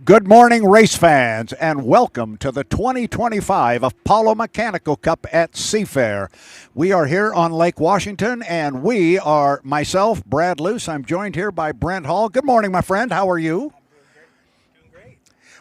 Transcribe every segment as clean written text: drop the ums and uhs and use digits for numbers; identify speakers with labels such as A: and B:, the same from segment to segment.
A: Good morning, race fans, and welcome to the 2025 Apollo Mechanical Cup at Seafair. We are here on Lake Washington, and we are myself, Brad Luce. I'm joined here by Brent Hall. Good morning, my friend. How are you?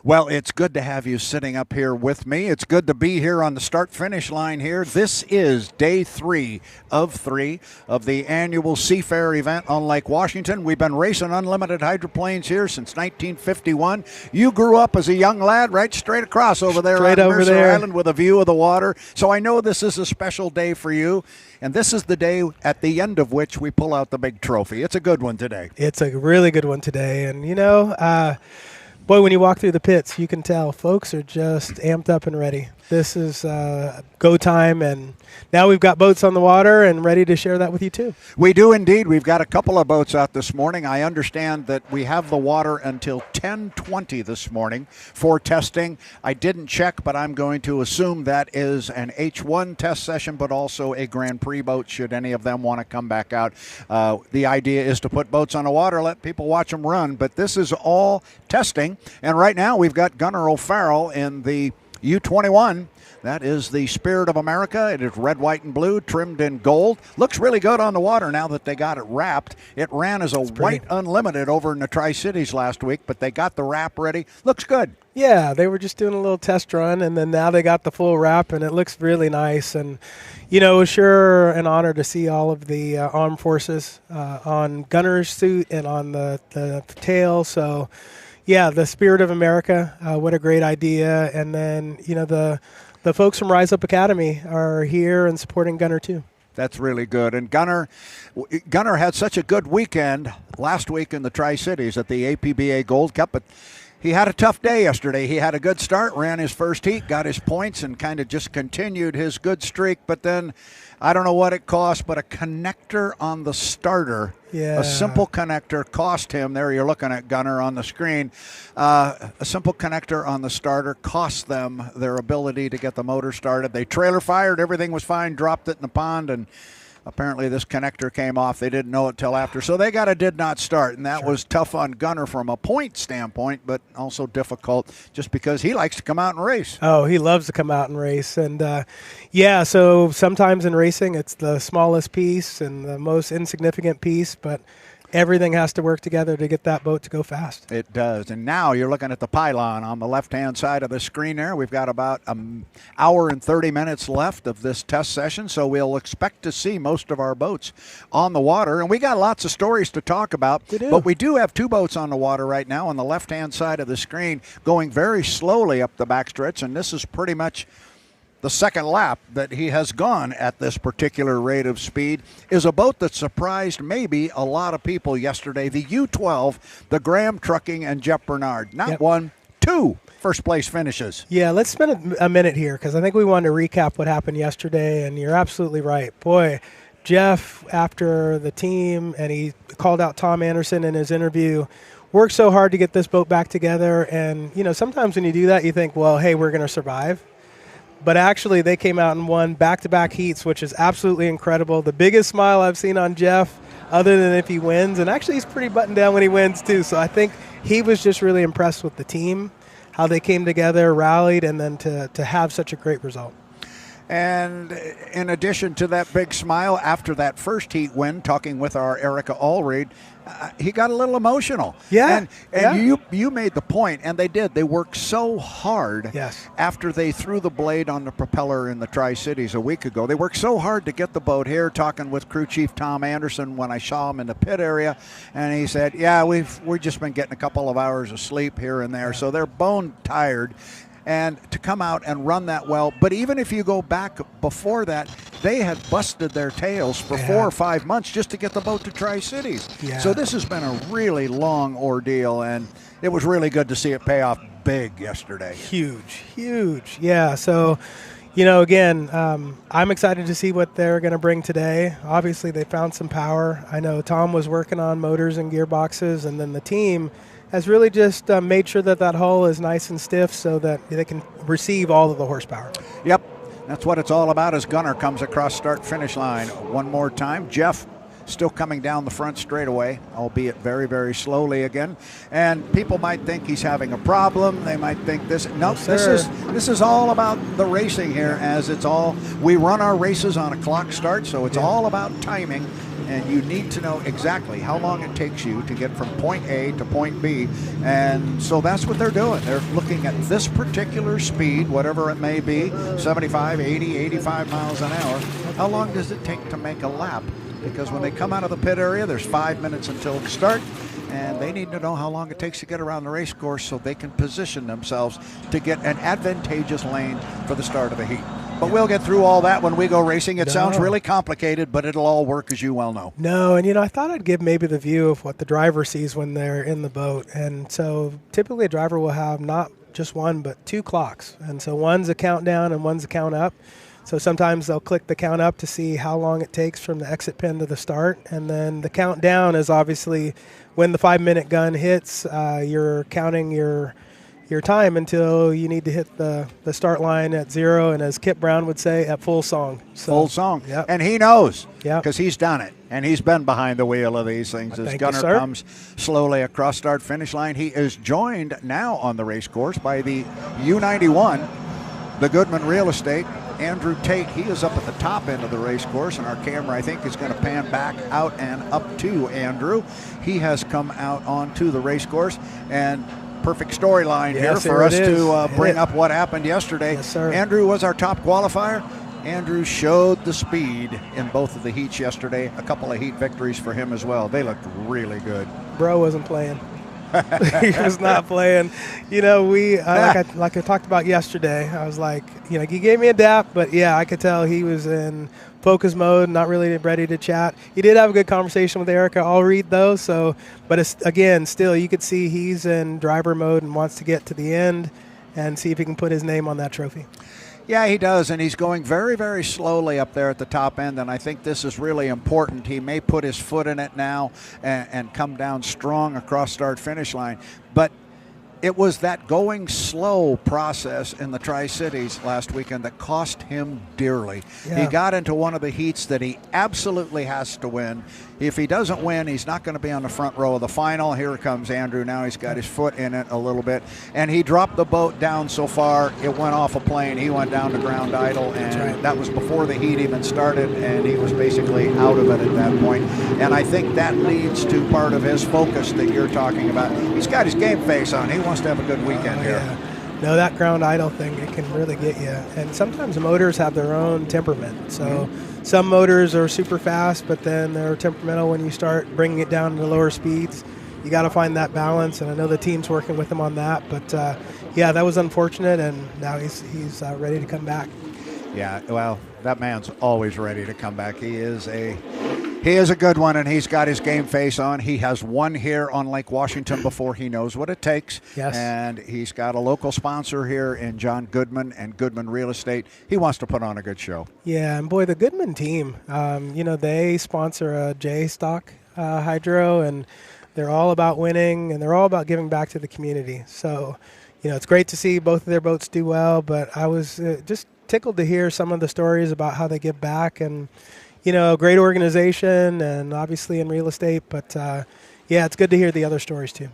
A: Well, it's good to have you sitting up here with me. It's good to be here on the start-finish line here. This is day 3 of the annual Seafair event on Lake Washington. We've been racing unlimited hydroplanes here since 1951. You grew up as a young lad right straight across over there on Mercer Island with a view of the water. So I know this is a special day for you. And this is the day at the end of which we pull out the big trophy. It's a good one today.
B: It's a really good one today. And, boy, when you walk through the pits, you can tell folks are just amped up and ready. This is go time, and now we've got boats on the water and ready to share that with you too.
A: We do indeed. We've got a couple of boats out this morning. I understand that we have the water until 10:20 this morning for testing. I didn't check, but I'm going to assume that is an H1 test session, but also a Grand Prix boat should any of them want to come back out. The idea is to put boats on the water, let people watch them run, but this is all testing. And right now we've got Gunnar O'Farrell in the U-21. That is the Spirit of America. It is red, white, and blue, trimmed in gold. Looks really good on the water now that they got it wrapped. It ran as a white unlimited over in the Tri-Cities last week, but they got the wrap ready. Looks good.
B: Yeah, they were just doing a little test run, and then now they got the full wrap, and it looks really nice. And, it was sure an honor to see all of the armed forces on Gunnar's suit and on the tail. So, yeah, the Spirit of America, what a great idea. And then, the folks from Rise Up Academy are here and supporting Gunnar too.
A: That's really good. And Gunnar had such a good weekend last week in the Tri-Cities at the APBA Gold Cup, but he had a tough day yesterday. He had a good start, ran his first heat, got his points, and kind of just continued his good streak. But then, I don't know what it cost, but a connector on the starter, a simple connector cost him. There you're looking at Gunnar on the screen. A simple connector on the starter cost them their ability to get the motor started. They trailer fired, everything was fine, dropped it in the pond, and apparently this connector came off. They didn't know it till after. So they got a did not start, and that was tough on Gunnar from a point standpoint, but also difficult just because he likes to come out and race.
B: Oh, he loves to come out and race. And, so sometimes in racing it's the smallest piece and the most insignificant piece, but everything has to work together to get that boat to go fast.
A: It does. And now you're looking at the pylon on the left-hand side of the screen there. We've got about an hour and 30 minutes left of this test session, so we'll expect to see most of our boats on the water. And we got lots of stories to talk about, but we do have 2 boats on the water right now on the left-hand side of the screen going very slowly up the backstretch, and this is pretty much the second lap that he has gone at this particular rate of speed. Is a boat that surprised maybe a lot of people yesterday. The U-12, the Graham Trucking and Jeff Bernard. Not one, 2 first-place finishes.
B: Yeah, let's spend a minute here because I think we wanted to recap what happened yesterday, and you're absolutely right. Boy, Jeff, after the team, and he called out Tom Anderson in his interview, worked so hard to get this boat back together. And, sometimes when you do that, you think, well, hey, we're going to survive. But actually, they came out and won back-to-back heats, which is absolutely incredible. The biggest smile I've seen on Jeff, other than if he wins. And actually, he's pretty buttoned down when he wins, too. So I think he was just really impressed with the team, how they came together, rallied, and then to have such a great result.
A: And in addition to that big smile, after that first heat win, talking with our Erica Allreed, he got a little emotional.
B: Yeah.
A: And you made the point, and they did. They worked so hard after they threw the blade on the propeller in the Tri-Cities a week ago. They worked so hard to get the boat here, talking with crew chief Tom Anderson when I saw him in the pit area, and he said, we've just been getting a couple of hours of sleep here and there, so they're bone tired. And to come out and run that well. But even if you go back before that, they had busted their tails for 4 or 5 months just to get the boat to Tri-Cities. Yeah. So this has been a really long ordeal, and it was really good to see it pay off big yesterday.
B: Huge. Yeah, so, again, I'm excited to see what they're going to bring today. Obviously, they found some power. I know Tom was working on motors and gearboxes, and then the team has really just made sure that hull is nice and stiff so that they can receive all of the horsepower.
A: Yep, that's what it's all about as Gunnar comes across start-finish line one more time. Jeff still coming down the front straightaway, albeit very, very slowly again. And people might think he's having a problem. They might think this. No, this is all about the racing here, as it's all. We run our races on a clock start, so it's all about timing. And you need to know exactly how long it takes you to get from point A to point B. And so that's what they're doing. They're looking at this particular speed, whatever it may be, 75, 80, 85 miles an hour. How long does it take to make a lap? Because when they come out of the pit area, there's 5 minutes until the start. And they need to know how long it takes to get around the race course so they can position themselves to get an advantageous lane for the start of the heat. But we'll get through all that when we go racing. It sounds really complicated, but it'll all work, as you well know.
B: No, and I thought I'd give maybe the view of what the driver sees when they're in the boat. And so typically a driver will have not just one, but 2 clocks. And so one's a countdown and one's a count up. So sometimes they'll click the count up to see how long it takes from the exit pin to the start. And then the countdown is obviously when the 5-minute gun hits, you're counting your time until you need to hit the start line at 0, and as Kip Brown would say, at full song. So,
A: full song.
B: Yep.
A: And he knows
B: Yep.
A: because he's done it, and he's been behind the wheel of these things. As Gunnar comes slowly across start-finish line, he is joined now on the race course by the U91, the Goodman Real Estate, Andrew Tate. He is up at the top end of the race course, and our camera, I think, is going to pan back out and up to Andrew. He has come out onto the race course, and perfect storyline here for us to bring up what happened yesterday.
B: Yes, sir.
A: Andrew was our top qualifier. Andrew showed the speed in both of the heats yesterday. A couple of heat victories for him as well. They looked really good.
B: Bro wasn't playing. He was not playing. Like I talked about yesterday, I was like, he gave me a dap, but I could tell he was in focus mode, not really ready to chat. He did have a good conversation with Erica. I'll read those. But still, you could see he's in driver mode and wants to get to the end and see if he can put his name on that trophy.
A: Yeah, he does, and he's going very, very slowly up there at the top end, and I think this is really important. He may put his foot in it now and come down strong across start-finish line, but it was that going slow process in the Tri-Cities last weekend that cost him dearly. Yeah. He got into one of the heats that he absolutely has to win. If he doesn't win, he's not going to be on the front row of the final. Here comes Andrew now. He's got his foot in it a little bit. And he dropped the boat down so far, it went off a plane. He went down to ground idle, and that was before the heat even started, and he was basically out of it at that point. And I think that leads to part of his focus that you're talking about. He's got his game face on. He wants to have a good weekend here.
B: Yeah. No, that ground idle thing, it can really get you. And sometimes motors have their own temperament. So some motors are super fast, but then they're temperamental when you start bringing it down to lower speeds. You got to find that balance, and I know the team's working with him on that. But, that was unfortunate, and now he's ready to come back.
A: Yeah, well, that man's always ready to come back. He is a good one, and he's got his game face on. He has won here on Lake Washington before. He knows what it takes.
B: Yes.
A: And he's got a local sponsor here in John Goodman and Goodman Real Estate. He wants to put on a good show.
B: Yeah, and boy, the Goodman team, they sponsor a J-Stock hydro, and they're all about winning, and they're all about giving back to the community. So, it's great to see both of their boats do well, but I was just tickled to hear some of the stories about how they give back, and great organization, and obviously in real estate. But, it's good to hear the other stories, too.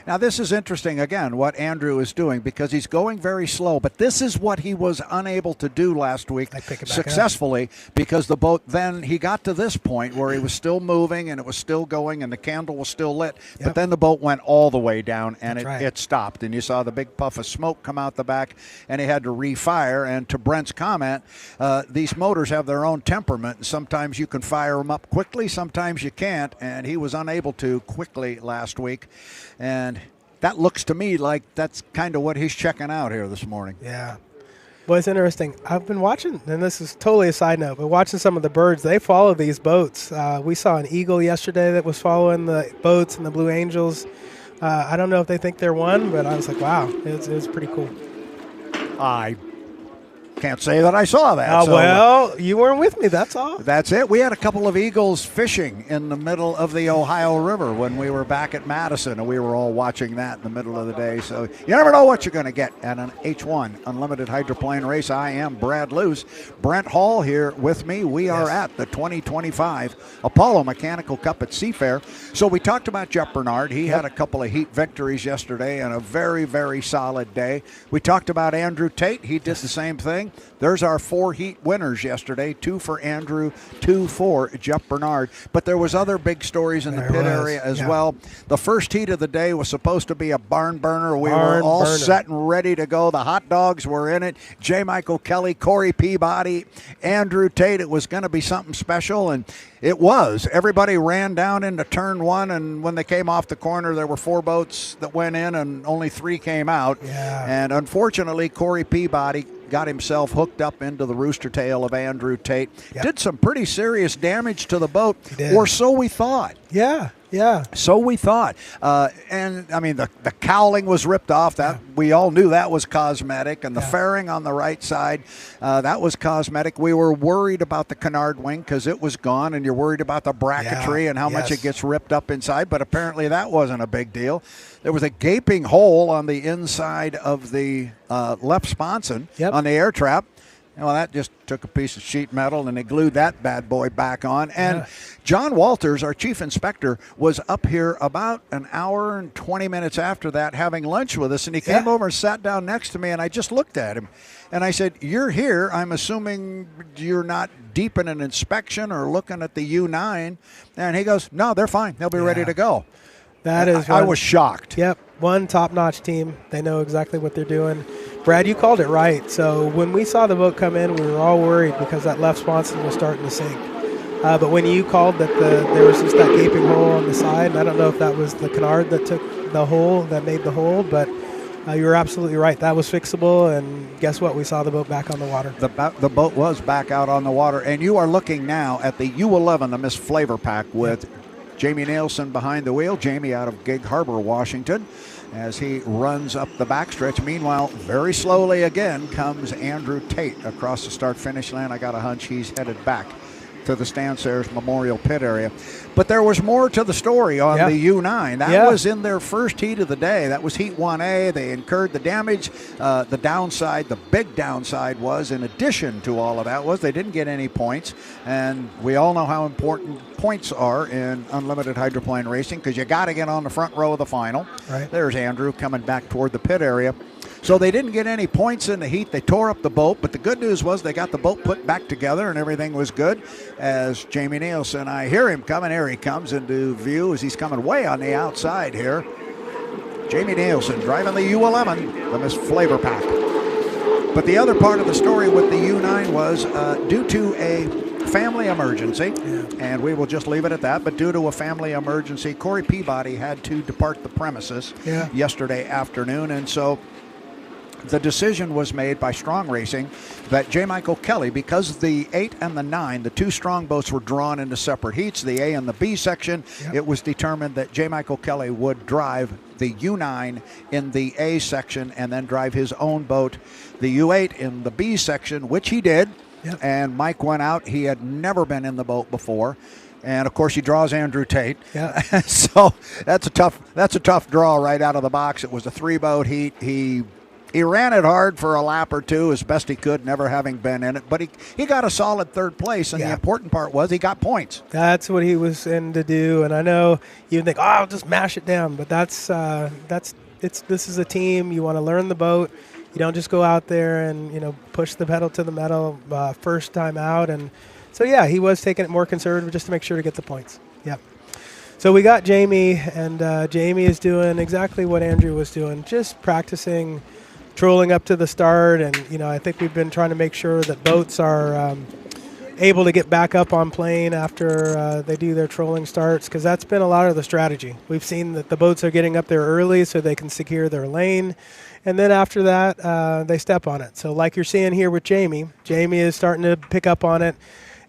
A: Now, this is interesting, again, what Andrew is doing, because he's going very slow. But this is what he was unable to do last week successfully, because the boat then, he got to this point where he was still moving and it was still going and the candle was still lit. Yep. But then the boat went all the way down and it stopped. And you saw the big puff of smoke come out the back, and he had to refire. And to Brent's comment, these motors have their own temperament. Sometimes you can fire them up quickly, sometimes you can't. And he was unable to quickly last week. And that looks to me like that's kind of what he's checking out here this morning.
B: Yeah. Well, it's interesting. I've been watching, and this is totally a side note, but watching some of the birds, they follow these boats. We saw an eagle yesterday that was following the boats and the Blue Angels. I don't know if they think they're one, but I was like, wow, it's pretty cool.
A: can't say that I saw that.
B: Well, you weren't with me, that's all.
A: That's it. We had a couple of eagles fishing in the middle of the Ohio River when we were back at Madison, and we were all watching that in the middle of the day. So you never know what you're going to get at an H1 Unlimited Hydroplane race. I am Brad Luce. Brent Hall here with me. We are at the 2025 Apollo Mechanical Cup at Seafair. So we talked about Jeff Bernard. He had a couple of heat victories yesterday and a very, very solid day. We talked about Andrew Tate. He did the same thing. There's our 4 heat winners yesterday, 2 for Andrew, 2 for Jeff Bernard. But there was other big stories in the pit area as well. The first heat of the day was supposed to be a barn burner. We were all set and ready to go. The hot dogs were in it. J. Michael Kelly, Cory Peabody, Andrew Tate. It was going to be something special, and it was. Everybody ran down into turn 1, and when they came off the corner, there were 4 boats that went in and only 3 came out. And unfortunately, Cory Peabody got himself hooked up into the rooster tail of Andrew Tate. Did some pretty serious damage to the boat, or so we thought. So we thought. And, I mean, the cowling was ripped off. That we all knew that was cosmetic. And the fairing on the right side, that was cosmetic. We were worried about the canard wing because it was gone, and you're worried about the bracketry and how much it gets ripped up inside. But apparently that wasn't a big deal. There was a gaping hole on the inside of the left sponson on the air trap. Well, that just took a piece of sheet metal and they glued that bad boy back on. And John Walters, our chief inspector, was up here about an hour and 20 minutes after that having lunch with us. And he came over and sat down next to me, and I just looked at him. And I said, "You're here. I'm assuming you're not deep in an inspection or looking at the U9. And he goes, "No, they're fine. They'll be ready to go."
B: That is
A: I was shocked.
B: One top-notch team. They know exactly what they're doing. Brad, you called it right. So when we saw the boat come in, we were all worried because that left sponson was starting to sink. But when you called that there was just that gaping hole on the side, and I don't know if that was the canard that took the hole, that made the hole, but you were absolutely right. That was fixable, and guess what? We saw the boat back on the water. The boat was back out on the water, and you are looking now at the U11, the Miss FLAV-R-PAC, with Jamie Nilsen behind the wheel. Jamie out of Gig Harbor, Washington, as he runs up the backstretch. Meanwhile, very slowly again comes Andrew Tate across the start-finish line. I got a hunch he's headed back to the Stansares Memorial Pit area. But there was more to the story on the U9. That was in their first heat of the day. That was Heat 1A. They incurred the damage. The downside, the big downside was, in addition to all of that, was they didn't get any points. And we all know how important points are in unlimited hydroplane racing because you got to get on the front row of the final. There's Andrew coming back toward the pit area. So they didn't get any points in the heat. They tore up the boat, but the good news was they got the boat put back together and everything was good. As Jamie Nilsen, I hear him coming. Here he comes into view as he's coming way on the outside here. Jamie Nilsen driving the U11, the Miss FLAV-R-PAC. But the other part of the story with the U9 was due to a family emergency, and we will just leave it at that, but due to a family emergency, Cory Peabody had to depart the premises yesterday afternoon, and so the decision was made by Strong Racing that J. Michael Kelly, because the 8 and the 9, the 2 strong boats were drawn into separate heats, the A and the B section, it was determined that J. Michael Kelly would drive the U9 in the A section and then drive his own boat, the U8, in the B section, which he did. And Mike went out. He had never been in the boat before. And of course, he draws Andrew Tate. So that's a tough draw right out of the box. It was a 3-boat heat. He ran it hard for a lap or two as best he could, never having been in it. But he got a solid 3rd place, and the important part was he got points. That's what he was in to do. And I know you think, I'll just mash it down. But this is a team. You want to learn the boat. You don't just go out there and push the pedal to the metal first time out. And so he was taking it more conservative just to make sure to get the points. So we got Jamie, and Jamie is doing exactly what Andrew was doing, just practicing trolling up to the start. And I think we've been trying to make sure that boats are able to get back up on plane after they do their trolling starts, because that's been a lot of the strategy. We've seen that the boats are getting up there early so they can secure their lane, and then after that they step on it. So like you're seeing here with Jamie is starting to pick up on it,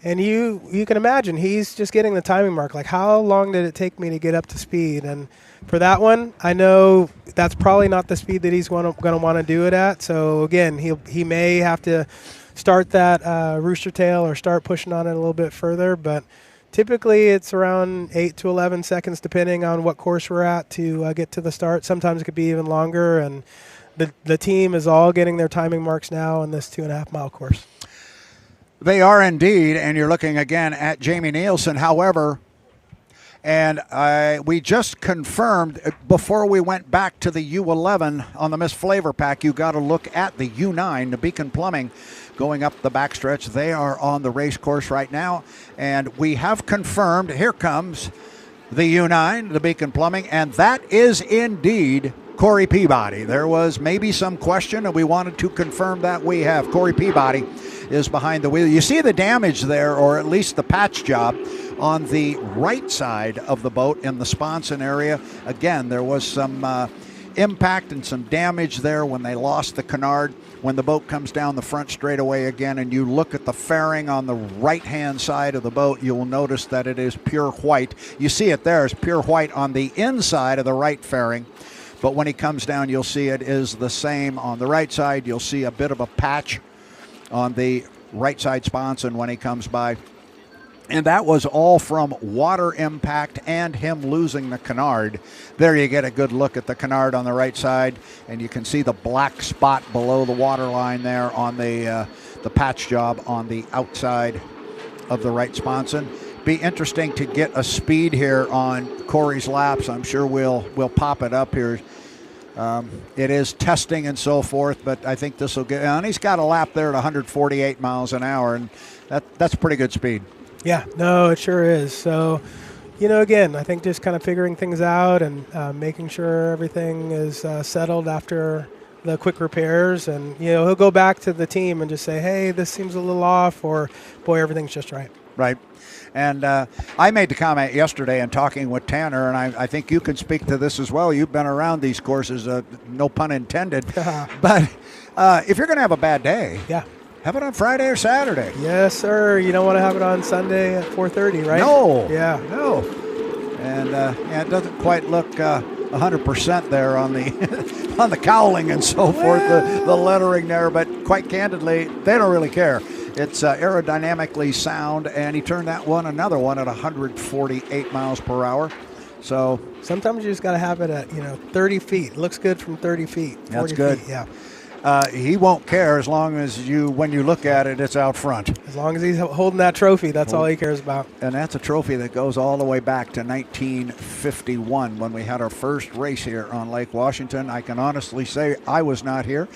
B: and you can imagine he's just getting the timing mark, like how long did it take me to get up to speed. And for that one, I know that's probably not the speed that he's going to want to do it at. So again, he may have to start that rooster tail or start pushing on it a little bit further. But typically it's around 8 to 11 seconds, depending on what course we're at, to get to the start. Sometimes it could be even longer. And the team is all getting their timing marks now on this 2.5 mile course.
A: They are indeed, and you're looking again at Jamie Nilsen. However, and we just confirmed before we went back to the U11 on the Miss FLAV-R-PAC, you got to look at the U9, the Beacon Plumbing, going up the backstretch. They are on the race course right now, and we have confirmed, here comes the U9, the Beacon Plumbing, and that is indeed Cory Peabody. There was maybe some question, and we wanted to confirm that we have. Cory Peabody is behind the wheel. You see the damage there, or at least the patch job, on the right side of the boat in the sponson area. Again, there was some impact and some damage there when they lost the canard. When the boat comes down the front straightaway again and you look at the fairing on the right-hand side of the boat, you will notice that it is pure white. You see it there, it's pure white on the inside of the right fairing. But when he comes down, you'll see it is the same on the right side. You'll see a bit of a patch on the right side sponson when he comes by. And that was all from water impact and him losing the canard. There you get a good look at the canard on the right side, and you can see the black spot below the water line there on the patch job on the outside of the right sponson. Be interesting to get a speed here on Cory's laps. I'm sure we'll pop it up here. It is testing and so forth, but I think this will get. And he's got a lap there at 148 miles an hour, and that's pretty good speed.
B: Yeah, no, it sure is. So, again, I think just kind of figuring things out and making sure everything is settled after the quick repairs. And, he'll go back to the team and just say, hey, this seems a little off, or, boy, everything's just right.
A: Right. And I made the comment yesterday in talking with Tanner, and I think you can speak to this as well. You've been around these courses, no pun intended. But if you're going to have a bad day,
B: yeah,
A: have it on Friday or Saturday.
B: Yes, sir. You don't want to have it on Sunday at 4:30, right?
A: No.
B: Yeah.
A: No. And it doesn't quite look 100% there on the on the cowling and so forth, the lettering there. But quite candidly, they don't really care. It's aerodynamically sound, and he turned another one at 148 miles per hour. So
B: sometimes you just got to have it at 30 feet. It looks good from 30 feet. 40
A: that's good.
B: Feet, yeah.
A: He won't care as long as when you look at it, it's out front.
B: As long as he's holding that trophy, that's all he cares about.
A: And that's a trophy that goes all the way back to 1951 when we had our first race here on Lake Washington. I can honestly say I was not here.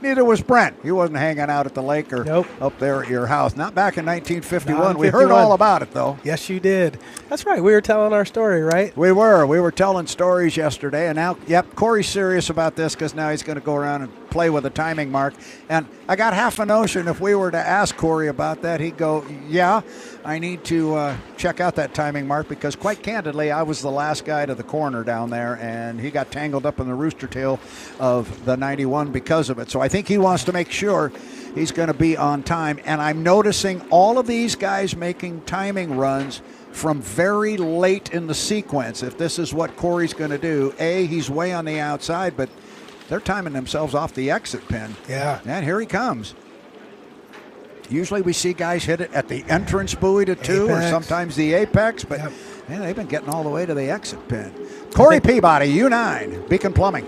A: Neither was Brent. He wasn't hanging out at the lake or up there at your house. Not back in 1951. We heard all about it, though.
B: Yes, you did. That's right. We were telling our story, right?
A: We were. We were telling stories yesterday. And now, Cory's serious about this because now he's going to go around and play with a timing mark. And I got half a notion if we were to ask Cory about that, he'd go, yeah, I need to check out that timing mark because quite candidly, I was the last guy to the corner down there, and he got tangled up in the rooster tail of the 91 because of it. So I think he wants to make sure he's going to be on time. And I'm noticing all of these guys making timing runs from very late in the sequence. If this is what Cory's going to do, he's way on the outside, but they're timing themselves off the exit pin.
B: Yeah.
A: And here he comes. Usually we see guys hit it at the entrance buoy to 2 or sometimes the apex, but they've been getting all the way to the exit pin. Cory Peabody, U9, Beacon Plumbing.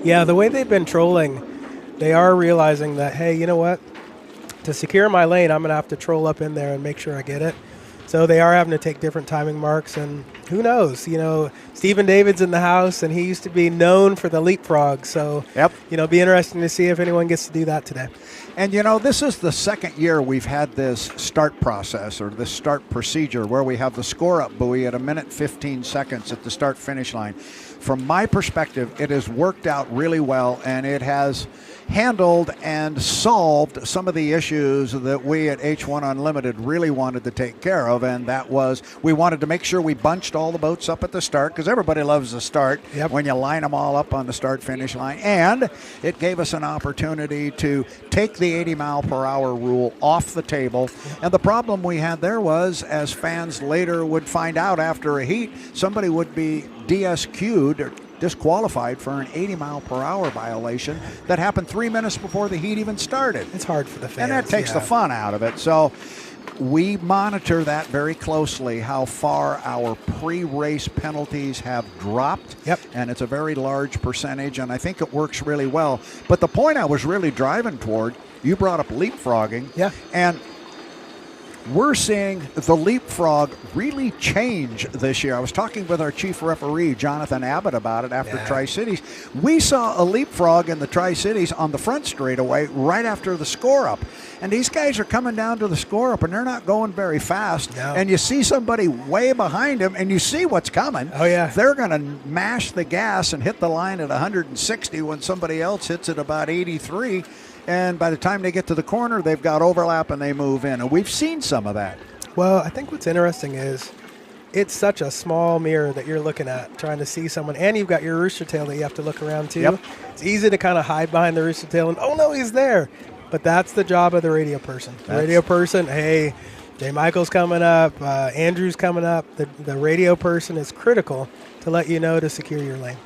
B: Yeah, the way they've been trolling, they are realizing that, hey, you know what? To secure my lane, I'm going to have to troll up in there and make sure I get it. So they are having to take different timing marks, and who knows? Stephen David's in the house, and he used to be known for the leapfrog. So, be interesting to see if anyone gets to do that today.
A: And, this is the second year we've had this start process or this start procedure where we have the score-up buoy at 1:15 seconds at the start-finish line. From my perspective, it has worked out really well, and it has handled and solved some of the issues that we at H1 Unlimited really wanted to take care of, and that was we wanted to make sure we bunched all the boats up at the start because everybody loves the start when you line them all up on the start-finish line, and it gave us an opportunity to take the 80-mile-per-hour rule off the table. And the problem we had there was, as fans later would find out after a heat, somebody would be DSQ'd or disqualified for an 80-mile-per-hour violation that happened 3 minutes before the heat even started.
B: It's hard for the fans.
A: And that takes the fun out of it. So we monitor that very closely, how far our pre-race penalties have dropped.
B: Yep.
A: And it's a very large percentage, and I think it works really well. But the point I was really driving toward, you brought up leapfrogging.
B: Yeah.
A: And we're seeing the leapfrog really change this year. I was talking with our chief referee, Jonathan Abbott, about it after Tri-Cities. We saw a leapfrog in the Tri-Cities on the front straightaway right after the score-up. And these guys are coming down to the score-up, and they're not going very fast.
B: No.
A: And you see somebody way behind them, and you see what's coming.
B: Oh, yeah.
A: They're going to mash the gas and hit the line at 160 when somebody else hits it about 83. And by the time they get to the corner, they've got overlap and they move in. And we've seen some of that.
B: Well, I think what's interesting is it's such a small mirror that you're looking at, trying to see someone. And you've got your rooster tail that you have to look around to.
A: Yep.
B: It's easy to kind of hide behind the rooster tail and, oh, no, he's there. But that's the job of the radio person. The radio person, hey, Jay Michael's coming up, Andrew's coming up. The radio person is critical to let you know to secure your lane.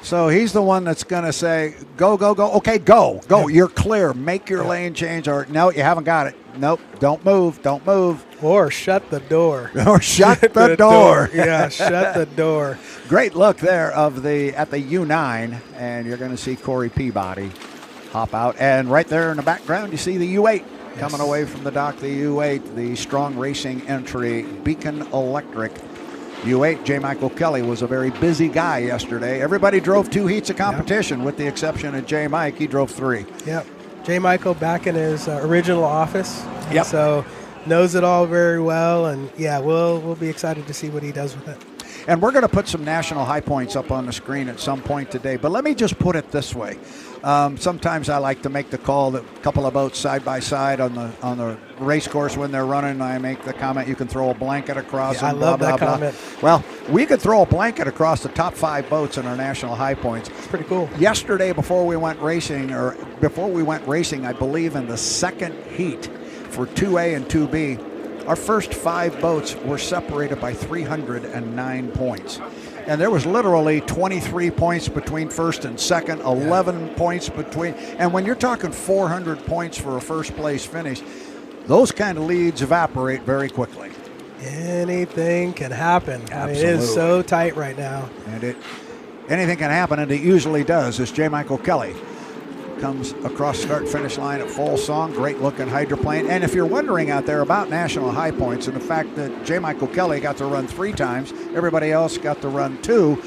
A: So he's the one that's going to say, go, go, go. Okay, go.
B: Yeah.
A: You're clear. Make your lane change. Or, no, you haven't got it. Nope, don't move. Don't move.
B: Or shut the door.
A: Or shut the door.
B: Yeah, shut the door.
A: Great look there at the U9, and you're going to see Cory Peabody hop out. And right there in the background, you see the U8 coming away from the dock. The U8, the strong racing entry, Beacon Electric. U8, J. Michael Kelly was a very busy guy yesterday. Everybody drove 2 heats of competition, with the exception of J. Mike. He drove 3.
B: Yep. J. Michael back in his original office.
A: Yep.
B: So knows it all very well, and we'll be excited to see what he does with it.
A: And we're going to put some national high points up on the screen at some point today. But let me just put it this way. Sometimes I like to make the call that a couple of boats side by side on the race course when they're running. I make the comment, you can throw a blanket across them.
B: I love that comment.
A: Well, we could throw a blanket across the top 5 boats in our national high points.
B: It's pretty cool.
A: Yesterday, before we went racing, I believe in the second heat for 2A and 2B, our first 5 boats were separated by 309 points. And there was literally 23 points between first and second, 11 points between. And when you're talking 400 points for a first place finish, those kind of leads evaporate very quickly.
B: Anything can happen.
A: Absolutely.
B: It is so tight right now.
A: And anything can happen, and it usually does, as J. Michael Kelly comes across start-finish line at full song. Great-looking hydroplane. And if you're wondering out there about national high points and the fact that J. Michael Kelly got to run 3 times, everybody else got to run 2,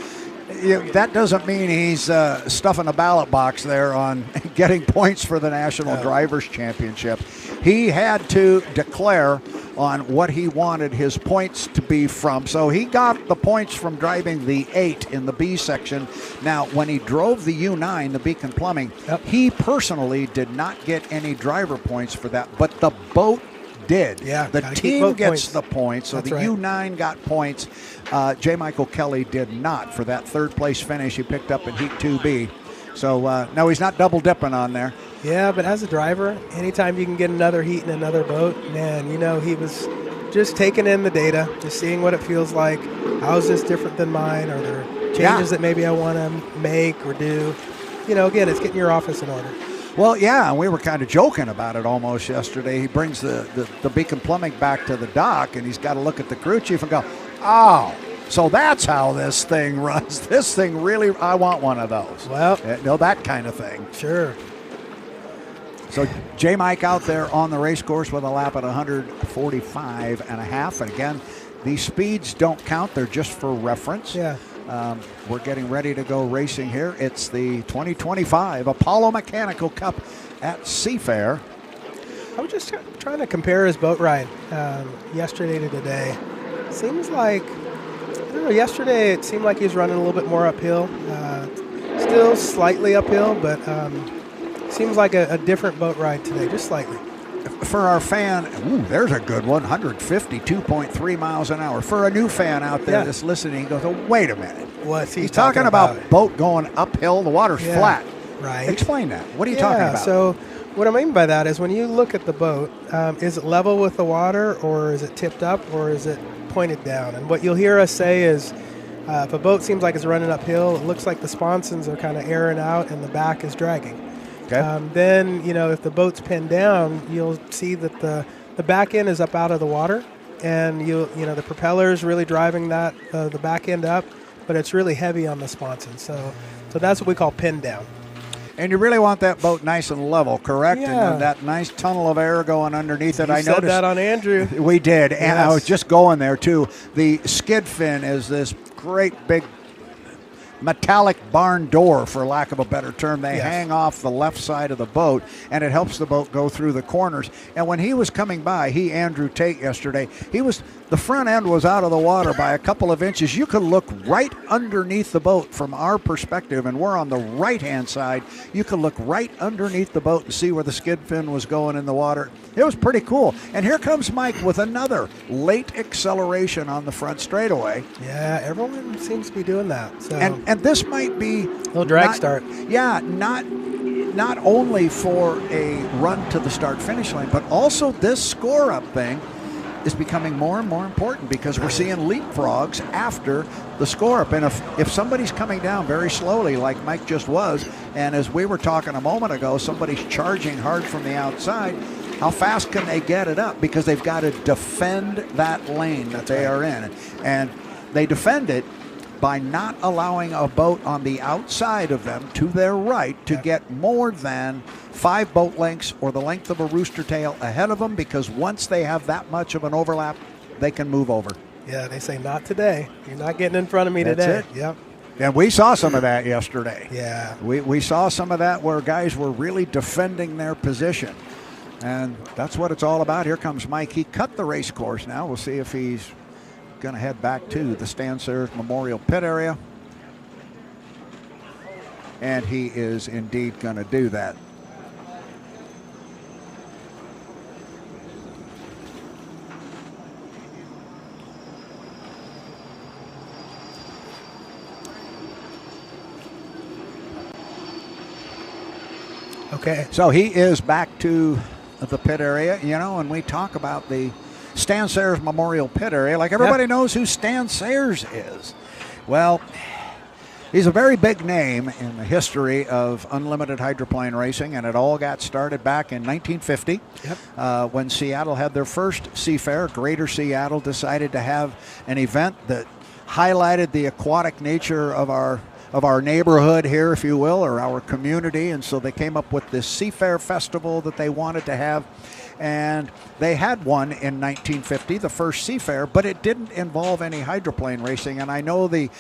A: that doesn't mean he's stuffing a ballot box there on getting points for the National Drivers' Championship. He had to declare on what he wanted his points to be from. So he got the points from driving the 8 in the B section. Now, when he drove the U9, the Beacon Plumbing, he personally did not get any driver points for that, but the boat did.
B: Yeah,
A: the team gets
B: points.
A: the points, so
B: That's
A: the
B: right.
A: U9 got points. J. Michael Kelly did not for that third place finish he picked up in Heat 2B. So, no, he's not double dipping on there.
B: Yeah, but as a driver, anytime you can get another heat in another boat, man, he was just taking in the data, just seeing what it feels like. How is this different than mine? Are there changes that maybe I want to make or do? Again, it's getting your office in order.
A: Well, yeah, and we were kind of joking about it almost yesterday. He brings the Beacon Plumbing back to the dock, and he's got to look at the crew chief and go, oh, so that's how this thing runs. This thing really, I want one of those.
B: Well,
A: that kind of thing.
B: Sure.
A: So J. Mike out there on the race course with a lap at 145 and a half. And again, these speeds don't count. They're just for reference.
B: Yeah.
A: We're getting ready to go racing here. It's the 2025 Apollo Mechanical Cup at Seafair.
B: I was just trying to compare his boat ride yesterday to today. Seems like, yesterday it seemed like he was running a little bit more uphill. Still slightly uphill, but seems like a different boat ride today, just slightly.
A: For our fan, there's a good one, 152.3 miles an hour. For a new fan out there that's listening, he goes, oh, wait a minute.
B: What's
A: He's talking about boat going uphill, the water's flat.
B: Right.
A: Explain that. What are you talking about?
B: So what I mean by that is when you look at the boat, is it level with the water, or is it tipped up, or is it pointed down? And what you'll hear us say is If a boat seems like it's running uphill, it looks like the sponsons are kind of airing out and the back is dragging.
A: Okay.
B: Then, if the boat's pinned down, you'll see that the back end is up out of the water, and the propeller is really driving that the back end up, but it's really heavy on the sponson. So that's what we call pinned down.
A: And you really want that boat nice and level, correct?
B: Yeah.
A: And that nice tunnel of air going underneath it.
B: You
A: I
B: said
A: noticed
B: that on Andrew.
A: We did, and
B: Yes.
A: I was just going there too. The skid fin is this great big metallic barn door, for lack of a better term. They
B: Yes.
A: hang off the left side of the boat, and it helps the boat go through the corners. And when he was coming by, Andrew Tate yesterday, the front end was out of the water by a couple of inches. You could look right underneath the boat from our perspective, and we're on the right-hand side. You could look right underneath the boat and see where the skid fin was going in the water. It was pretty cool. And here comes Mike with another late acceleration on the front straightaway.
B: Yeah, everyone seems to be doing that. So
A: And this might be
B: a little drag start.
A: Yeah, not only for a run to the start-finish line, but also this score-up thing is becoming more and more important because we're seeing leapfrogs after the score-up. And if somebody's coming down very slowly, like Mike just was, and as we were talking a moment ago, somebody's charging hard from the outside, how fast can they get it up? Because they've got to defend that lane that they are in. And they defend it by not allowing a boat on the outside of them to their right to get more than 5 boat lengths or the length of a rooster tail ahead of them, because once they have that much of an overlap, they can move over.
B: Yeah, they say not today. You're not getting in front of me
A: That's
B: today.
A: it.
B: Yep.
A: And we saw some of that yesterday.
B: Yeah.
A: We saw some of that where guys were really defending their position. And that's what it's all about. Here comes Mike. He cut the race course now. We'll see if he's going to head back to the Stan Sayers Memorial Pit area. And he is indeed going to do that.
B: Okay.
A: So he is back to the pit area, and we talk about the Stan Sayers Memorial Pit area. Like everybody knows who Stan Sayers is. Well, he's a very big name in the history of unlimited hydroplane racing, and it all got started back in 1950 when Seattle had their first Seafair. Greater Seattle decided to have an event that highlighted the aquatic nature of our neighborhood here, if you will, or our community, and so they came up with this Seafair festival that they wanted to have. And they had one in 1950, the first Seafair, but it didn't involve any hydroplane racing. And I know the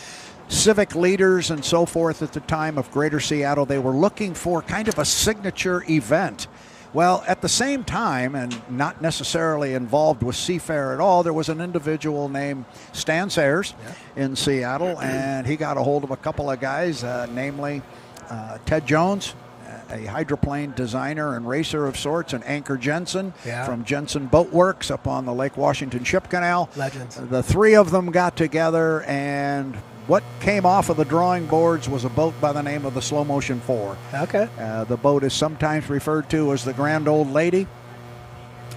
A: civic leaders and so forth at the time of Greater Seattle, they were looking for kind of a signature event. Well, at the same time, and not necessarily involved with Seafair at all, there was an individual named Stan Sayers in Seattle, and he got a hold of a couple of guys, namely Ted Jones, a hydroplane designer and racer of sorts, and Anchor Jensen from Jensen Boat Works up on the Lake Washington Ship Canal.
B: Legends.
A: The three of them got together, and what came off of the drawing boards was a boat by the name of the Slow Motion 4.
B: Okay.
A: The boat is sometimes referred to as the Grand Old Lady.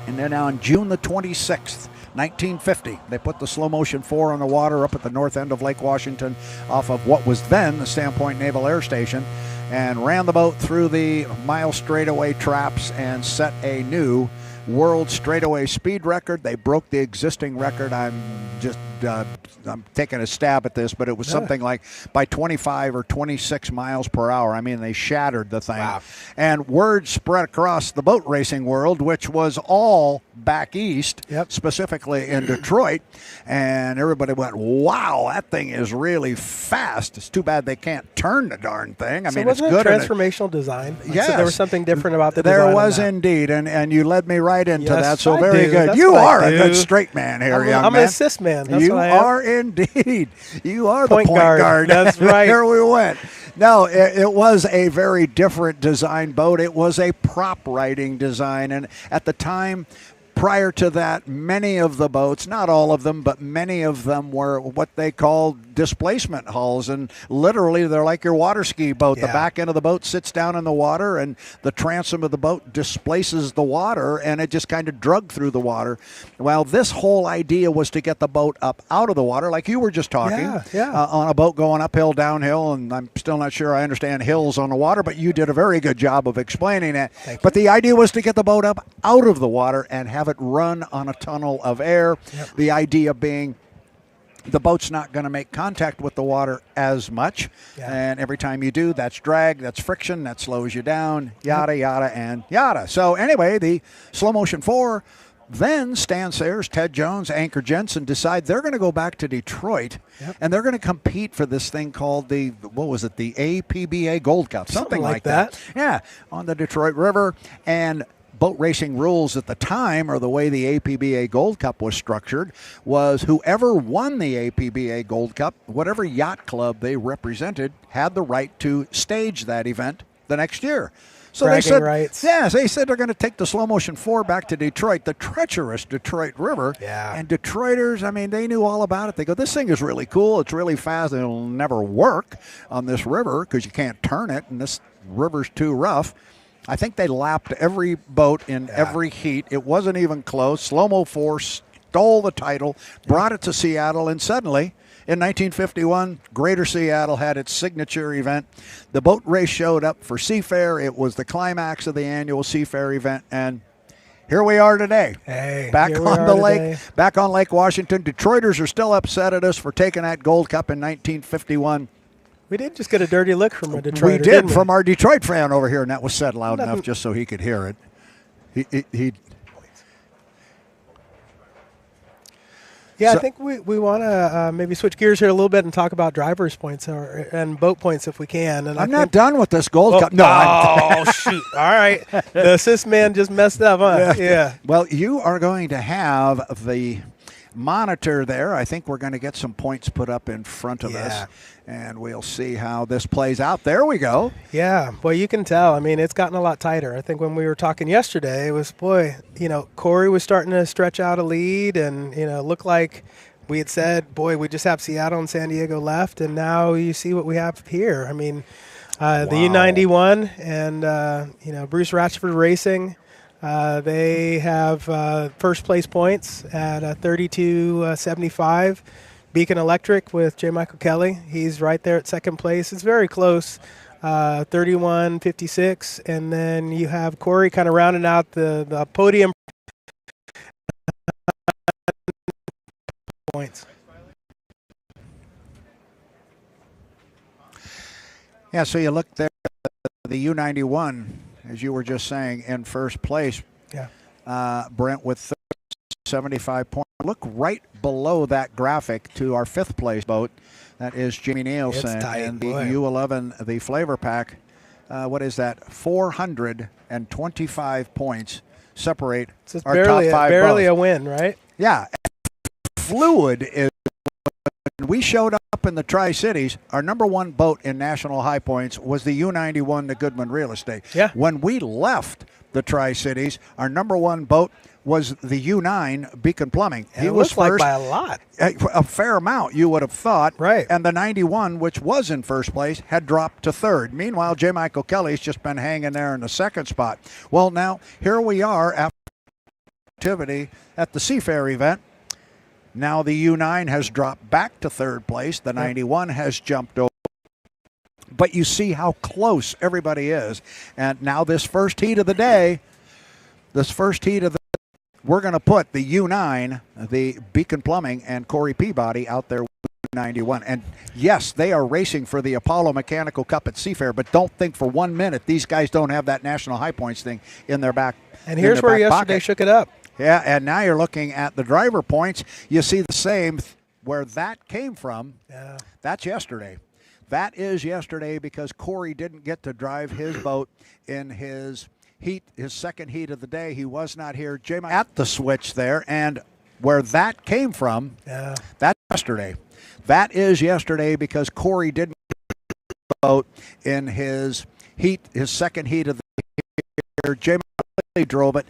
A: And then on June the 26th, 1950, they put the Slow Motion 4 on the water up at the north end of Lake Washington off of what was then the Sandpoint Naval Air Station, and ran the boat through the mile straightaway traps and set a new world straightaway speed record. They broke the existing record. I'm taking a stab at this, but it was something like by 25 or 26 miles per hour. I mean, they shattered the thing.
B: Wow.
A: And word spread across the boat racing world, which was all back east, specifically in Detroit. And everybody went, wow, that thing is really fast. It's too bad they can't turn the darn thing. I mean, it's good.
B: Transformational design.
A: Yes.
B: So there was something different about the design.
A: There was indeed, and you led me right into that. So
B: I
A: very
B: do.
A: good.
B: That's
A: You
B: what I
A: are a
B: do.
A: good straight man here, young
B: I'm
A: man.
B: an assist man. That's
A: You
B: what I am.
A: are indeed. You are
B: Point
A: the point guard.
B: That's right.
A: There we went. No, it was a very different design boat. It was a prop riding design, and at the time, prior to that, many of the boats, not all of them, but many of them were what they called displacement hulls, and literally they're like your water ski boat.
B: Yeah.
A: The back end of the boat sits down in the water, and the transom of the boat displaces the water, and it just kind of drug through the water. Well, this whole idea was to get the boat up out of the water, like you were just talking, on a boat going uphill, downhill, and I'm still not sure I understand hills on the water, but you did a very good job of explaining it. But the idea was to get the boat up out of the water and have it run on a tunnel of air. The idea being the boat's not going to make contact with the water as much. And every time you do, that's drag, that's friction, that slows you down, yada, yada, and yada. So anyway, the slow motion 4, then Stan Sayers, Ted Jones, Anchor Jensen decide they're going to go back to Detroit, and they're going to compete for this thing called the APBA Gold Cup, something like that. Yeah, on the Detroit River. And boat racing rules at the time, or the way the APBA Gold Cup was structured, was whoever won the APBA Gold Cup, whatever yacht club they represented, had the right to stage that event the next year. So they said, they said they're going to take the slow motion 4 back to Detroit, the treacherous Detroit River. And Detroiters, I mean, they knew all about it. They go, this thing is really cool. It's really fast. It'll never work on this river because you can't turn it, and this river's too rough. I think they lapped every boat in every heat. It wasn't even close. Slow-mo 4 stole the title, brought it to Seattle, and suddenly, in 1951, Greater Seattle had its signature event. The boat race showed up for Seafair. It was the climax of the annual Seafair event, and here we are today. Back on the lake, back on Lake Washington. Detroiters are still upset at us for taking that Gold Cup in 1951.
B: We did just get a dirty look from a Detroiter.
A: We did, from our Detroit fan over here, and that was said loud enough just so he could hear it. He
B: I think we want to maybe switch gears here a little bit and talk about drivers' points and boat points if we can. And
A: I'm not done with this Gold Cup.
B: No, shoot. All right. The assist man just messed up, huh? Yeah.
A: Well, you are going to have the monitor there. I think we're going to get some points put up in front of us, and we'll see how this plays out. There we go.
B: Yeah, well, you can tell. I mean, it's gotten a lot tighter. I think when we were talking yesterday, it was, Cory was starting to stretch out a lead, and, looked like we had said, we just have Seattle and San Diego left, and now you see what we have here. I mean, the U91 and, Bruce Ratchford Racing, they have first place points at 32.75. Beacon Electric with J. Michael Kelly, he's right there at second place. It's very close, 31.56. And then you have Cory kind of rounding out the podium points.
A: Yeah, so you look there, the U91, as you were just saying, in first place. Brent with 75 points. Look right below that graphic to our fifth place boat. That is Jimmy Nielsen and the U11, the FLAV-R-PAC. What is that? 425 points separate our top five
B: barely
A: boats.
B: A win, right?
A: Yeah. Fluid is. When we showed up in the Tri-Cities, our number one boat in national high points was the U91, the Goodman Real Estate. When we left the Tri-Cities, our number one boat was the U9, Beacon Plumbing.
B: He was first by a lot.
A: A fair amount, you would have thought.
B: Right.
A: And the 91, which was in first place, had dropped to third. Meanwhile, J. Michael Kelly's just been hanging there in the second spot. Well, now, here we are after activity at the Seafair event. Now the U9 has dropped back to third place. The 91 has jumped over. But you see how close everybody is. And now this first heat of the day, we're going to put the U9, the Beacon Plumbing, and Cory Peabody out there with 91. And yes, they are racing for the Apollo Mechanical Cup at Seafair, but don't think for 1 minute these guys don't have that national high points thing in their back.
B: And here's where yesterday shook it up.
A: Yeah, and now you're looking at the driver points. You see the same where that came from. That's yesterday. That is yesterday because Cory didn't get to drive his boat in his heat, his second heat of the day. He was not here. At the switch there, and where that came from, that's yesterday. That is yesterday because Cory didn't get the boat in his heat, his second heat of the year. J. drove it.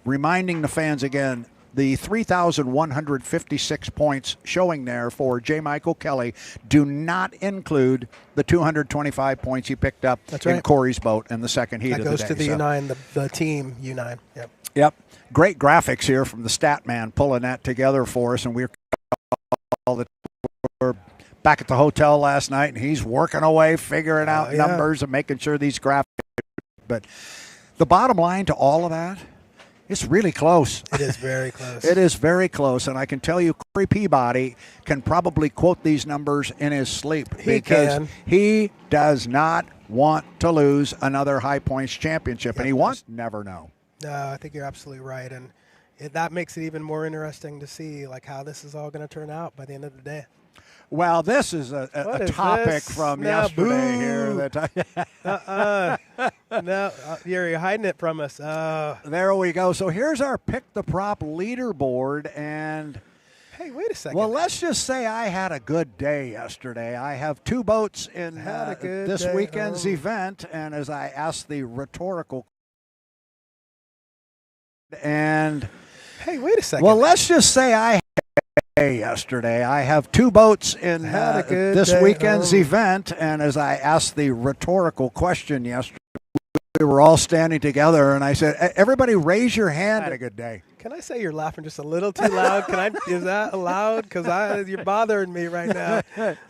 A: Reminding the fans again, the 3,156 points showing there for J. Michael Kelly do not include the 225 points he picked up in Cory's boat in the second heat of the day.
B: That goes to the U9, the team U9. Yep.
A: Yep. Great graphics here from the stat man pulling that together for us, and we're back at the hotel last night, and he's working away, figuring out numbers and making sure these graphics. But the bottom line to all of that, it's really close.
B: It is very close.
A: It is very close, and I can tell you Cory Peabody can probably quote these numbers in his sleep because he does not want to lose another high points championship, and he wants to never know.
B: No, I think you're absolutely right, and that makes it even more interesting to see like how this is all going to turn out by the end of the day.
A: Well, this is a topic from yesterday here.
B: No, you're hiding it from us.
A: There we go. So here's our Pick the Prop leaderboard. And
B: hey, wait a second.
A: Well, let's just say I had a good day yesterday. I have two boats in this weekend's event. And as I asked the rhetorical and
B: hey, wait a second.
A: Well, let's just say I yesterday. I have two boats in this weekend's event, and as I asked the rhetorical question yesterday, we were all standing together, and I said, everybody raise your hand. I had a good day.
B: Can I say you're laughing just a little too loud? Is that allowed? Because you're bothering me right now.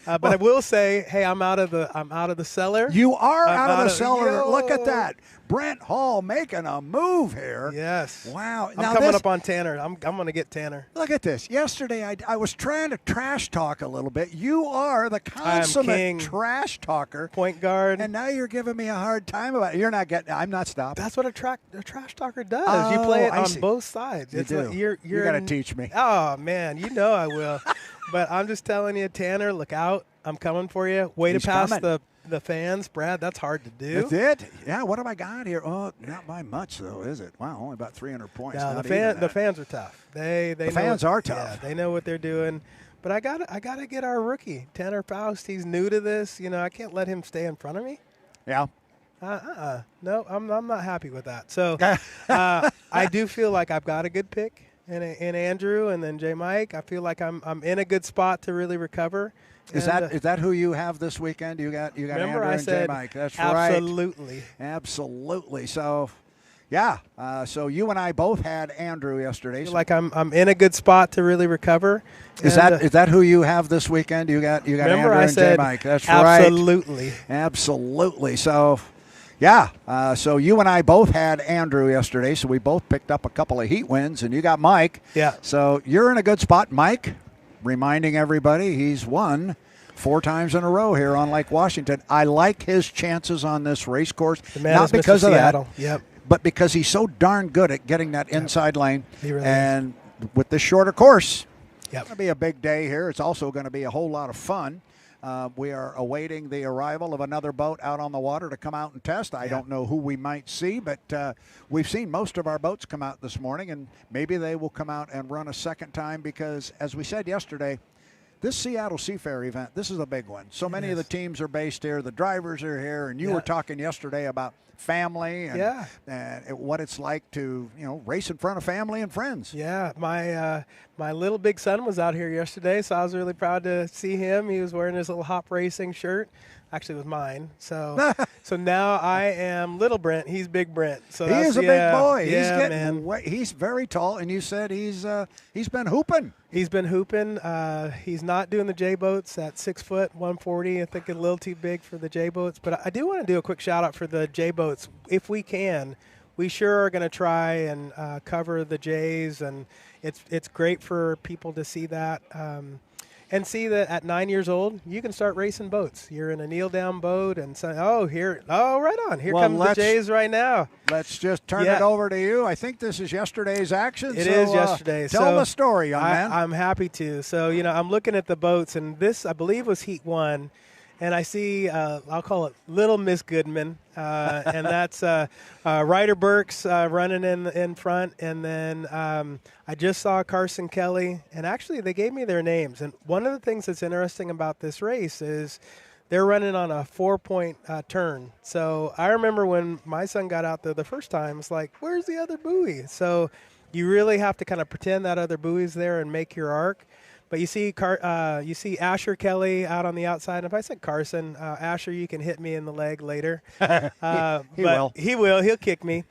B: But I will say, hey, I'm out of the cellar.
A: You are out of the cellar. Look at that. Brent Hall making a move here.
B: Yes.
A: Wow.
B: I'm coming up on Tanner. I'm going to get Tanner.
A: Look at this. Yesterday, I was trying to trash talk a little bit. You are the consummate trash talker.
B: Point guard.
A: And now you're giving me a hard time about it. You're not getting. I'm not stopping.
B: That's what a trash talker does. You play it on both sides.
A: You do.
B: Like you're
A: got to teach me.
B: Oh, man. You know I will. But I'm just telling you, Tanner, look out. I'm coming for you. Way to pass the fans, Brad. That's hard to do.
A: That's it. Yeah. What have I got here? Oh, not by much though, is it? Wow, only about 300 points.
B: No, the fans are tough. The
A: fans are tough.
B: Yeah, they know what they're doing. But I gotta get our rookie, Tanner Faust. He's new to this. You know, I can't let him stay in front of me.
A: Yeah.
B: No, I'm not happy with that. So I do feel like I've got a good pick in Andrew and then J. Mike. I feel like I'm in a good spot to really recover.
A: Is that who you have this weekend? You got Andrew and J. Mike. That's
B: absolutely.
A: Right. Absolutely. So, yeah. So you and I both had Andrew yesterday.
B: I feel like I'm in a good spot to really recover.
A: Is that who you have this weekend? You got Andrew and J. Mike. That's
B: absolutely.
A: Right. Absolutely. So. Yeah, so you and I both had Andrew yesterday, so we both picked up a couple of heat wins, and you got Mike.
B: Yeah.
A: So you're in a good spot. Mike, reminding everybody, he's won 4 times in a row here on Lake Washington. I like his chances on this race course, not because of that, but because he's so darn good at getting that inside lane.
B: He really
A: and with this shorter course,
B: it's
A: going to be a big day here. It's also going to be a whole lot of fun. We are awaiting the arrival of another boat out on the water to come out and test. I don't know who we might see, but we've seen most of our boats come out this morning, and maybe they will come out and run a second time because, as we said yesterday, this Seattle Seafair event, this is a big one. So many of the teams are based here. The drivers are here, and you were talking yesterday about family and what it's like to race in front of family and friends.
B: Yeah, my little big son was out here yesterday, so I was really proud to see him. He was wearing his little hop racing shirt. Actually, it was mine. So so now I am little Brent. He's big Brent. So
A: he is a big boy.
B: Yeah,
A: he's very tall, and you said he's been hooping.
B: He's been hooping. He's not doing the J boats at 6 foot, 140. I think a little too big for the J boats. But I do want to do a quick shout out for the J boats, if we can. We sure are going to try and cover the J's, and it's great for people to see that. And see that at 9 years old, you can start racing boats. You're in a kneel-down boat, and right on. Here comes the Jays right now.
A: Let's just turn it over to you. I think this is yesterday's action.
B: It is yesterday.
A: Tell the story, young man.
B: I'm happy to. So, I'm looking at the boats, and this, I believe, was Heat 1. And I see, I'll call it Little Miss Goodman, and that's Ryder Burks running in front. And then I just saw Carson Kelly, and actually they gave me their names. And one of the things that's interesting about this race is they're running on a 4-point turn. So I remember when my son got out there the first time, it's like, where's the other buoy? So you really have to kind of pretend that other buoy's there and make your arc. But you see Asher Kelly out on the outside. And if I said Carson, Asher, you can hit me in the leg later.
A: He will.
B: He will. He'll kick me.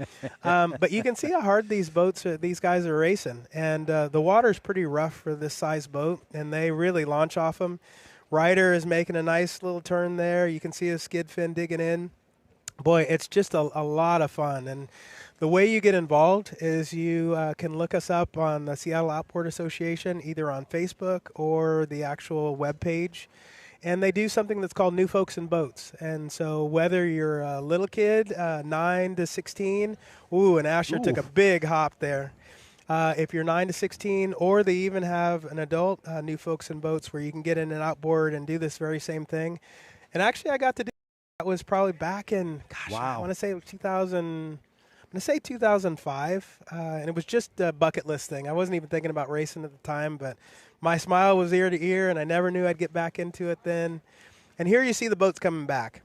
B: But you can see how hard these guys are racing. And the water's pretty rough for this size boat, and they really launch off them. Ryder is making a nice little turn there. You can see his skid fin digging in. Boy, it's just a lot of fun. And the way you get involved is you can look us up on the Seattle Outboard Association, either on Facebook or the actual webpage. And they do something that's called New Folks in Boats. And so whether you're a little kid, 9 to 16, and Asher took a big hop there. If you're 9 to 16, or they even have an adult New Folks in Boats where you can get in an outboard and do this very same thing. And actually I got to do that was probably back in, I want to say 2005, and it was just a bucket list thing. I wasn't even thinking about racing at the time, but my smile was ear to ear, and I never knew I'd get back into it then. And here you see the boats coming back.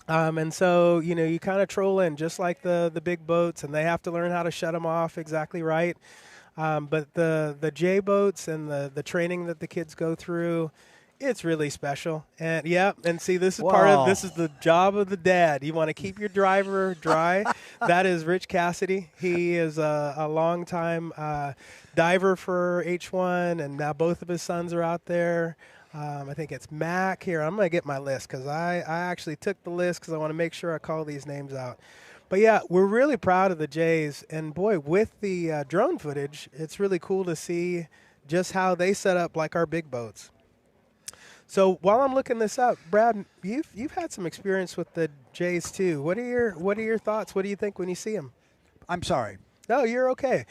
B: And so, you kind of troll in just like the big boats, and they have to learn how to shut them off exactly right. But the J boats and the training that the kids go through, it's really special. And see, this is this is the job of the dad. You want to keep your driver dry. That is Rich Cassidy. He is a long-time diver for H1, and now both of his sons are out there. I think it's Mac here. I'm going to get my list because I actually took the list because I want to make sure I call these names out. But, yeah, we're really proud of the Jays. And, boy, with the drone footage, it's really cool to see just how they set up like our big boats. So while I'm looking this up, Brad, you've had some experience with the Jays too. What are your thoughts? What do you think when you see them?
A: I'm sorry.
B: No, you're okay.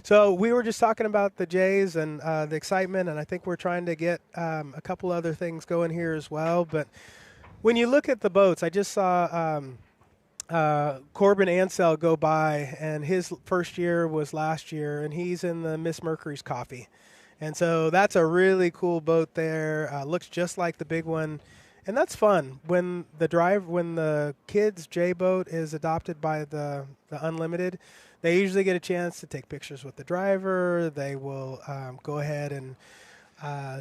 B: So we were just talking about the Jays and the excitement, and I think we're trying to get a couple other things going here as well. But when you look at the boats, I just saw Corbin Ansell go by, and his first year was last year, and he's in the Miss Mercury's Coffee. And so that's a really cool boat there. Looks just like the big one. And that's fun. When the kids' J boat is adopted by the Unlimited, they usually get a chance to take pictures with the driver. They will go ahead and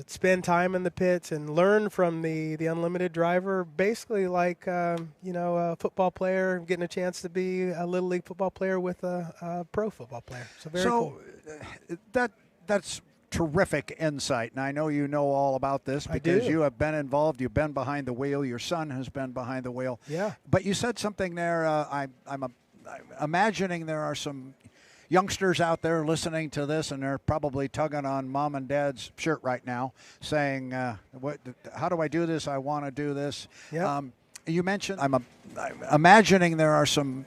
B: spend time in the pits and learn from the Unlimited driver, basically like a football player getting a chance to be a Little League football player with a pro football player. So very cool.
A: That's terrific insight, and I know you know all about this because you have been involved. You've been behind the wheel. Your son has been behind the wheel.
B: Yeah. But
A: you said something there. I'm imagining there are some youngsters out there listening to this, and they're probably tugging on mom and dad's shirt right now, saying, "How do I do this? I want to do this."
B: Yeah.
A: You mentioned. I'm imagining there are some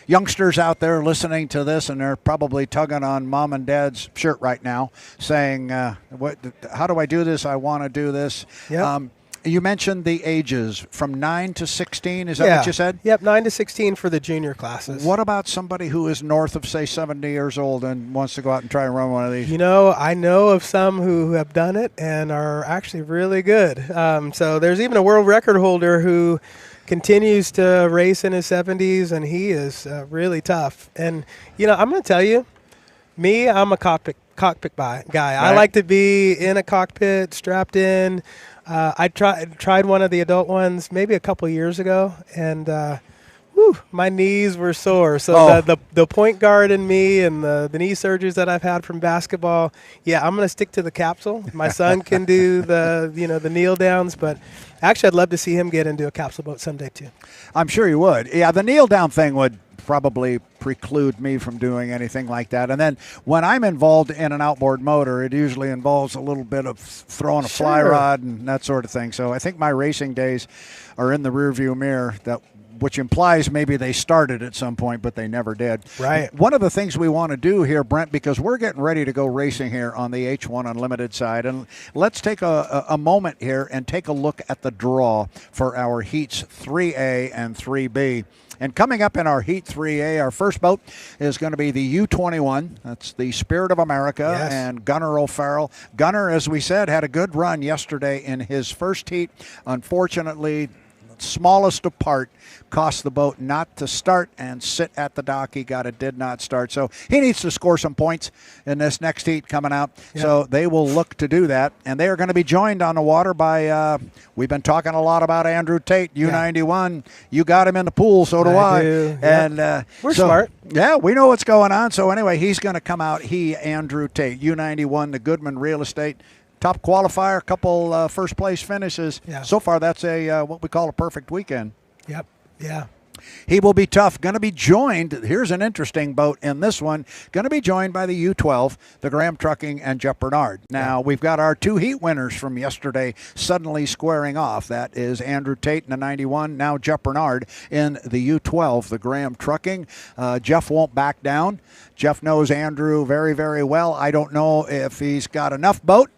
A: youngsters out there listening to this, and they're probably tugging on mom and dad's shirt right now, saying, how do I do this? I want to do this.
B: Yep.
A: You mentioned the ages from 9 to 16. Is that what you said?
B: Yep, 9 to 16 for the junior classes.
A: What about somebody who is north of, say, 70 years old and wants to go out and try and run one of these?
B: I know of some who have done it and are actually really good. So there's even a world record holder who continues to race in his 70s, and he is really tough. And, I'm going to tell you, I'm a cockpit guy. Right. I like to be in a cockpit, strapped in. I tried one of the adult ones maybe a couple years ago, and my knees were sore. So the point guard in me and the knee surgeries that I've had from basketball, I'm going to stick to the capsule. My son can do the kneel downs, but actually I'd love to see him get into a capsule boat someday too.
A: I'm sure you would. Yeah, the kneel down thing would probably preclude me from doing anything like that. And then when I'm involved in an outboard motor, it usually involves a little bit of throwing a fly rod and that sort of thing. So I think my racing days are in the rearview mirror, which implies maybe they started at some point, but they never did.
B: Right.
A: One of the things we want to do here, Brent, because we're getting ready to go racing here on the H1 Unlimited side, and let's take a moment here and take a look at the draw for our heats 3A and 3B. And coming up in our Heat 3A, our first boat is going to be the U-21. That's the Spirit of America, and Gunnar O'Farrell. Gunnar, as we said, had a good run yesterday in his first heat. Unfortunately, smallest of part cost the boat not to start and sit at the dock. He did not start. So he needs to score some points in this next heat coming out. Yep. So they will look to do that. And they are going to be joined on the water by, we've been talking a lot about Andrew Tate, U91. You got him in the pool, so do I.
B: Do.
A: And
B: we're smart.
A: Yeah, we know what's going on. So anyway, he's going to come out, Andrew Tate, U91, the Goodman Real Estate. Top qualifier, a couple first place finishes.
B: Yeah.
A: So far, that's what we call a perfect weekend.
B: Yep. Yeah.
A: He will be tough. Going to be joined. Here's an interesting boat in this one. Going to be joined by the U12, the Graham Trucking, and Jeff Bernard. Now, we've got our 2 heat winners from yesterday suddenly squaring off. That is Andrew Tate in the 91, now Jeff Bernard in the U12, the Graham Trucking. Jeff won't back down. Jeff knows Andrew very, very well. I don't know if he's got enough boat.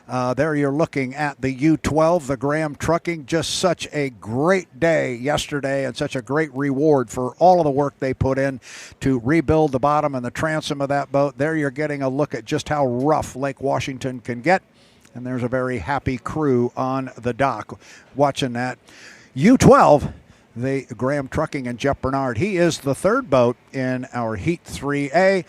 A: There you're looking at the U12, the Graham Trucking. Just such a great day yesterday and such a great reward for all of the work they put in to rebuild the bottom and the transom of that boat. There you're getting a look at just how rough Lake Washington can get. And there's a very happy crew on the dock watching that. U12, the Graham Trucking and Jeff Bernard. He is the third boat in our Heat 3A.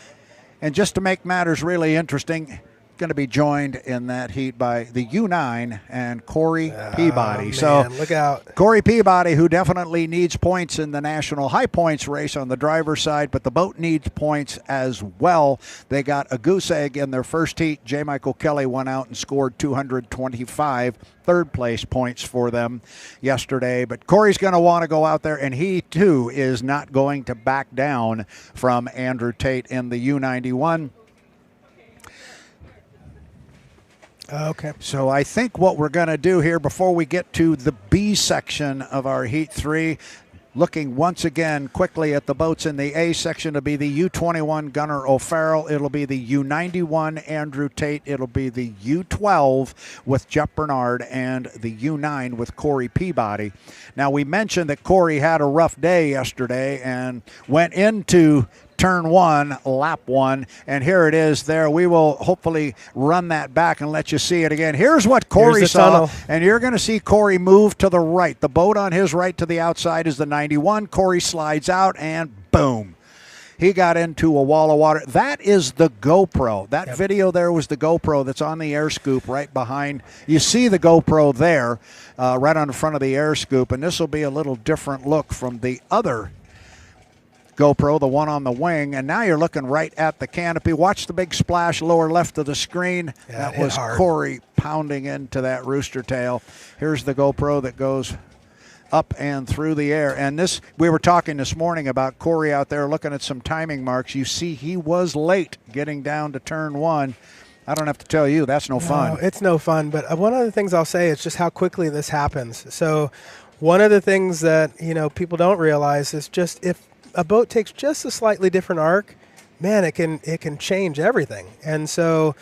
A: And just to make matters really interesting, going to be joined in that heat by the U9 and Cory Peabody.
B: Man,
A: so
B: look out.
A: Cory Peabody, who definitely needs points in the national high points race on the driver's side, but the boat needs points as well. They got a goose egg in their first heat. J. Michael Kelly went out and scored 225 third place points for them yesterday. But Cory's going to want to go out there, and he too is not going to back down from Andrew Tate in the U91.
B: Okay.
A: So I think what we're going to do here before we get to the B section of our Heat 3, looking once again quickly at the boats in the A section, it'll be the U21 Gunnar O'Farrell. It'll be the U91 Andrew Tate. It'll be the U12 with Jeff Bernard and the U9 with Cory Peabody. Now, we mentioned that Cory had a rough day yesterday and went into turn 1, lap 1, and here it is there. We will hopefully run that back and let you see it again. Here's what Cory saw,
B: tunnel.
A: And you're going to see Cory move to the right. The boat on his right to the outside is the 91. Cory slides out, and boom. He got into a wall of water. That is the GoPro. That video there was the GoPro that's on the air scoop right behind. You see the GoPro there right on the front of the air scoop, and this will be a little different look from the other GoPro, the one on the wing, and now you're looking right at the canopy. Watch the big splash lower left of the screen.
B: Yeah,
A: that was Cory pounding into that rooster tail. Here's the GoPro that goes up and through the air. And this, we were talking this morning about Cory out there looking at some timing marks. You see he was late getting down to turn 1. I don't have to tell you, that's no fun.
B: It's no fun, but one of the things I'll say is just how quickly this happens. So one of the things that, people don't realize is just if a boat takes just a slightly different arc, man, it can change everything. And so,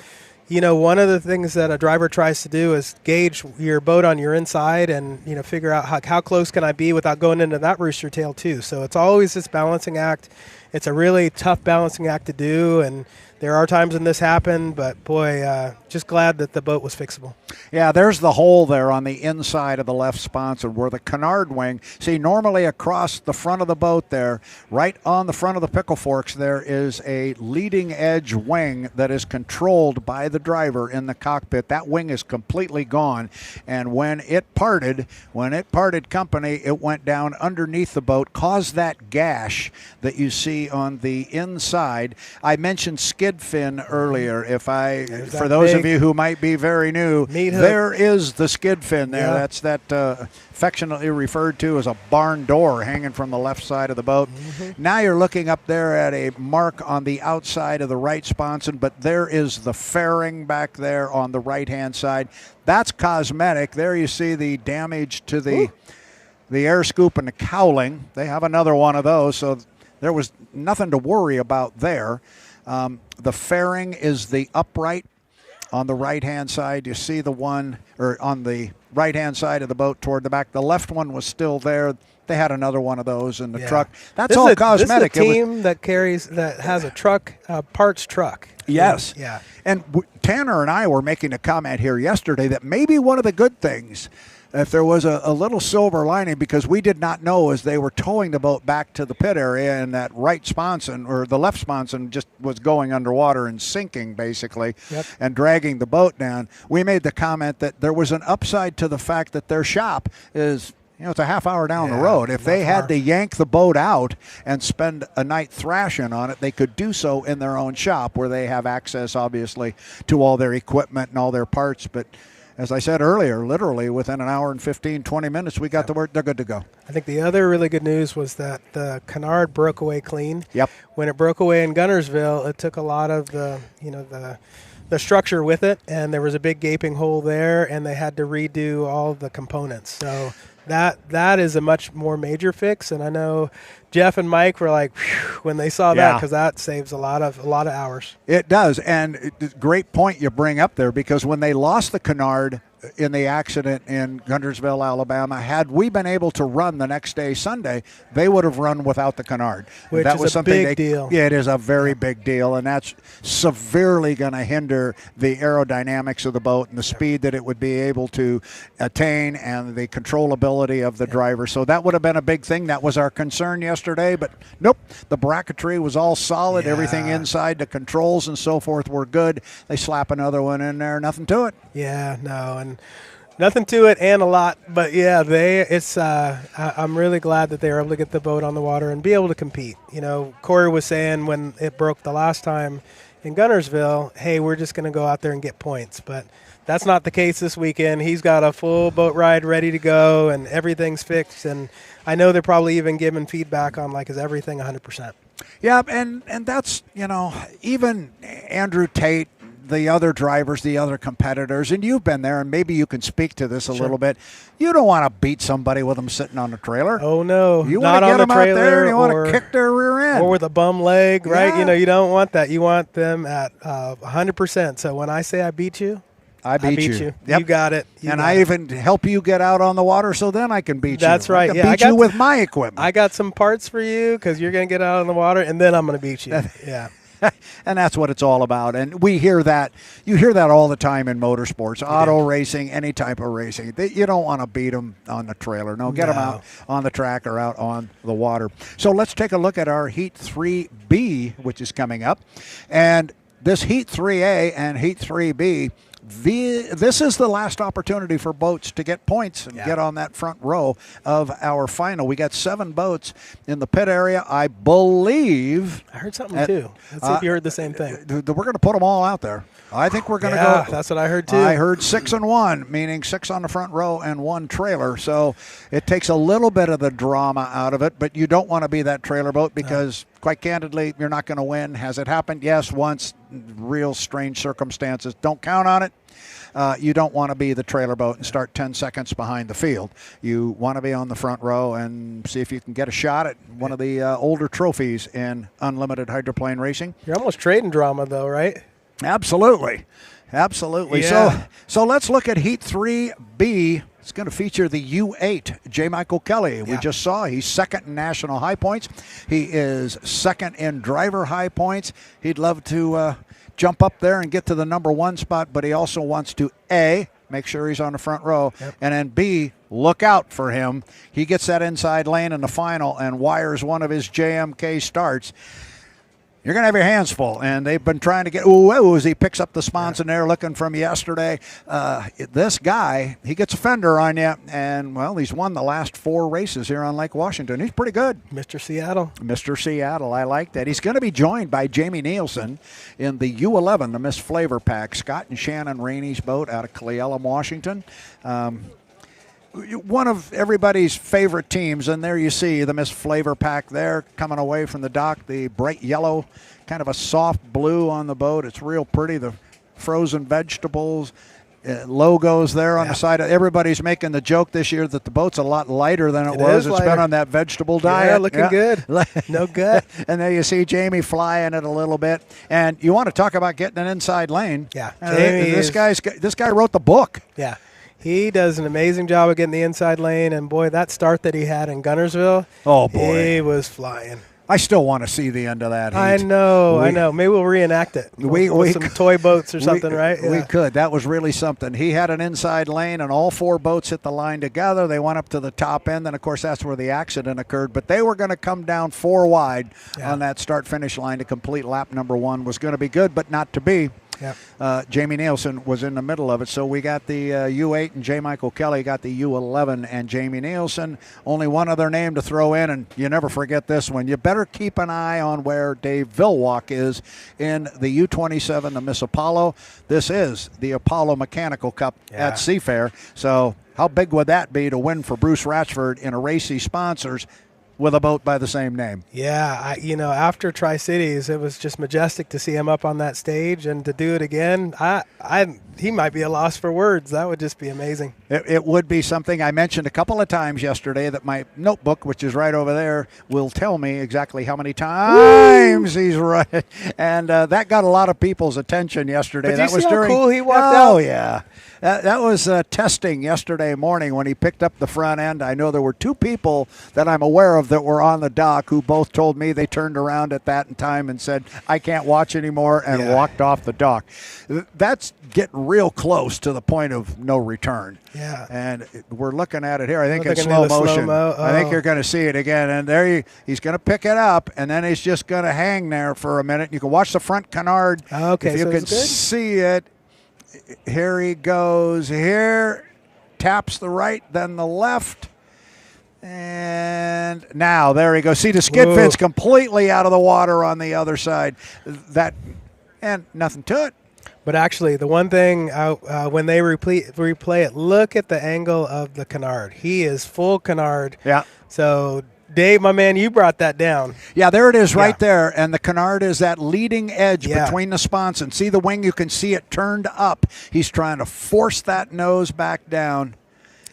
B: one of the things that a driver tries to do is gauge your boat on your inside and, figure out how close can I be without going into that rooster tail too. So it's always this balancing act. It's a really tough balancing act to do, and there are times when this happened, but boy, just glad that the boat was fixable.
A: Yeah, there's the hole there on the inside of the left sponsor where the canard wing, see, normally across the front of the boat there, right on the front of the pickle forks, there is a leading edge wing that is controlled by the driver in the cockpit. That wing is completely gone, and when it parted company, it went down underneath the boat, caused that gash that you see on the inside. I mentioned skid fin earlier. For those of you who might be very new, there is the skid fin there. Yeah. That's that affectionately referred to as a barn door hanging from the left side of the boat. Mm-hmm. Now you're looking up there at a mark on the outside of the right sponson, but there is the fairing back there on the right-hand side. That's cosmetic. There you see the damage to the air scoop and the cowling. They have another one of those, so there was nothing to worry about there. The fairing is the upright on the right-hand side. You see the one, or on the right-hand side of the boat toward the back. The left one was still there. They had another one of those in the truck. That's all cosmetic.
B: This is a team that has a truck, parts truck.
A: Yes.
B: Yeah.
A: And Tanner and I were making a comment here yesterday that maybe one of the good things if there was a little silver lining, because we did not know as they were towing the boat back to the pit area, and that right sponson or the left sponson just was going underwater and sinking basically, and dragging the boat down. We made the comment that there was an upside to the fact that their shop is, it's a half hour down the road. If they had to yank the boat out and spend a night thrashing on it, they could do so in their own shop, where they have access, obviously, to all their equipment and all their parts. But as I said earlier, literally within an hour and 15, 20 minutes, we got the word they're good to go.
B: I think the other really good news was that the canard broke away clean.
A: Yep.
B: When it broke away in Gunnarsville, it took a lot of the structure with it, and there was a big gaping hole there, and they had to redo all the components. So that is a much more major fix, and I know Jeff and Mike were like, whew, when they saw that, because that saves a lot of hours.
A: It does, and great point you bring up there, because when they lost the canard in the accident in Guntersville, Alabama, had we been able to run the next day, Sunday, they would have run without the canard.
B: Which
A: that
B: is
A: was
B: a
A: something
B: big deal.
A: Yeah, it is a very big deal, and that's severely going to hinder the aerodynamics of the boat and the speed that it would be able to attain and the controllability of the driver. So that would have been a big thing. That was our concern yesterday, but nope, the bracketry was all solid. Everything inside, the controls and so forth were good. They slap another one in there, nothing to it.
B: Yeah, no, and nothing to it and a lot, but I'm really glad that they were able to get the boat on the water and be able to compete. Cory was saying when it broke the last time in Guntersville, hey, we're just going to go out there and get points, but that's not the case this weekend. He's got a full boat ride ready to go, and everything's fixed, and I know they're probably even giving feedback on, is everything 100%?
A: Yeah, and that's, even Andrew Tate, the other drivers, the other competitors, and you've been there, and maybe you can speak to this a little bit. You don't want to beat somebody with them sitting on the trailer.
B: Oh, no.
A: You want to get them out there, and you want to kick their rear end.
B: Or with a bum leg, right? You don't want that. You want them at 100%. So when I say I beat you, I beat you.
A: Yep.
B: You got it.
A: I even help you get out on the water, so then I can beat you.
B: That's right.
A: I can beat you with my equipment.
B: I got some parts for you because you're going to get out on the water, and then I'm going to beat you. Yeah.
A: And that's what it's all about. And we hear that. You hear that all the time in motorsports, auto racing, any type of racing. You don't want to beat them on the trailer. No, get them out on the track or out on the water. So let's take a look at our Heat 3B, which is coming up. And this Heat 3A and Heat 3B, this is the last opportunity for boats to get points and get on that front row of our final. We got 7 boats in the pit area. I believe.
B: I heard something too. Let's see if you heard the same thing.
A: We're going to put them all out there. I think we're going to go.
B: That's what I heard too.
A: I heard 6 and 1, meaning 6 on the front row and 1 trailer. So it takes a little bit of the drama out of it, but you don't want to be that trailer boat because, quite candidly, you're not going to win. Has it happened? Yes, once. Real strange circumstances. Don't count on it. You don't want to be the trailer boat and start 10 seconds behind the field. You want to be on the front row and see if you can get a shot at one of the older trophies in unlimited hydroplane racing.
B: You're almost trading drama, though, right?
A: Absolutely.
B: Yeah.
A: So let's look at Heat 3B. It's going to feature the U8, J. Michael Kelly. We just saw he's second in national high points. He is second in driver high points. He'd love to jump up there and get to the number 1 spot, but he also wants to, A, make sure he's on the front row, and then B, look out for him. He gets that inside lane in the final and wires one of his JMK starts. You're going to have your hands full, and they've been trying to get, as he picks up the sponson there looking from yesterday. This guy, he gets a fender on you, and, he's won the last 4 races here on Lake Washington. He's pretty good.
B: Mr. Seattle,
A: I like that. He's going to be joined by Jamie Nilsen in the U11, the Miss FLAV-R-PAC, Scott and Shannon Rainey's boat out of Cle Elum, Washington. One of everybody's favorite teams, and there you see the Miss FLAV-R-PAC there coming away from the dock, the bright yellow, kind of a soft blue on the boat. It's real pretty, the frozen vegetables, logos there on the side. Everybody's making the joke this year that the boat's a lot lighter than it was. It's been on that vegetable diet.
B: Yeah, looking good. No gut.
A: And there you see Jamie flying it a little bit. And you want to talk about getting an inside lane.
B: Yeah.
A: This guy wrote the book.
B: Yeah. He does an amazing job of getting the inside lane, and boy, that start that he had in Guntersville,
A: oh boy,
B: he was flying.
A: I still want to see the end of that heat.
B: I know. Maybe we'll reenact it. With some toy boats or something, right? Yeah.
A: We could. That was really something. He had an inside lane, and all 4 boats hit the line together. They went up to the top end, and, of course, that's where the accident occurred. But they were going to come down 4 wide on that start-finish line to complete lap number 1. Was going to be good, but not to be.
B: Yep.
A: Jamie Nilsen was in the middle of it. So we got the U8 and J. Michael Kelly got the U11 and Jamie Nilsen. Only one other name to throw in, and you never forget this one. You better keep an eye on where Dave Villwock is in the U27, the Miss Apollo. This is the Apollo Mechanical Cup at Seafair. So how big would that be to win for Bruce Ratchford in a race he sponsors with a boat by the same name?
B: Yeah, after Tri-Cities, it was just majestic to see him up on that stage, and to do it again, he might be a loss for words. That would just be amazing.
A: It would be something. I mentioned a couple of times yesterday that my notebook, which is right over there, will tell me exactly how many times he's right. And that got a lot of people's attention yesterday.
B: But
A: that
B: you
A: was
B: see
A: during,
B: how cool he walked out?
A: Oh, yeah. That was testing yesterday morning when he picked up the front end. I know there were 2 people that I'm aware of that were on the dock who both told me they turned around at that time and said, I can't watch anymore, and walked off the dock. That's getting real close to the point of no return.
B: Yeah.
A: And we're looking at it here. I think in slow motion. I think you're going to see it again. And there he's going to pick it up, and then he's just going to hang there for a minute. You can watch the front canard.
B: Okay,
A: if you can see it. Here he goes. Here, taps the right, then the left. And now, there he goes. See, the skid fin's completely out of the water on the other side. And nothing to it.
B: But actually, the one thing, when they replay it, look at the angle of the canard. He is full canard.
A: Yeah.
B: So, Dave, my man, you brought that down.
A: Yeah, there it is right there. And the canard is that leading edge between the sponsons. See the wing? You can see it turned up. He's trying to force that nose back down.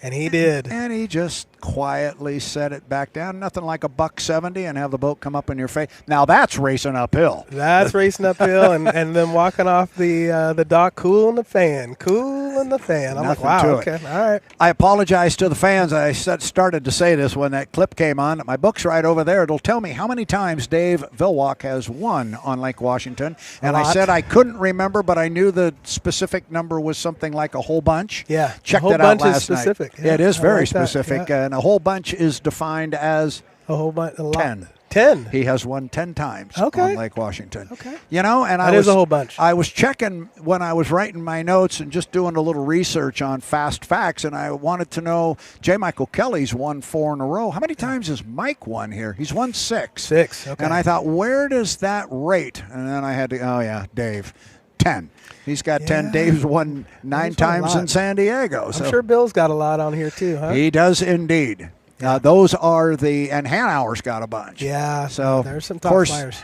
B: And he did.
A: And he just quietly set it back down. Nothing like a $170 and have the boat come up in your face. Now that's racing uphill.
B: That's racing uphill, and then walking off the dock, cooling the fan. I'm like, wow, okay, all right.
A: I apologize to the fans. I started to say this when that clip came on. My book's right over there. It'll tell me how many times Dave Villwock has won on Lake Washington. And I said I couldn't remember, but I knew the specific number was something like a whole bunch.
B: Yeah,
A: checked
B: it out
A: last night.
B: Yeah,
A: it is very
B: like
A: specific. And a whole bunch is defined as
B: a whole bunch.
A: 10.
B: 10.
A: He has won 10 times on Lake Washington.
B: Okay.
A: You know, and
B: that is a whole bunch.
A: I was checking when I was writing my notes and just doing a little research on fast facts, and I wanted to know J. Michael Kelly's won 4 in a row. How many times has Mike won here? He's won 6.
B: 6. Okay.
A: And I thought, where does that rate? And then I had to, Dave, 10. He's got 10. Dave's won 9 times in San Diego.
B: I'm sure Bill's got a lot on here too, huh?
A: He does indeed. Those are and Hanauer's got a bunch.
B: Yeah,
A: so
B: there's some top flyers.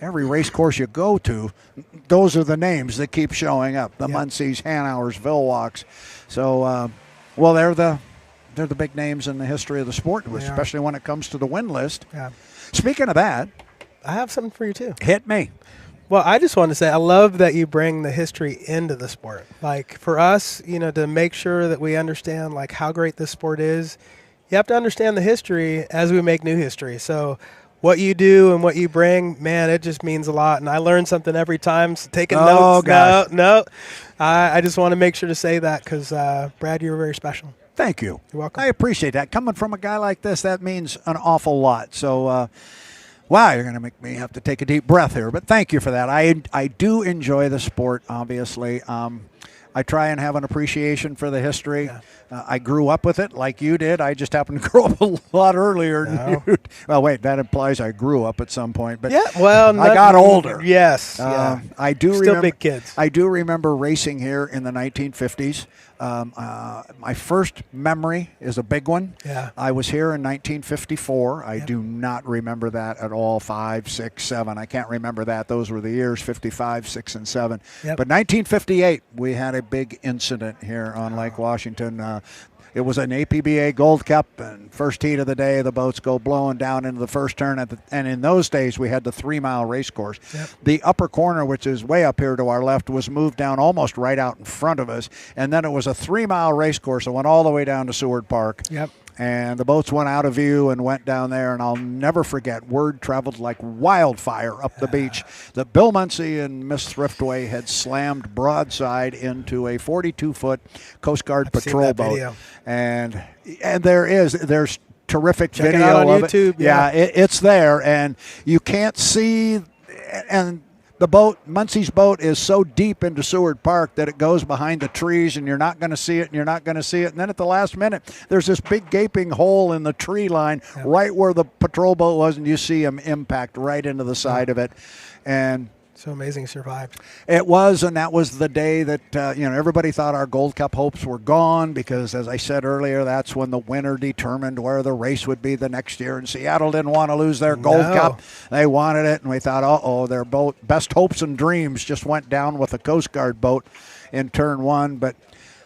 A: Every race course you go to, those are the names that keep showing up. The Muncies, Hanauers, Villwocks. So, they're the big names in the history of the sport, especially when it comes to the win list.
B: Yeah.
A: Speaking of that,
B: I have something for you too.
A: Hit me.
B: Well, I just want to say I love that you bring the history into the sport. Like for us, to make sure that we understand like how great this sport is, you have to understand the history as we make new history. So what you do and what you bring, man, it just means a lot. And I learn something every time. So taking notes.
A: Gosh.
B: No. I just want to make sure to say that because, Brad, you're very special.
A: Thank you.
B: You're welcome.
A: I appreciate that. Coming from a guy like this, that means an awful lot. So, wow, you're going to make me have to take a deep breath here. But thank you for that. I do enjoy the sport, obviously. I try and have an appreciation for the history. Yeah. I grew up with it like you did. I just happened to grow up a lot earlier than you. Well, wait, that implies I grew up at some point. But I got older.
B: Yes.
A: I do
B: Still
A: remember,
B: big kids.
A: I do remember racing here in the 1950s. My first memory is a big one.
B: Yeah.
A: I was here in 1954. I do not remember that at all. 5, 6, 7. I can't remember that. Those were the years, 55, 6, and 7.
B: Yep.
A: But 1958, we had a big incident here on Lake Washington. It was an APBA Gold Cup, and first heat of the day, the boats go blowing down into the first turn. And in those days, we had the 3-mile race course.
B: Yep.
A: The upper corner, which is way up here to our left, was moved down almost right out in front of us. And then it was a 3-mile race course that went all the way down to Seward Park.
B: Yep.
A: And the boats went out of view and went down there, and I'll never forget, word traveled like wildfire up the beach that Bill Muncie and Miss Thriftway had slammed broadside into a 42-foot Coast Guard patrol boat.
B: Video.
A: And there's terrific
B: Check
A: video
B: it out on
A: of
B: YouTube.
A: it. Yeah, it's there, and you can't see, and the boat, Muncie's boat, is so deep into Seward Park that it goes behind the trees, and you're not going to see it, and you're not going to see it. And then at the last minute, there's this big gaping hole in the tree line right where the patrol boat was, and you see him impact right into the side of it. And
B: so amazing survived.
A: it was, and that was the day that everybody thought our Gold Cup hopes were gone because, as I said earlier, that's when the winner determined where the race would be the next year. And Seattle didn't want to lose their Gold Cup; they wanted it, and we thought, their boat, best hopes and dreams just went down with a Coast Guard boat in turn one. But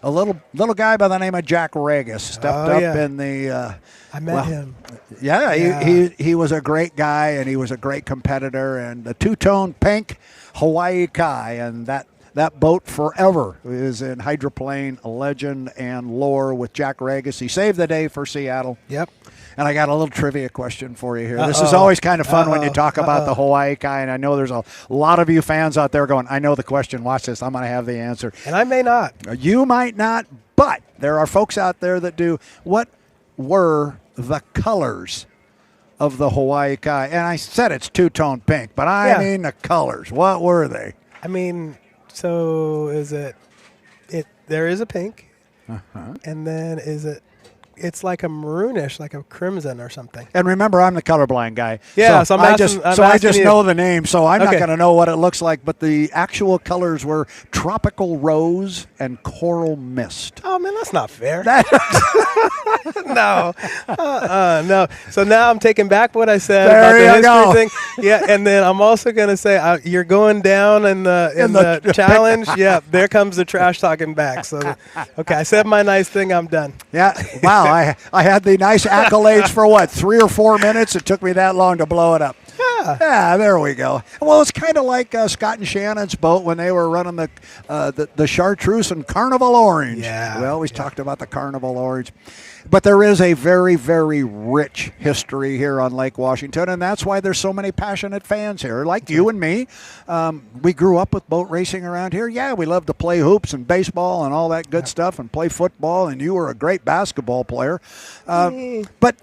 A: a little guy by the name of Jack Regis stepped up in the.
B: I met him.
A: Yeah, he was a great guy, and he was a great competitor. And the two-tone pink Hawaii Kai, and that boat forever is in hydroplane legend and lore with Jack Regis. He saved the day for Seattle.
B: Yep.
A: And I got a little trivia question for you here. This is always kind of fun when you talk about the Hawaii Kai, and I know there's a lot of you fans out there going, I know the question. Watch this. I'm going to have the answer.
B: And I may not.
A: You might not, but there are folks out there that do. What were the colors of the Hawaii Kai? And I said it's two-tone pink, but I mean the colors. What were they?
B: I mean, so is it there is a pink, and then it's like a maroonish, like a crimson or something.
A: And remember, I'm the colorblind guy.
B: Yeah, so I
A: just know the name, so I'm not going to know what it looks like. But the actual colors were tropical rose and coral mist.
B: Oh man, that's not fair. No, no. So now I'm taking back what I said about the history thing. Yeah, and then I'm also going to say you're going down in the challenge. Yeah, there comes the trash talking back. So, okay, I said my nice thing. I'm done.
A: Yeah. Wow. I had the nice accolades for 3 or 4 minutes. It took me that long to blow it up. Yeah, there we go. Well, it's kind of like Scott and Shannon's boat when they were running the Chartreuse and Carnival Orange.
B: Yeah.
A: We always talked about the Carnival Orange. But there is a very, very rich history here on Lake Washington, and that's why there's so many passionate fans here, like you and me. We grew up with boat racing around here. Yeah, we love to play hoops and baseball and all that good stuff and play football, and you were a great basketball player. But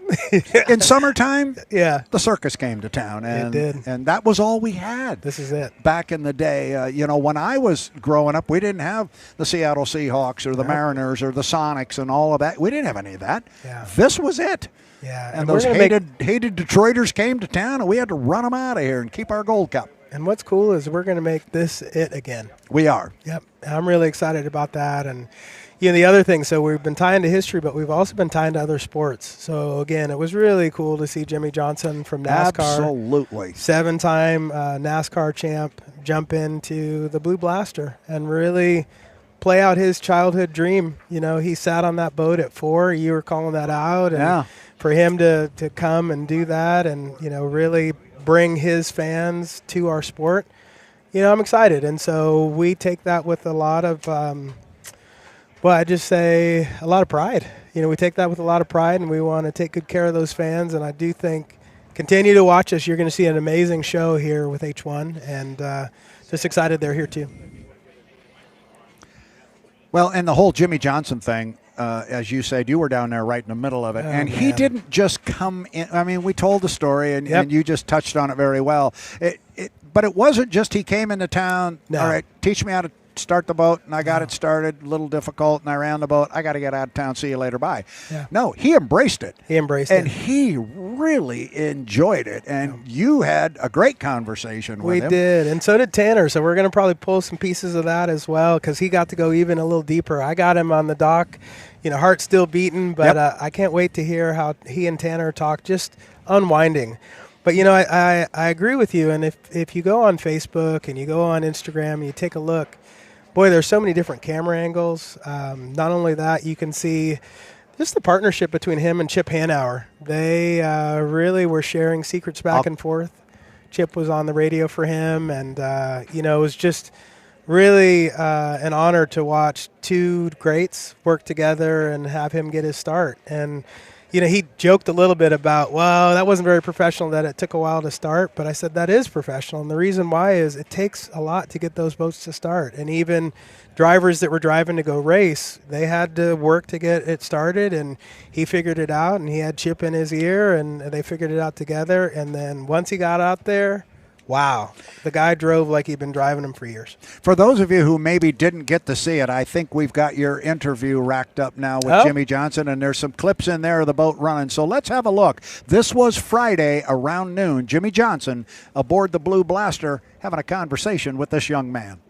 A: in summertime, the circus came to town, and that was all we had.
B: This is it.
A: Back in the day, when I was growing up, we didn't have the Seattle Seahawks or the Mariners or the Sonics and all of that. We didn't have any of that.
B: Yeah.
A: This was it.
B: Yeah.
A: And those hated Detroiters came to town, and we had to run them out of here and keep our Gold Cup.
B: And what's cool is we're going to make this it again.
A: We are.
B: Yep. I'm really excited about that. And the other thing, so we've been tying to history, but we've also been tying to other sports. So, again, it was really cool to see Jimmy Johnson from NASCAR.
A: Absolutely.
B: 7-time NASCAR champ jump into the Blue Blaster and really play out his childhood dream. He sat on that boat at 4. You were calling that out. And for him to come and do that and, really bring his fans to our sport, I'm excited. And so we take that with a lot of, I just say a lot of pride. We take that with a lot of pride, and we want to take good care of those fans. And I do think, continue to watch us. You're going to see an amazing show here with H1, and just excited they're here too.
A: Well, and the whole Jimmy Johnson thing, as you said, you were down there right in the middle of it. He didn't just come in. I mean, we told the story, and you just touched on it very well. But it wasn't just he came into town, all right, teach me how to start the boat, and I got it started, a little difficult, and I ran the boat. I got to get out of town. See you later. Bye. Yeah. No, he embraced it. And he really enjoyed it. And you had a great conversation with him.
B: We did, and so did Tanner. So we're going to probably pull some pieces of that as well because he got to go even a little deeper. I got him on the dock, heart still beating, but I can't wait to hear how he and Tanner talk, just unwinding. But, I agree with you, and if you go on Facebook and you go on Instagram and you take a look, boy, there's so many different camera angles. Not only that, you can see just the partnership between him and Chip Hanauer. They really were sharing secrets back and forth. Chip was on the radio for him, and, it was just really an honor to watch two greats work together and have him get his start. And, he joked a little bit about, well, that wasn't very professional that it took a while to start. But I said that is professional. And the reason why is it takes a lot to get those boats to start. And even drivers that were driving to go race, they had to work to get it started. And he figured it out, and he had Chip in his ear, and they figured it out together. And then once he got out there, wow, the guy drove like he'd been driving them for years.
A: For those of you who maybe didn't get to see it, I think we've got your interview racked up now with Jimmy Johnson, and there's some clips in there of the boat running. So let's have a look. This was Friday around noon. Jimmy Johnson aboard the Blue Blaster having a conversation with this young man.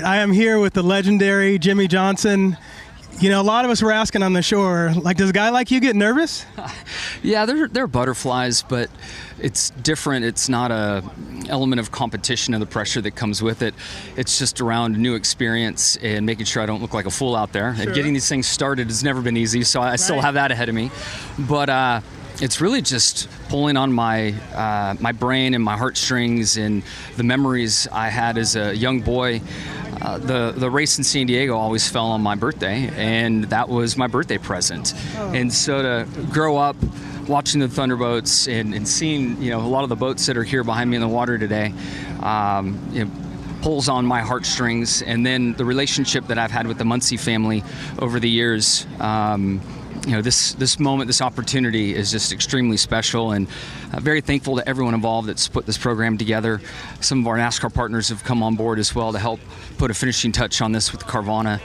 B: I am here with the legendary Jimmy Johnson. A lot of us were asking on the shore, does a guy like you get nervous?
C: Yeah, they're butterflies, but it's different. It's not a element of competition and the pressure that comes with it. It's just around new experience and making sure I don't look like a fool out there. Sure. And getting these things started has never been easy, so I still have that ahead of me. But it's really just pulling on my brain and my heartstrings and the memories I had as a young boy. The race in San Diego always fell on my birthday, and that was my birthday present. Oh. And so to grow up watching the Thunderboats and seeing a lot of the boats that are here behind me in the water today, pulls on my heartstrings. And then the relationship that I've had with the Muncie family over the years. This moment, this opportunity is just extremely special, and very thankful to everyone involved that's put this program together. Some of our NASCAR partners have come on board as well to help put a finishing touch on this with Carvana.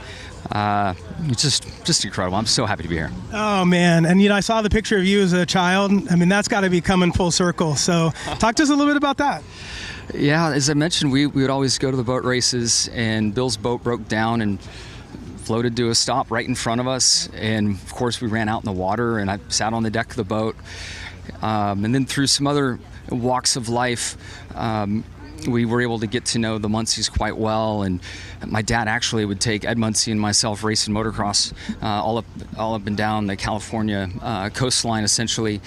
C: It's just incredible. I'm so happy to be here.
B: Oh, man. And, I saw the picture of you as a child. I mean, that's got to be coming full circle. So talk to us a little bit about that.
C: Yeah, as I mentioned, we would always go to the boat races, and Bill's boat broke down and floated to a stop right in front of us, and of course we ran out in the water, and I sat on the deck of the boat, and then through some other walks of life, we were able to get to know the Muncies quite well, and my dad actually would take Ed Muncie and myself racing motocross all up and down the California coastline essentially.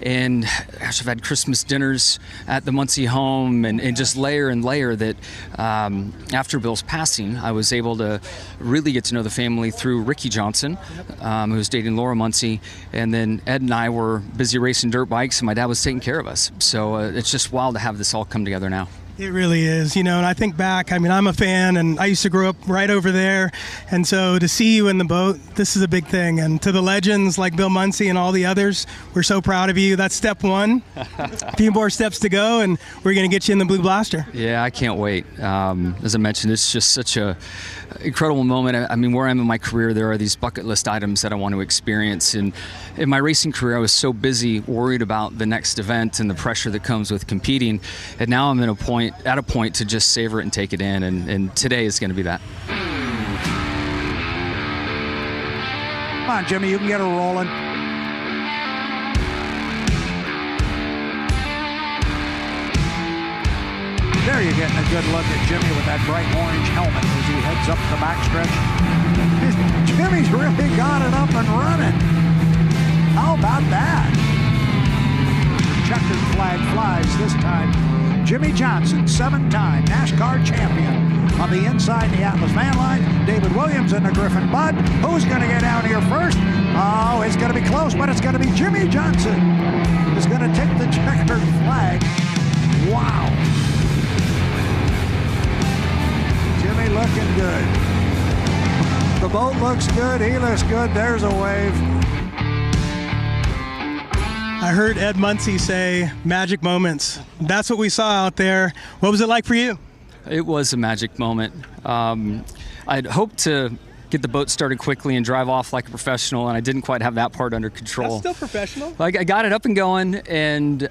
C: And gosh, I've had Christmas dinners at the Muncie home, and just layer and layer that after Bill's passing, I was able to really get to know the family through Ricky Johnson, who was dating Laura Muncie. And then Ed and I were busy racing dirt bikes, and my dad was taking care of us. So it's just wild to have this all come together now.
B: It really is, and I think back, I'm a fan, and I used to grow up right over there, and so to see you in the boat, this is a big thing. And to the legends like Bill Muncie and all the others, we're so proud of you. That's step one. A few more steps to go, and we're going to get you in the Blue Blaster.
C: Yeah, I can't wait. As I mentioned, it's just such a incredible moment. Where I'm in my career, there are these bucket list items that I want to experience. And in my racing career, I was so busy worried about the next event and the pressure that comes with competing. And now I'm at a point to just savor it and take it in. And today is going to be that.
A: Come on, Jimmy, you can get her rolling. There you're getting a good look at Jimmy with that bright orange helmet as he heads up the backstretch. Jimmy's really got it up and running. How about that? Checkered flag flies this time. Jimmy Johnson, 7-time NASCAR champion. On the inside, the Atlas van line, David Williams and the Griffin Budd. Who's going to get down here first? Oh, it's going to be close, but it's going to be Jimmy Johnson who's going to take the checkered flag. Wow. Jimmy looking good. The boat looks good. He looks good. There's a wave.
B: I heard Ed Muncie say magic moments. That's what we saw out there. What was it like for you?
C: It was a magic moment. I'd hoped to get the boat started quickly and drive off like a professional, and I didn't quite have that part under control.
B: That's still professional.
C: I got it up and going, and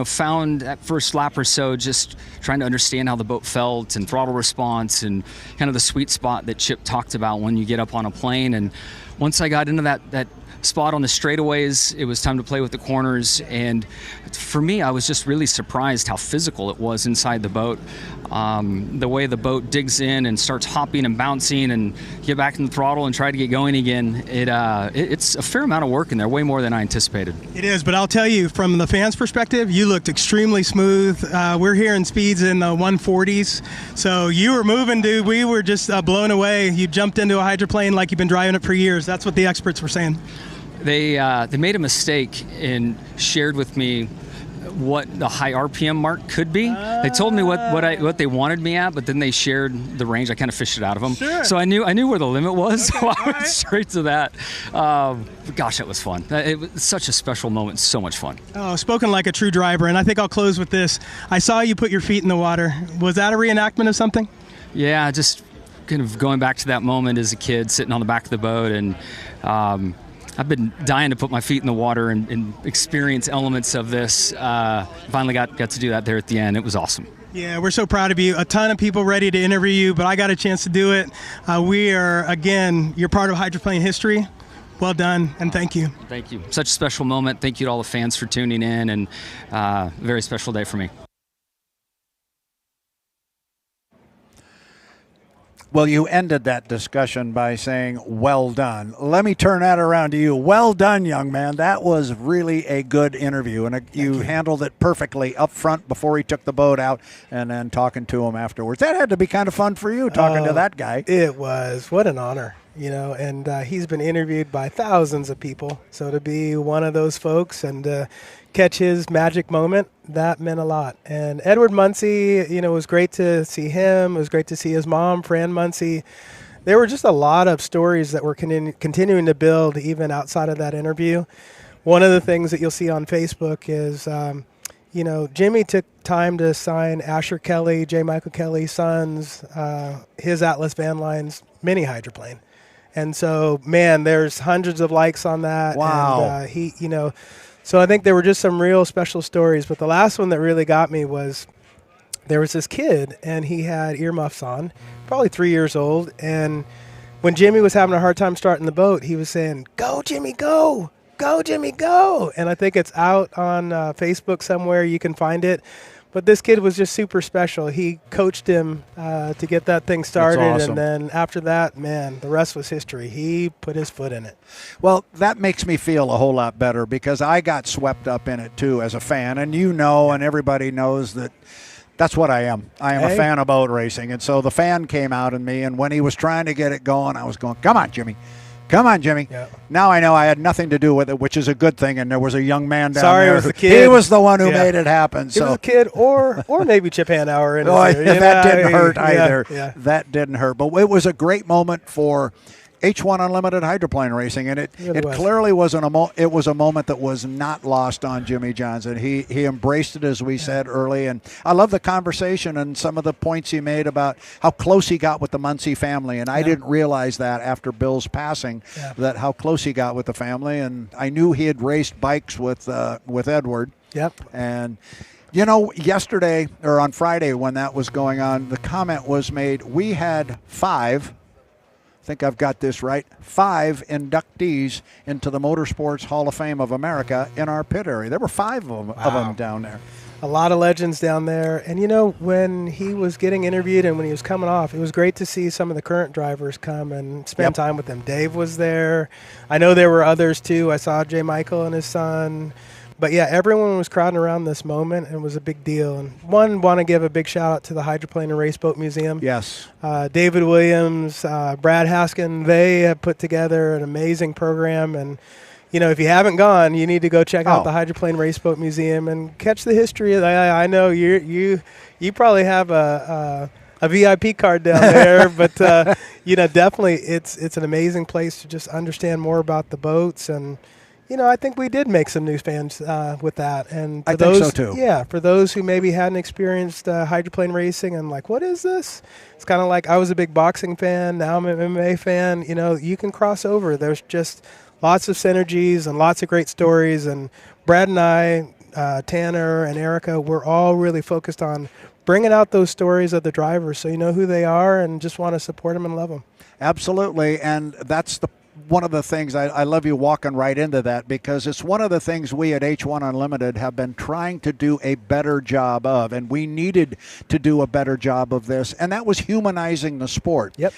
C: found that first lap or so just trying to understand how the boat felt and throttle response and kind of the sweet spot that Chip talked about when you get up on a plane. And once I got into that spot on the straightaways, it was time to play with the corners. And for me, I was just really surprised how physical it was inside the boat. The way the boat digs in and starts hopping and bouncing and get back in the throttle and try to get going again. It's a fair amount of work in there, way more than I anticipated.
B: It is, but I'll tell you, from the fans' perspective, you looked extremely smooth. We're hearing speeds in the 140s, so you were moving, dude. We were just blown away. You jumped into a hydroplane like you've been driving it for years. That's what the experts were saying.
C: They made a mistake and shared with me what the high RPM mark could be. They told me what they wanted me at, but then they shared the range. I kind of fished it out of them.
B: Sure.
C: So I knew where the limit was,
B: Okay,
C: so I went
B: right.
C: straight to that. Gosh, that was fun. It was such a special moment, so much fun.
B: Oh, spoken like a true driver, and I think I'll close with this. I saw you put your feet in the water. Was that a reenactment of something?
C: Yeah, just kind of going back to that moment as a kid, sitting on the back of the boat, and I've been dying to put my feet in the water and experience elements of this. Finally got to do that there at the end. It was awesome.
B: Yeah, we're so proud of you. A ton of people ready to interview you, but I got a chance to do it. We are, again, you're part of hydroplane history. Well done, and thank you.
C: Thank you. Such a special moment. Thank you to all the fans for tuning in, and a very special day for me.
A: Well, you ended that discussion by saying, well done. Let me turn that around to you. Well done, young man. That was really a good interview, and you handled it perfectly up front before he took the boat out and then talking to him afterwards. That had to be kind of fun for you, talking to that guy.
B: It was. What an honor, and he's been interviewed by thousands of people. So to be one of those folks and catch his magic moment, that meant a lot. And Edward Muncie, it was great to see him. It was great to see his mom, Fran Muncie. There were just a lot of stories that were continuing to build even outside of that interview. One of the things that you'll see on Facebook is, Jimmy took time to sign Asher Kelly, J. Michael Kelly's son's, his Atlas Van Line's mini hydroplane. And so, man, there's hundreds of likes on that.
A: Wow.
B: And so I think there were just some real special stories. But the last one that really got me was there was this kid, and he had earmuffs on, probably 3 years old. And when Jimmy was having a hard time starting the boat, he was saying, "Go, Jimmy, go. Go, Jimmy, go." And I think it's out on Facebook somewhere. You can find it. But this kid was just super special. He coached him to get that thing started.
A: That's awesome.
B: And then after that, man, the rest was history. He put his foot in it.
A: Well, that makes me feel a whole lot better because I got swept up in it, too, as a fan. And and everybody knows that that's what I am. I am a fan of boat racing. And so the fan came out in me, and when he was trying to get it going, I was going, "Come on, Jimmy. Come on, Jimmy."
B: Yeah.
A: Now I know I had nothing to do with it, which is a good thing, and there was a young man down
B: Sorry,
A: there.
B: it was the kid.
A: He was the one who made it happen.
B: It was a kid or maybe Chip Hanauer.
A: That didn't hurt either.
B: Yeah.
A: That didn't hurt. But it was a great moment for H1 Unlimited hydroplane racing, and it clearly wasn't it was a moment that was not lost on Jimmy Johnson. He embraced it, as we said early, and I love the conversation and some of the points he made about how close he got with the Muncie family, and I didn't realize that after Bill's passing, that how close he got with the family, and I knew he had raced bikes with Edward.
B: Yep.
A: And yesterday or on Friday when that was going on, the comment was made, we had 5, I think I've got this right, 5 inductees into the Motorsports Hall of Fame of America in our pit area. There were 5 of them down there.
B: A lot of legends down there. And, when he was getting interviewed and when he was coming off, it was great to see some of the current drivers come and spend time with them. Dave was there. I know there were others, too. I saw J. Michael and his son. But, everyone was crowding around this moment, and it was a big deal. And want to give a big shout-out to the Hydroplane and Raceboat Museum.
A: Yes.
B: David Williams, Brad Haskin, they have put together an amazing program. And, if you haven't gone, you need to go check out the Hydroplane Raceboat Museum and catch the history. I know you probably have a a VIP card down there. But, definitely it's an amazing place to just understand more about the boats. And, I think we did make some new fans with that. And for
A: I think so, too.
B: Yeah, for those who maybe hadn't experienced hydroplane racing and like, what is this? It's kind of like I was a big boxing fan. Now I'm an MMA fan. You can cross over. There's just lots of synergies and lots of great stories. And Brad and I, Tanner and Erica, we're all really focused on bringing out those stories of the drivers so you know who they are and just want to support them and love them.
A: Absolutely, and that's one of the things I love you walking right into that, because it's one of the things we at H1 Unlimited have been trying to do a better job of, and we needed to do a better job of this, and that was humanizing the sport.
B: Yep.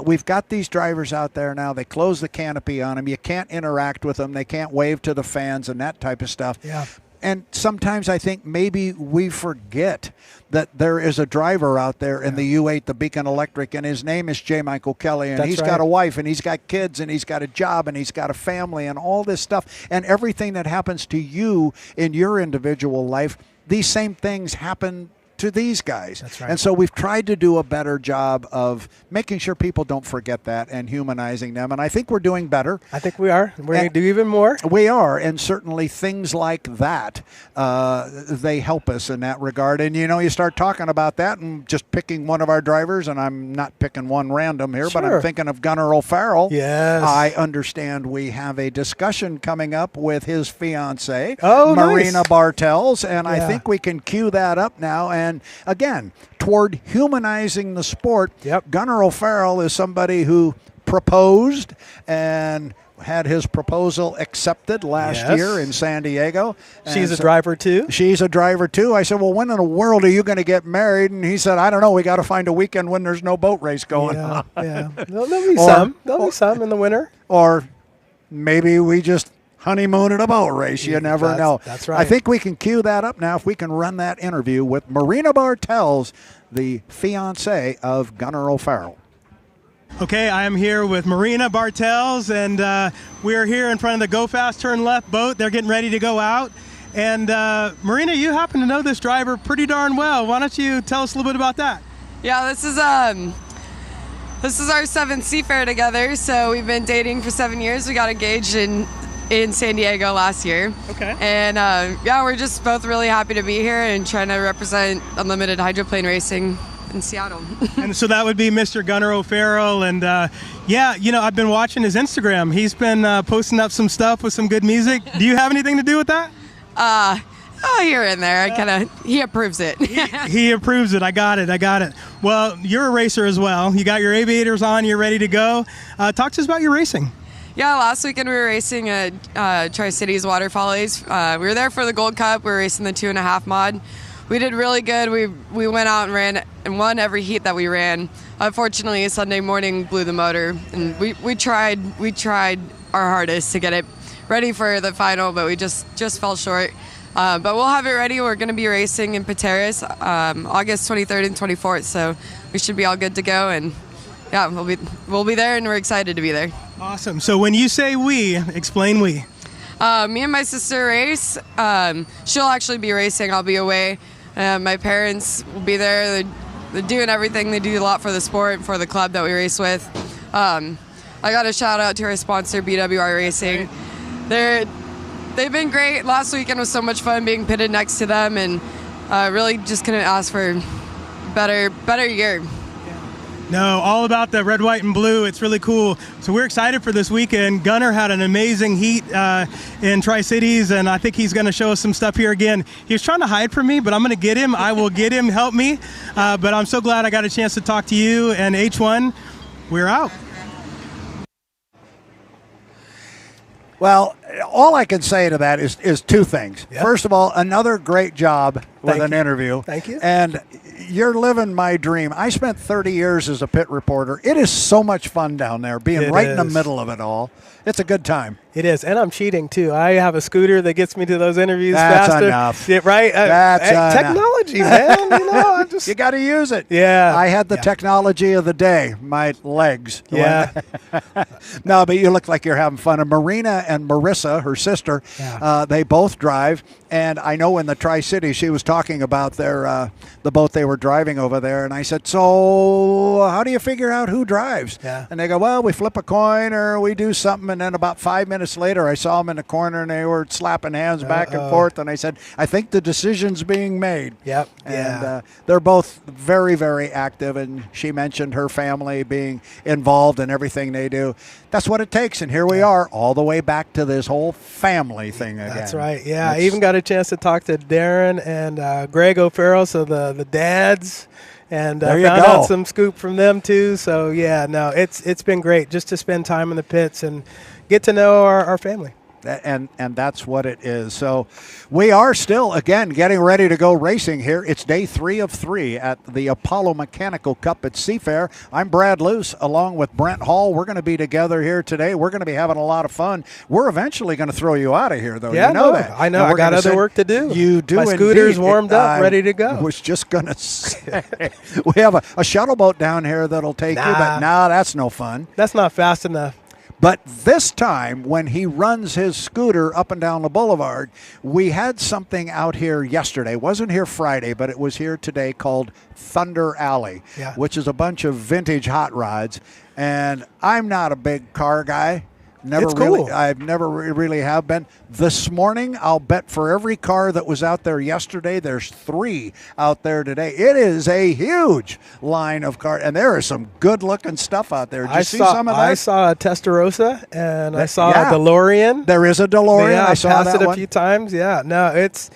A: We've got these drivers out there now. They close the canopy on them. You can't interact with them. They can't wave to the fans and that type of stuff.
B: Yeah.
A: And sometimes I think maybe we forget that there is a driver out there in the U8, the Beacon Electric, and his name is J. Michael Kelly, and he's got a wife, and he's got kids, and he's got a job, and he's got a family, and all this stuff. And everything that happens to you in your individual life, these same things happen to these guys.
B: That's right.
A: And so we've tried to do a better job of making sure people don't forget that and humanizing them. And I think we're doing better.
B: I think we are. We're going to do even more.
A: We are. And certainly things like that, they help us in that regard. And, you start talking about that and just picking one of our drivers, and I'm not picking one random here, but I'm thinking of Gunnar O'Farrell.
B: Yes.
A: I understand we have a discussion coming up with his fiancée,
B: nice.
A: Marina Bartels, and I think we can cue that up now. And again, toward humanizing the sport, Gunnar O'Farrell is somebody who proposed and had his proposal accepted last year in San Diego.
B: She's a driver too?
A: She's a driver too. I said, well, when in the world are you going to get married? And he said, I don't know. We got to find a weekend when there's no boat race going on.
B: Yeah. There'll be some. There'll be some in the winter.
A: Or maybe we just honeymoon at a boat race. You never know.
B: That's right.
A: I think we can cue that up now if we can run that interview with Marina Bartels, the fiancée of Gunnar O'Farrell.
B: Okay, I am here with Marina Bartels, and we are here in front of the Go Fast Turn Left boat. They're getting ready to go out. And Marina, you happen to know this driver pretty darn well. Why don't you tell us a little bit about that?
D: Yeah, this is our 7th Seafair together. So we've been dating for 7 years. We got engaged in San Diego last year.
B: Okay.
D: And we're just both really happy to be here and trying to represent unlimited hydroplane racing in Seattle.
B: And so that would be Mr. Gunnar O'Farrell. And I've been watching his Instagram. He's been posting up some stuff with some good music. Do you have anything to do with that?
D: Here and there. He approves it.
B: He approves it. I got it. Well, you're a racer as well. You got your aviators on. You're ready to go. Talk to us about your racing.
D: Yeah, last weekend we were racing at Tri-Cities Water Follies. We were there for the Gold Cup. We were racing the 2.5 mod. We did really good. We went out and ran and won every heat that we ran. Unfortunately, Sunday morning blew the motor, and we tried our hardest to get it ready for the final, but we just fell short. But we'll have it ready. We're going to be racing in Pateras August 23rd and 24th, so we should be all good to go. And yeah, we'll be there, and we're excited to be there.
B: Awesome. So when you say we, explain we.
D: Me and my sister race. She'll actually be racing. I'll be away. My parents will be there. They're doing everything. They do a lot for the sport and for the club that we race with. I got a shout out to our sponsor, BWR Racing. They've been great. Last weekend was so much fun being pitted next to them, and really just couldn't ask for better year.
B: No, all about the red, white, and blue. It's really cool. So we're excited for this weekend. Gunnar had an amazing heat in Tri-Cities, and I think he's going to show us some stuff here again. He was trying to hide from me, but I'm going to get him. I will get him. Help me. But I'm so glad I got a chance to talk to you. And H1, we're out.
A: Well, all I can say to that is two things.
B: Yep.
A: First of all, another great job with an interview.
B: Thank you.
A: And you're living my dream. I spent 30 years as a pit reporter. It is so much fun down there, being in the middle of it all. It's a good time.
B: It is, and I'm cheating too. I have a scooter that gets me to those interviews
A: That's
B: faster.
A: Enough.
B: Yeah, right?
A: That's enough.
B: Technology, man.
A: You got to use it.
B: Yeah.
A: I had the technology of the day, my legs.
B: Yeah.
A: No, but you look like you're having fun. And Marina and Marissa Marissa, her sister.
B: Yeah.
A: They both drive. And I know in the Tri-Cities, she was talking about the boat they were driving over there. And I said, so how do you figure out who drives?
B: Yeah.
A: And they go, well, we flip a coin or we do something. And then about 5 minutes later, I saw them in the corner and they were slapping hands back and forth. And I said, I think the decision's being made.
B: Yep.
A: And they're both very, very active. And she mentioned her family being involved in everything they do. That's what it takes. And here we are all the way back to this whole family thing again.
B: That's right. Yeah. I even got a chance to talk to Darren and Greg O'Farrell, so the dads. And found out some scoop from them too. So yeah, no, it's been great just to spend time in the pits and get to know our family.
A: And that's what it is. So we are still, again, getting ready to go racing here. It's day 3 of 3 at the Apollo Mechanical Cup at Seafair. I'm Brad Luce along with Brent Hall. We're going to be together here today. We're going to be having a lot of fun. We're eventually going to throw you out of here, though.
B: Yeah,
A: you know that.
B: I know. I got other work to do.
A: You do.
B: My scooter's warmed up, ready to go.
A: I was just going to say, we have a shuttle boat down here that'll take you, but that's no fun.
B: That's not fast enough.
A: But this time, when he runs his scooter up and down the boulevard, we had something out here yesterday. It wasn't here Friday, but it was here today called Thunder Alley, which is a bunch of vintage hot rods. And I'm not a big car guy.
B: It's cool.
A: I've never really have been. This morning, I'll bet for every car that was out there yesterday, there's 3 out there today. It is a huge line of cars, and there is some good-looking stuff out there. Did you see some of that?
B: I saw a Testarossa, and I saw a DeLorean.
A: There is a DeLorean.
B: Yeah,
A: I saw
B: passed
A: that
B: it
A: one
B: a few times. Yeah, no, it's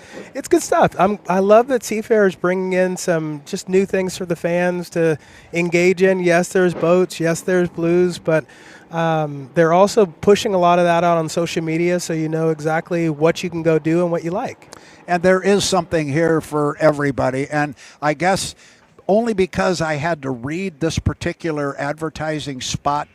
B: good stuff. I love that Seafair is bringing in some just new things for the fans to engage in. Yes, there's boats. Yes, there's blues, but they're also pushing a lot of that out on social media, so you know exactly what you can go do and what you like.
A: And there is something here for everybody. And I guess only because I had to read this particular advertising spot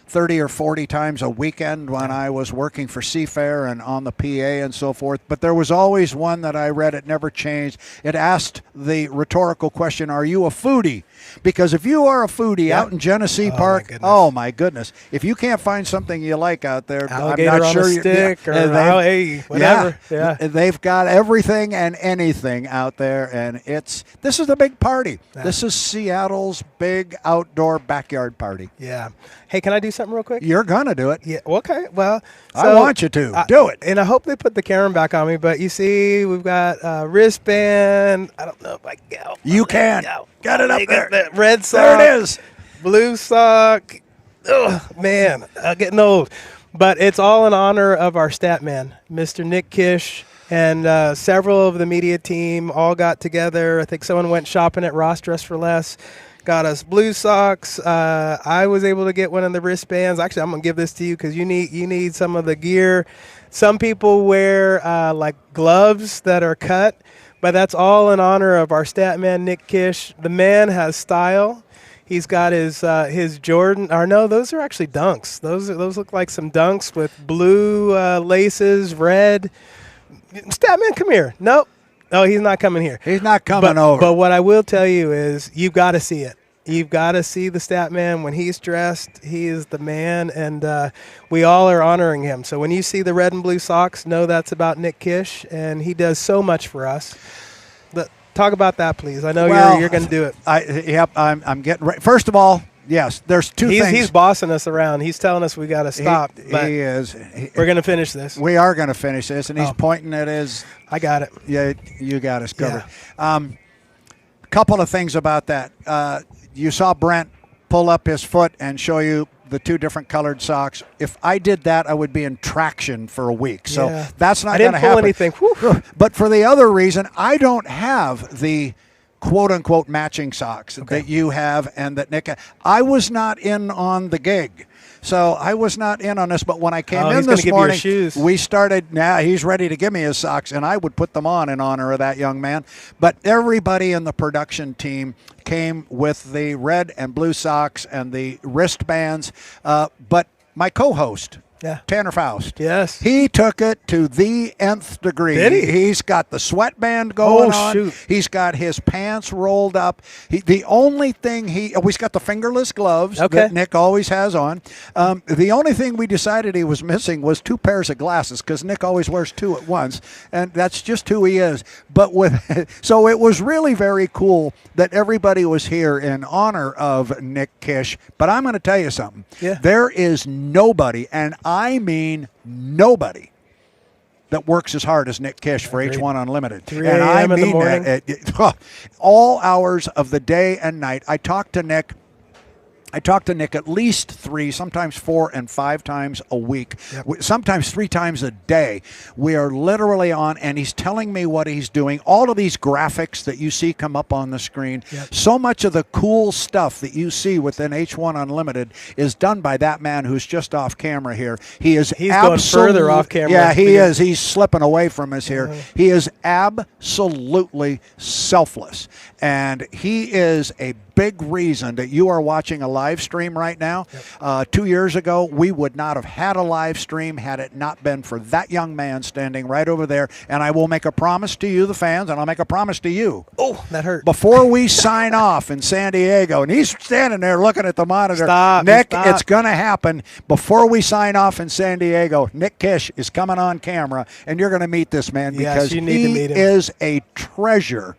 A: 30 or 40 times a weekend when I was working for Seafair and on the PA and so forth. But there was always one that I read. It never changed. It asked the rhetorical question, are you a foodie? Because if you are a foodie out in Genesee Park, my goodness. If you can't find something you like out there,
B: alligator
A: I'm not
B: on
A: sure
B: a stick or whatever.
A: Yeah. They've got everything and anything out there, and this is a big party. Yeah. This is Seattle's big outdoor backyard party.
B: Yeah. Hey, can I do something real quick?
A: You're going to do it.
B: Yeah. Okay. Well,
A: I want you to. Do it.
B: And I hope they put the camera back on me, but you see, we've got a wristband. I don't know if I can go.
A: You can. Got it up there.
B: That red sock.
A: There it is.
B: Blue sock. Ugh, man, getting old. But it's all in honor of our stat man, Mr. Nick Kish, and several of the media team all got together. I think someone went shopping at Ross Dress for Less. Got us blue socks. I was able to get one of the wristbands. Actually, I'm gonna give this to you because you need some of the gear. Some people wear like gloves that are cut, but that's all in honor of our stat man Nick Kish. The man has style. He's got his Jordan. Or no, those are actually Dunks. Those look like some Dunks with blue laces, red. Statman, come here. Nope. Oh, he's not coming here.
A: He's not coming over.
B: But what I will tell you is you've got to see it. You've got to see the stat man. When he's dressed, he is the man, and we all are honoring him. So when you see the red and blue socks, know that's about Nick Kish, and he does so much for us. Talk about that, please. I know you're going to do it.
A: I'm getting ready. First of all, yes, there's two things.
B: He's bossing us around. He's telling us we got to stop.
A: He is.
B: We're going to finish this.
A: We are going to finish this, and he's pointing at his.
B: I got it.
A: Yeah, you got us covered. Couple of things about that. You saw Brent pull up his foot and show you the 2 different colored socks. If I did that, I would be in traction for a week. So that's not going to happen.
B: I didn't pull anything.
A: But for the other reason, I don't have the quote-unquote matching socks that you have and that Nick. I was not in on the gig. So I was not in on this, but when I came in this morning, we started. Now he's ready to give me his socks, and I would put them on in honor of that young man. But everybody in the production team came with the red and blue socks and the wristbands. But my co-host, Tanner Faust.
B: Yes.
A: He took it to the nth degree.
B: Did he?
A: He's got the sweatband going on.
B: Shoot.
A: He's got his pants rolled up. The only thing he's got the fingerless gloves that Nick always has on. The only thing we decided he was missing was 2 pairs of glasses, because Nick always wears 2 at once, and that's just who he is. But so it was really very cool that everybody was here in honor of Nick Kish. But I'm going to tell you something.
B: Yeah.
A: There is nobody, and I mean nobody, that works as hard as Nick Kish for H1 Unlimited.
B: 3
A: And I
B: a.m. in the
A: mean
B: morning.
A: that. All hours of the day and night. I talk to Nick at least 3, sometimes 4 and 5 times a week, sometimes 3 times a day. We are literally on, and he's telling me what he's doing. All of these graphics that you see come up on the screen, so much of the cool stuff that you see within H1 Unlimited is done by that man who's just off camera here. He's
B: going further off camera.
A: Yeah, he is. He's slipping away from us here. He is absolutely selfless, and he is a big reason that you are watching a live stream right now. 2 years ago, we would not have had a live stream had it not been for that young man standing right over there. And I will make a promise to you, the fans, and I'll make a promise to you.
B: Oh, that hurt.
A: Before we sign off in San Diego, and he's standing there looking at the monitor. Nick, it's going to happen. Before we sign off in San Diego, Nick Kish is coming on camera, and you're going to meet this man, because
B: you need to meet him.
A: is a treasure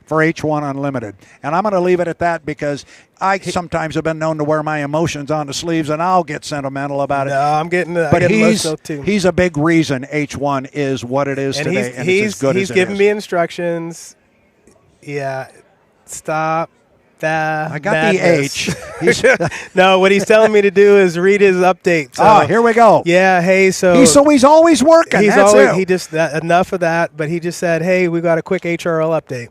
A: for H1 Unlimited. And I'm going to leave it at that, because I sometimes have been known to wear my emotions on the sleeves, and I'll get sentimental about it.
B: No, I'm getting
A: But
B: emotional too.
A: he's a big reason H1 is what it is today, and it's as good as it is.
B: He's giving me instructions. Yeah, stop.
A: I got the H.
B: No, what he's telling me to do is read his update. So,
A: here we go.
B: Yeah, hey,
A: he's always working.
B: Enough of that, but he just said, hey, we got a quick HRL update.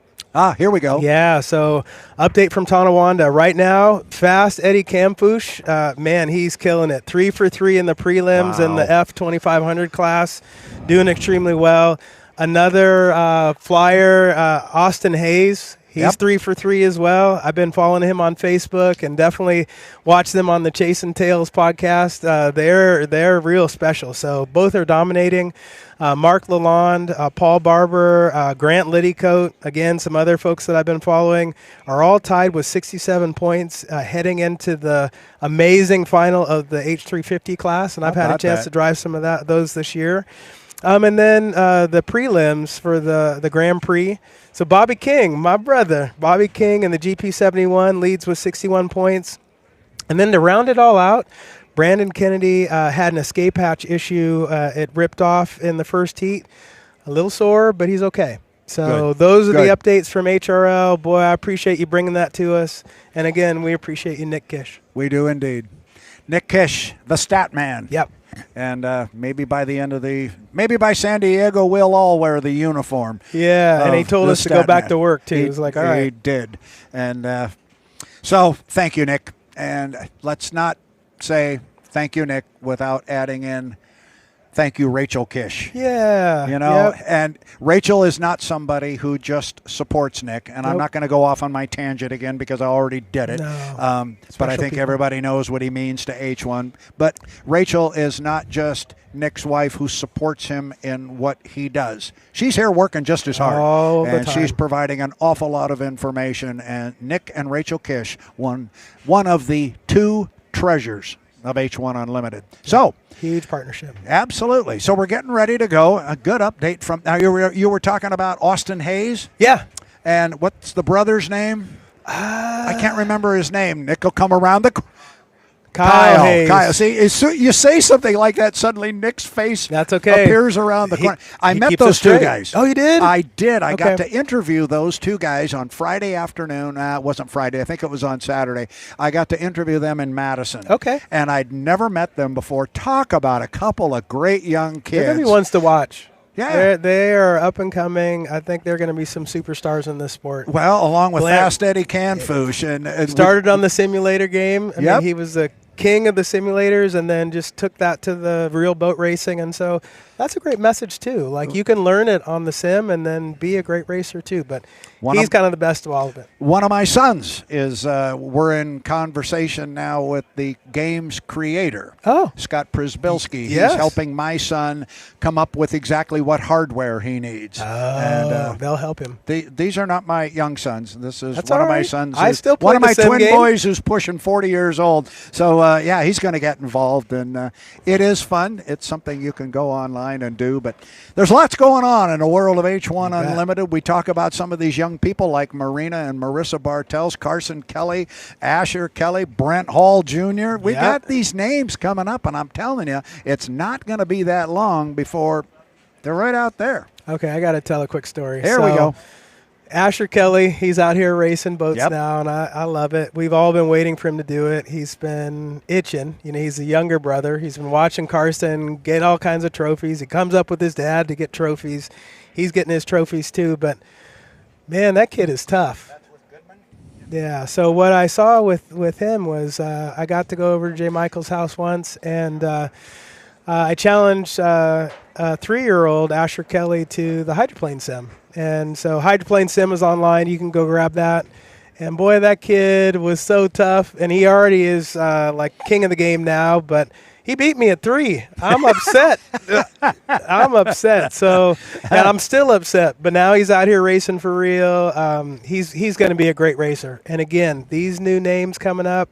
A: Here we go.
B: Yeah, so update from Tonawanda. Right now, fast Eddie Campush, man, he's killing it. 3 for 3 in the prelims and the F2500 class, doing extremely well. Another flyer, Austin Hayes. He's 3 for 3 as well. I've been following him on Facebook and definitely watch them on the Chasing Tails podcast. They're real special. So both are dominating. Mark Lalonde, Paul Barber, Grant Liddycoat, again, some other folks that I've been following, are all tied with 67 points heading into the amazing final of the H350 class. And I've had a chance to drive some of those this year. And then the prelims for the Grand Prix. So Bobby King, my brother, Bobby King in the GP71 leads with 61 points. And then to round it all out, Brandon Kennedy had an escape hatch issue. It ripped off in the first heat. A little sore, but he's okay. So those are the updates from HRL. Boy, I appreciate you bringing that to us. And again, we appreciate you, Nick Kish.
A: We do indeed. Nick Kish, the stat man.
B: Yep.
A: And maybe by San Diego, we'll all wear the uniform.
B: Yeah, and he told us to go back to work, too. He was like, all right.
A: He did. And so thank you, Nick. And let's not say thank you, Nick, without adding in thank you, Rachel Kish.
B: Yeah.
A: And Rachel is not somebody who just supports Nick. And I'm not going to go off on my tangent again because I already did it.
B: No.
A: But I think everybody knows what he means to H1. But Rachel is not just Nick's wife who supports him in what he does. She's here working just as hard.
B: All the
A: and
B: time.
A: She's providing an awful lot of information. And Nick and Rachel Kish, one of the 2 treasures of H1 Unlimited. So
B: huge partnership.
A: Absolutely. So we're getting ready to go. A good update from now. You were talking about Austin Hayes.
B: Yeah.
A: And what's the brother's name? I can't remember his name. Nick will come around the.
B: Kyle Hayes.
A: Kyle. See, you say something like that, suddenly Nick's face appears around the corner. I met those 2 guys.
B: Oh, you did?
A: I did. I got to interview those 2 guys on Friday afternoon. It wasn't Friday. I think it was on Saturday. I got to interview them in Madison.
B: Okay.
A: And I'd never met them before. Talk about a couple of great young kids.
B: They're going to be ones to watch.
A: Yeah.
B: They are up and coming. I think they're going to be some superstars in this sport.
A: Well, along with Fast Eddie Canfouche. And
B: started on the simulator game. I mean, he was the king of the simulators and then just took that to the real boat racing. And so That's a great message too. Like you can learn it on the sim and then be a great racer too. But he's kind of the best of all of it.
A: One of my sons is, we're in conversation now with the game's creator, Scott Przybylski.
B: Yes.
A: He's helping my son come up with exactly what hardware he needs.
B: And they'll help him.
A: These are not my young sons. This is
B: That's
A: one of
B: all
A: my
B: right.
A: sons.
B: I still play
A: one of
B: the
A: my
B: sim
A: twin
B: game.
A: boys who's pushing 40 years old. So, yeah, he's going to get involved. And it is fun. It's something you can go online and do. But there's lots going on in the world of H1 Unlimited. We talk about some of these young people like Marina and Marissa Bartels, Carson Kelly, Asher Kelly, Brent Hall Jr. We got these names coming up, and I'm telling you, it's not going to be that long before they're right out there.
B: Okay, I got to tell a quick story.
A: Here we go.
B: Asher Kelly, he's out here racing boats now, and I love it. We've all been waiting for him to do it. He's been itching. You know, he's a younger brother. He's been watching Carson get all kinds of trophies. He comes up with his dad to get trophies. He's getting his trophies too, but, man, that kid is tough.
A: That's with Goodman?
B: Yeah, so what I saw with him was I got to go over to Jay Michael's house once, and I challenged a 3-year-old Asher Kelly to the hydroplane sim. And so hydroplane sim is online. You can go grab that. And, boy, that kid was so tough. And he already is like king of the game now. But he beat me at 3. I'm upset. I'm upset. So, and I'm still upset. But now he's out here racing for real. He's going to be a great racer. And, again, these new names coming up.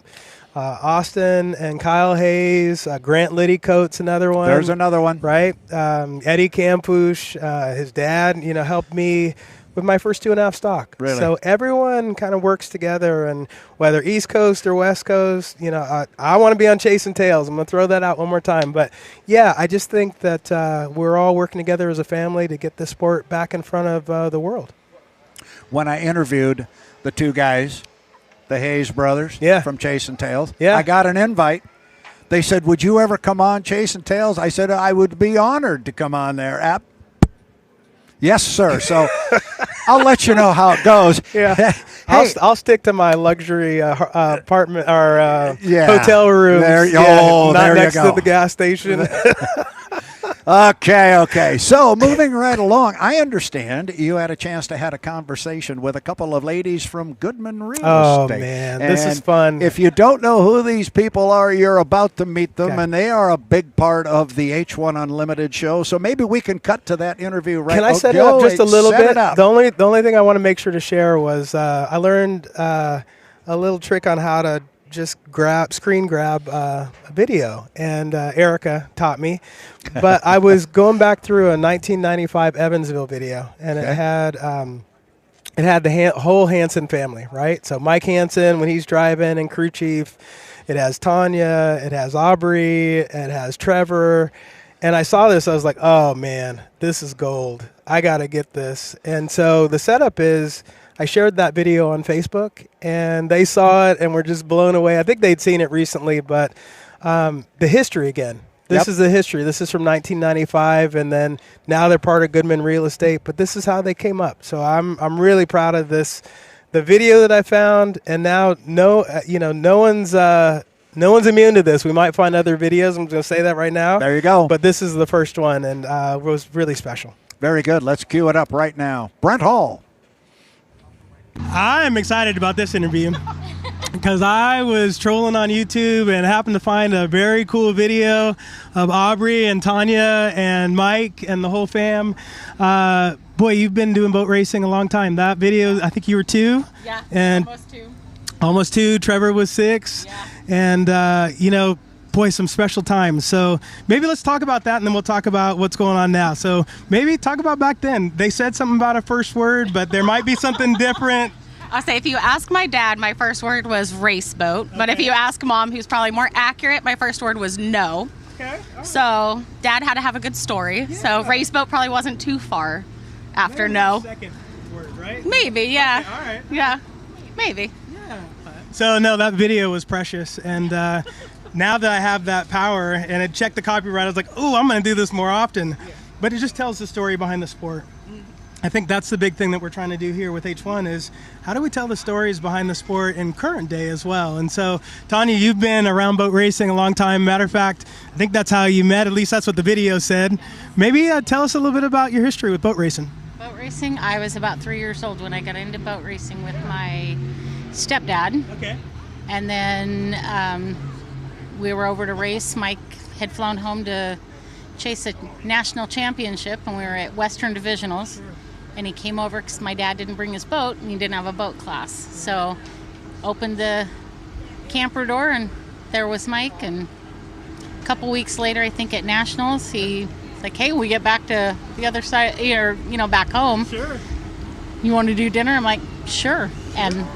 B: Austin and Kyle Hayes, Grant Liddycoat's another one.
A: There's another one.
B: Right? Eddie Campush, his dad, helped me with my first 2.5 stock.
A: Really?
B: So everyone kind of works together, and whether East Coast or West Coast, I want to be on Chasing Tails. I'm going to throw that out one more time. But, yeah, I just think that we're all working together as a family to get the sport back in front of the world.
A: When I interviewed the two guys, the Hayes brothers from Chasing Tails.
B: Yeah.
A: I got an invite. They said, would you ever come on Chasing Tails? I said, I would be honored to come on there. Yes, sir. So I'll let you know how it goes.
B: Yeah.
A: Hey.
B: I'll stick to my luxury apartment or hotel room.
A: There you
B: not next
A: go.
B: to the gas station.
A: Okay. So moving right along, I understand you had a chance to have a conversation with a couple of ladies from Goodman Real Estate.
B: Oh, man, this is fun.
A: If you don't know who these people are, you're about to meet them, and they are a big part of the H1 Unlimited show. So maybe we can cut to that interview right now.
B: Can I set it up just a little bit? The only thing I want to make sure to share was I learned a little trick on how to just screen grab a video, and Erica taught me. But I was going back through a 1995 Evansville video, and it had the whole Hansen family, right? So Mike Hansen when he's driving and crew chief. It has Tanya, it has Aubrey, it has Trevor. And I saw this, I was like, oh man, this is gold. I got to get this. And so the setup is I shared that video on Facebook, and they saw it and were just blown away. I think they'd seen it recently, but the history again. This is the history. This is from 1995, and then now they're part of Goodman Real Estate. But this is how they came up. So I'm really proud of this. The video that I found, and now no one's immune to this. We might find other videos. I'm going to say that right now.
A: There you go.
B: But this is the first one, and it was really special.
A: Very good. Let's cue it up right now. Brent Hall.
E: I'm excited about this interview because I was trolling on YouTube and happened to find a very cool video of Aubrey and Tanya and Mike and the whole fam. Boy, you've been doing boat racing a long time. That video, I think you were 2.
F: Yeah,
E: and
F: almost 2.
E: Almost 2. Trevor was 6.
F: Yeah.
E: And, boy, some special times. So maybe let's talk about that, and then we'll talk about what's going on now. So maybe talk about back then. They said something about a first word, but there might be something different.
F: I'll say if you ask my dad, my first word was race boat. Okay. But if you ask Mom, who's probably more accurate, my first word was no.
E: Okay. Right.
F: So Dad had to have a good story. Yeah. So race boat probably wasn't too far after no.
E: Second word, right?
F: Maybe, yeah.
E: Okay, all right.
F: Yeah, maybe.
E: Yeah. So no, that video was precious, and now that I have that power and it checked the copyright, I was like, oh, I'm going to do this more often. Yeah. But it just tells the story behind the sport. I think that's the big thing that we're trying to do here with H1 is how do we tell the stories behind the sport in current day as well? And so, Tanya, you've been around boat racing a long time. Matter of fact, I think that's how you met. At least that's what the video said. Maybe tell us a little bit about your history with boat racing.
F: Boat racing, I was about 3 years old when I got into boat racing with my stepdad.
E: Okay.
F: And then we were over to race. Mike had flown home to chase a national championship, and we were at Western Divisionals. And he came over because my dad didn't bring his boat, and he didn't have a boat class. So opened the camper door, and there was Mike. And a couple weeks later, I think at nationals, he was like, hey, we get back to the other side, or, back home.
E: Sure.
F: You want to do dinner? I'm like, sure. And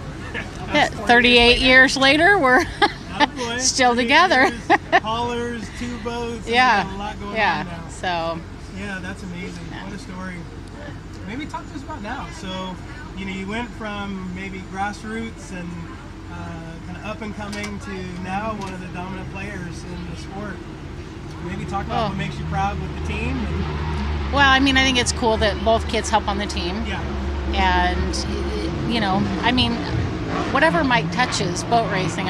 F: 38 years later, we're still together.
E: Haulers, 2 boats.
F: Yeah.
E: Got a lot going on now.
F: So.
E: Yeah, that's amazing. What a story. Maybe talk to us about now. So, you went from maybe grassroots and kind of up and coming to now one of the dominant players in the sport. Maybe talk about what makes you proud with the team.
F: Well, I think it's cool that both kids help on the team.
E: Yeah.
F: And, whatever Mike touches, boat racing,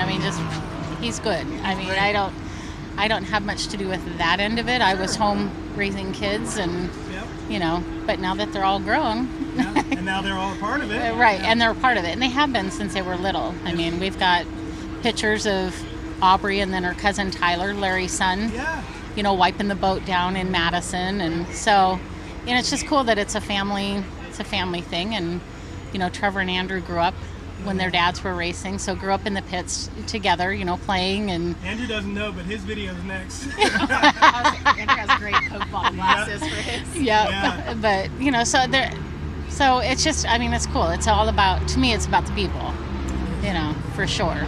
F: he's good. I don't have much to do with that end of it. I was home raising kids and, but now that they're all grown.
E: Yeah. And now they're all a part of it.
F: Right, and they're a part of it. And they have been since they were little. We've got pictures of Aubrey and then her cousin Tyler, Larry's son, wiping the boat down in Madison. And so, it's just cool that it's a family thing. And, Trevor and Andrew grew up when their dads were racing, so grew up in the pits together, playing. And
E: Andrew doesn't know, but his video's next.
F: Andrew has great Coke bottle glasses for his. Yeah. But so it's just, it's cool. It's all about, to me, it's about the people, for sure.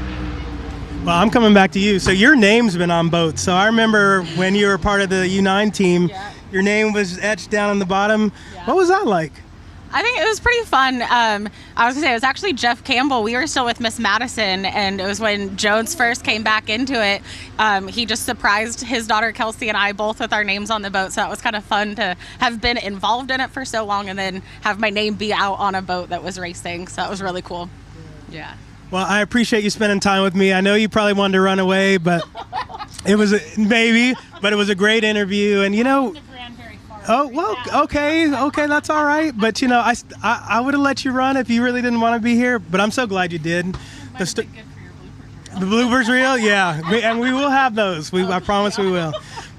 E: Well, I'm coming back to you. So your name's been on boats. So I remember when you were part of the U9 team, your name was etched down on the bottom. Yeah. What was that like?
F: I think it was pretty fun. I was going to say, it was actually Jeff Campbell. We were still with Miss Madison, and it was when Jones first came back into it. He just surprised his daughter Kelsey and I both with our names on the boat, so that was kind of fun to have been involved in it for so long and then have my name be out on a boat that was racing, so that was really cool. Yeah.
E: Well, I appreciate you spending time with me. I know you probably wanted to run away, but it was a great interview, and oh, well, okay, that's all right. But, I would have let you run if you really didn't want to be here, but I'm so glad you did.
F: Good for your bloopers.
E: The bloopers reel? Yeah, and we will have those. I promise we will.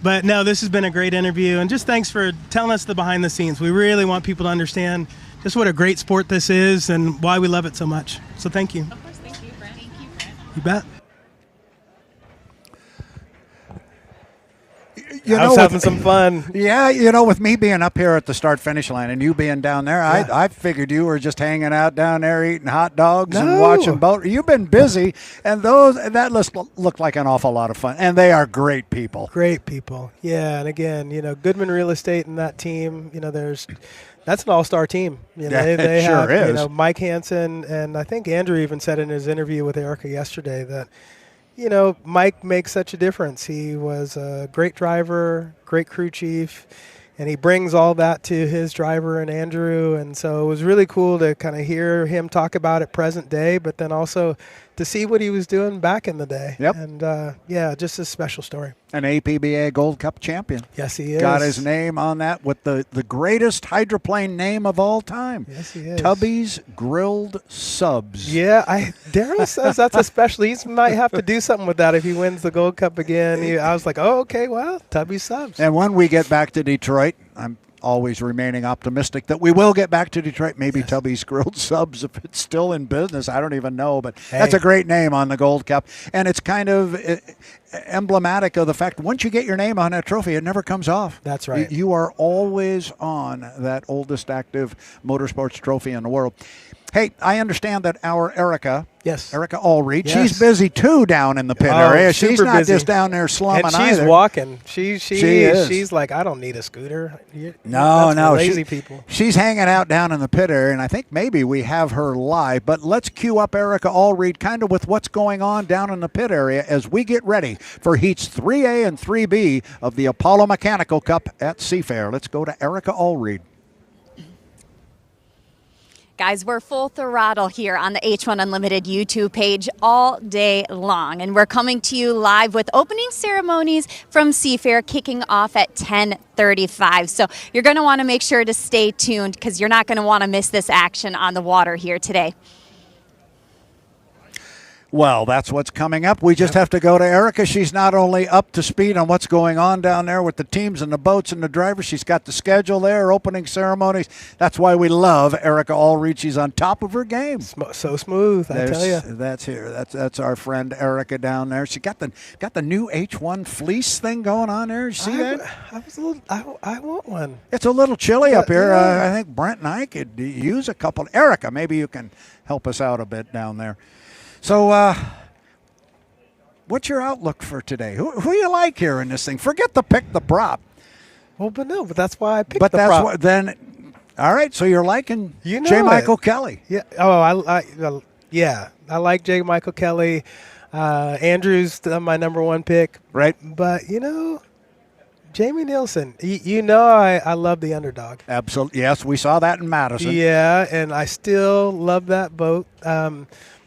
E: But, no, this has been a great interview, and just thanks for telling us the behind the scenes. We really want people to understand just what a great sport this is and why we love it so much. So thank you.
F: Of course, thank you, Brent.
E: You bet.
B: I was having some fun.
A: Yeah, with me being up here at the start-finish line and you being down there, I figured you were just hanging out down there eating hot dogs and watching boat. You've been busy, and that list looked like an awful lot of fun, and they are great people.
B: Great people, yeah. And again, Goodman Real Estate and that team, that's an all-star team. They
A: sure
B: have,
A: is.
B: Mike Hansen, and I think Andrew even said in his interview with Erica yesterday that, Mike makes such a difference. He was a great driver, great crew chief, and he brings all that to his driver and Andrew. And so it was really cool to kind of hear him talk about it present day, but then also to see what he was doing back in the day.
A: Yep.
B: And, just a special story.
A: An APBA Gold Cup champion.
B: Yes, he is.
A: Got his name on that with the greatest hydroplane name of all time.
B: Yes, he is.
A: Tubby's Grilled Subs.
B: Yeah, Daryl says that's a special. He might have to do something with that if he wins the Gold Cup again. I was like, okay, well, Tubby's Subs.
A: And when we get back to Detroit, I'm always remaining optimistic that we will get back to Detroit. Maybe Tubby's Grilled Subs, if it's still in business. I don't even know, but that's a great name on the Gold Cup. And it's kind of emblematic of the fact once you get your name on that trophy, it never comes off.
B: That's right.
A: You are always on that oldest active motorsports trophy in the world. Hey, I understand that our Erica Allreed, she's busy too down in the pit area. She's not busy. Just down there slumming
B: and she's
A: either.
B: Walking. She
A: is.
B: She's like, I don't need a scooter.
A: No.
B: Lazy people.
A: She's hanging out down in the pit area, and I think maybe we have her live. But let's cue up Erica Allreed kind of with what's going on down in the pit area as we get ready for heats 3A and 3B of the Apollo Mechanical Cup at Seafair. Let's go to Erica Allreed.
G: Guys, we're full throttle here on the H1 Unlimited YouTube page all day long, and we're coming to you live with opening ceremonies from Seafair kicking off at 10:35. So you're going to want to make sure to stay tuned because you're not going to want to miss this action on the water here today.
A: Well, that's what's coming up. We just have to go to Erica. She's not only up to speed on what's going on down there with the teams and the boats and the drivers. She's got the schedule there, opening ceremonies. That's why we love Erica Allreach. She's on top of her game.
B: So smooth, I tell you.
A: That's here. That's our friend Erica down there. She got the new H1 fleece thing going on there. You see that?
B: I want one.
A: It's a little chilly up here.
B: Yeah.
A: I think Brent and I could use a couple. Erica, maybe you can help us out a bit down there. So, what's your outlook for today? Who you like here in this thing? Forget the pick the prop.
B: Well, but that's why I picked
A: but
B: the
A: that's
B: prop.
A: What, then, all right. So you're liking
B: J.
A: Michael Kelly.
B: Yeah. Oh, I like J. Michael Kelly. Andrew's my number one pick.
A: Right.
B: But Jamie Nilsen. I love the underdog.
A: Absolutely. Yes, we saw that in Madison.
B: Yeah, and I still love that boat.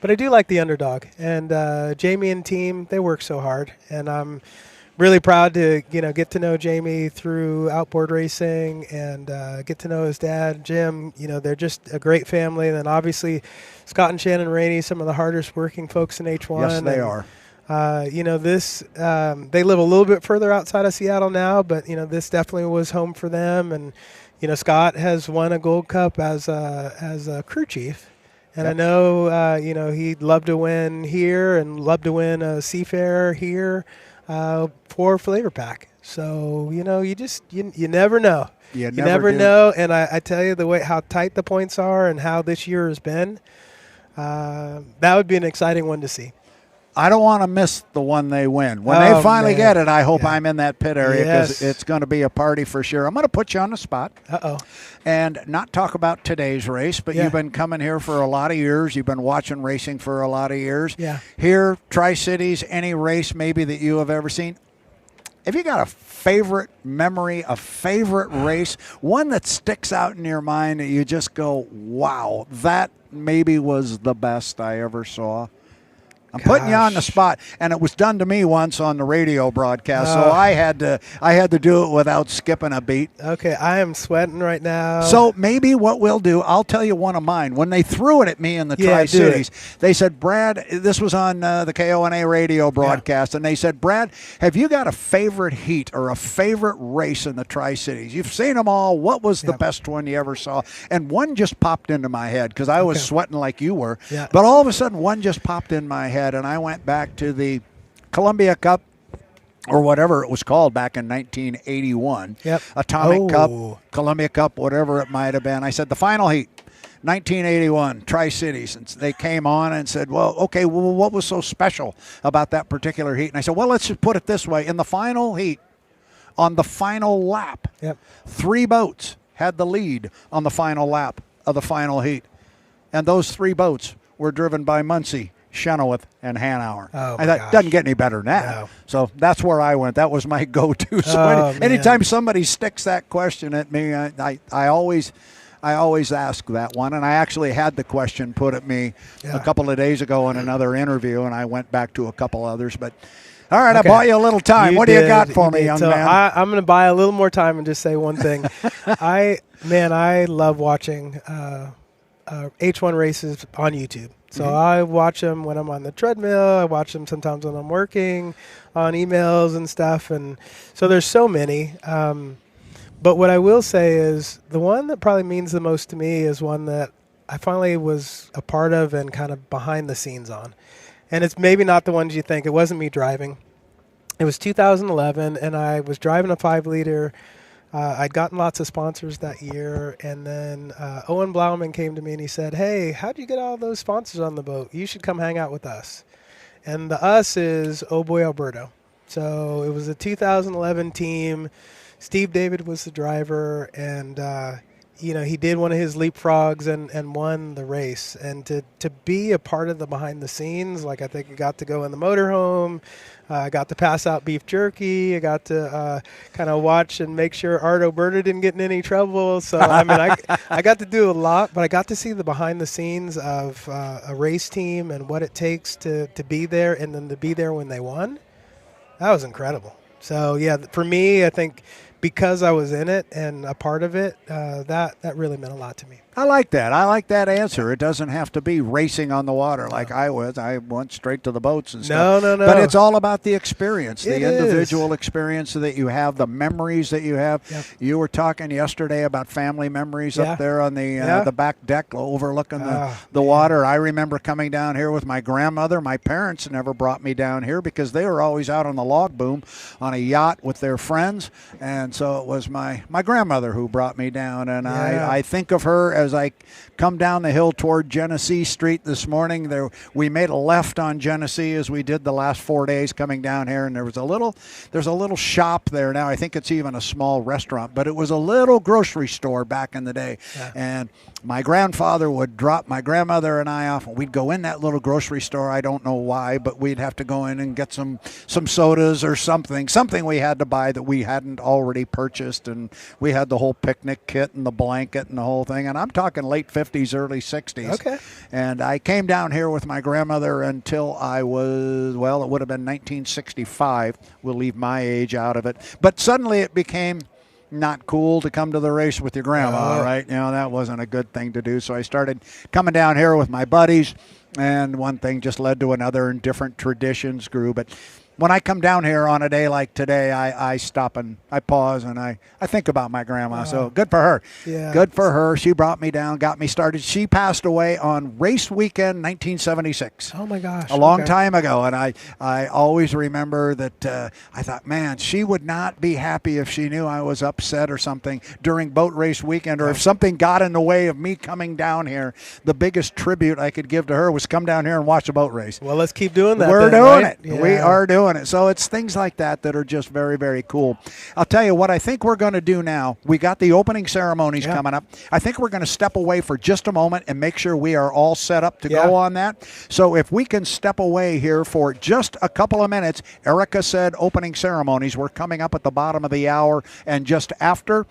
B: But I do like the underdog, and Jamie and team, they work so hard, and I'm really proud to get to know Jamie through outboard racing and get to know his dad, Jim. They're just a great family. And then obviously Scott and Shannon Rainey, some of the hardest working folks in H1.
A: Yes, they are.
B: They live a little bit further outside of Seattle now, but this definitely was home for them. And Scott has won a Gold Cup as a crew chief. And
A: Yep.
B: I know, he'd love to win here and love to win a Seafair here for FLAV-R-PAC. So, you never know.
A: You
B: never
A: do.
B: know. And I tell you, the way how tight the points are and how this year has been, that would be an exciting one to see.
A: I don't want to miss the one they win. When
B: Oh,
A: they finally
B: man.
A: get it, I hope
B: Yeah.
A: I'm in that pit area because
B: Yes.
A: it's going to be a party for sure. I'm going to put you on the spot.
B: Uh-oh.
A: And not talk about today's race, but
B: Yeah.
A: you've been coming here for a lot of years. You've been watching racing for a lot of years.
B: Yeah.
A: Here, Tri-Cities, any race maybe that you have ever seen? Have you got a favorite memory, a favorite race, one that sticks out in your mind that you just go, wow, that maybe was the best I ever saw? I'm putting you on the spot, and it was done to me once on the radio broadcast, so I had to do it without skipping a beat.
B: Okay, I am sweating right now.
A: So maybe what we'll do, I'll tell you one of mine. When they threw it at me in the
B: Yeah,
A: Tri-Cities, they said, Brad, this was on the KONA radio broadcast, and they said, Brad, have you got a favorite heat or a favorite race in the Tri-Cities? You've seen them all. What was the best one you ever saw? And one just popped into my head because I was sweating like you were.
B: Yeah.
A: But all of a sudden, one just popped in my head, and I went back to the Columbia Cup, or whatever it was called back in 1981.
B: Yep.
A: Atomic Cup, Columbia Cup, whatever it might have been. I said, the final heat, 1981, Tri-Cities. And they came on and said, well, what was so special about that particular heat? And I said, well, let's just put it this way. In the final heat, on the final lap, 3 boats had the lead on the final lap of the final heat. And those 3 boats were driven by Muncie, Chenoweth, and Hanauer.
B: Oh,
A: I thought, doesn't get any better than that.
B: No.
A: So that's where I went. That was my go-to. So anytime somebody sticks that question at me, I always ask that one. And I actually had the question put at me a couple of days ago in another interview, and I went back to a couple others. But all right, I bought you a little time. What do you got for me, young man?
B: I'm going to buy a little more time and just say one thing. I love watching H1 races on YouTube. So I watch them when I'm on the treadmill. I watch them sometimes when I'm working on emails and stuff. And so there's so many. But what I will say is the one that probably means the most to me is one that I finally was a part of and kind of behind the scenes on. And it's maybe not the ones you think. It wasn't me driving. It was 2011, and I was driving a 5-liter. I'd gotten lots of sponsors that year, and then Owen Blauman came to me and he said, hey, how'd you get all those sponsors on the boat? You should come hang out with us. And the us is Oh Boy Alberto. So it was a 2011 team. Steve David was the driver, and he did one of his leapfrogs and won the race. And to be a part of the behind the scenes, like I think I got to go in the motorhome, I got to pass out beef jerky, I got to kind of watch and make sure Art Oberta didn't get in any trouble. So, I mean, I got to do a lot, but I got to see the behind the scenes of a race team and what it takes to be there and then to be there when they won. That was incredible. So, yeah, for me, I think because I was in it and a part of it, that really meant a lot to me.
A: I like that. I like that answer. It doesn't have to be racing on the water like I was. I went straight to the boats and stuff.
B: No.
A: But it's all about the experience, the
B: It
A: individual
B: is.
A: experience that you have, the memories that you have.
B: Yep.
A: You were talking yesterday about family memories up there on the back deck overlooking the water. I remember coming down here with my grandmother. My parents never brought me down here because they were always out on the log boom on a yacht with their friends. And so it was my grandmother who brought me down. And I think of her as I come down the hill toward Genesee Street this morning. We made a left on Genesee as we did the last 4 days coming down here, and there's a little shop there now. I think it's even a small restaurant, but it was a little grocery store back in the day. Yeah. And my grandfather would drop my grandmother and I off, and we'd go in that little grocery store. I don't know why, but we'd have to go in and get some sodas or something we had to buy that we hadn't already purchased, and we had the whole picnic kit and the blanket and the whole thing. And I'm talking late 50s, early 60s.
B: Okay.
A: And I came down here with my grandmother until I was, well, it would have been 1965. We'll leave my age out of it. But suddenly it became not cool to come to the race with your grandma, right? That wasn't a good thing to do. So I started coming down here with my buddies, and one thing just led to another, and different traditions grew. But when I come down here on a day like today, I stop and I pause and I think about my grandma. So good for her.
B: Yeah.
A: Good for her. She brought me down, got me started. She passed away on race weekend 1976.
B: Oh, my gosh.
A: A long time ago. And I always remember that I thought, man, she would not be happy if she knew I was upset or something during boat race weekend, or if something got in the way of me coming down here. The biggest tribute I could give to her was come down here and watch a boat race.
B: Well, let's keep doing that.
A: We're
B: then,
A: doing
B: right?
A: it.
B: Yeah.
A: We are doing it. So it's things like that are just very, very cool. I'll tell you what I think we're going to do now. We got the opening ceremonies coming up. I think we're going to step away for just a moment and make sure we are all set up to go on that. So if we can step away here for just a couple of minutes. Erica said opening ceremonies. We're coming up at the bottom of the hour and just after.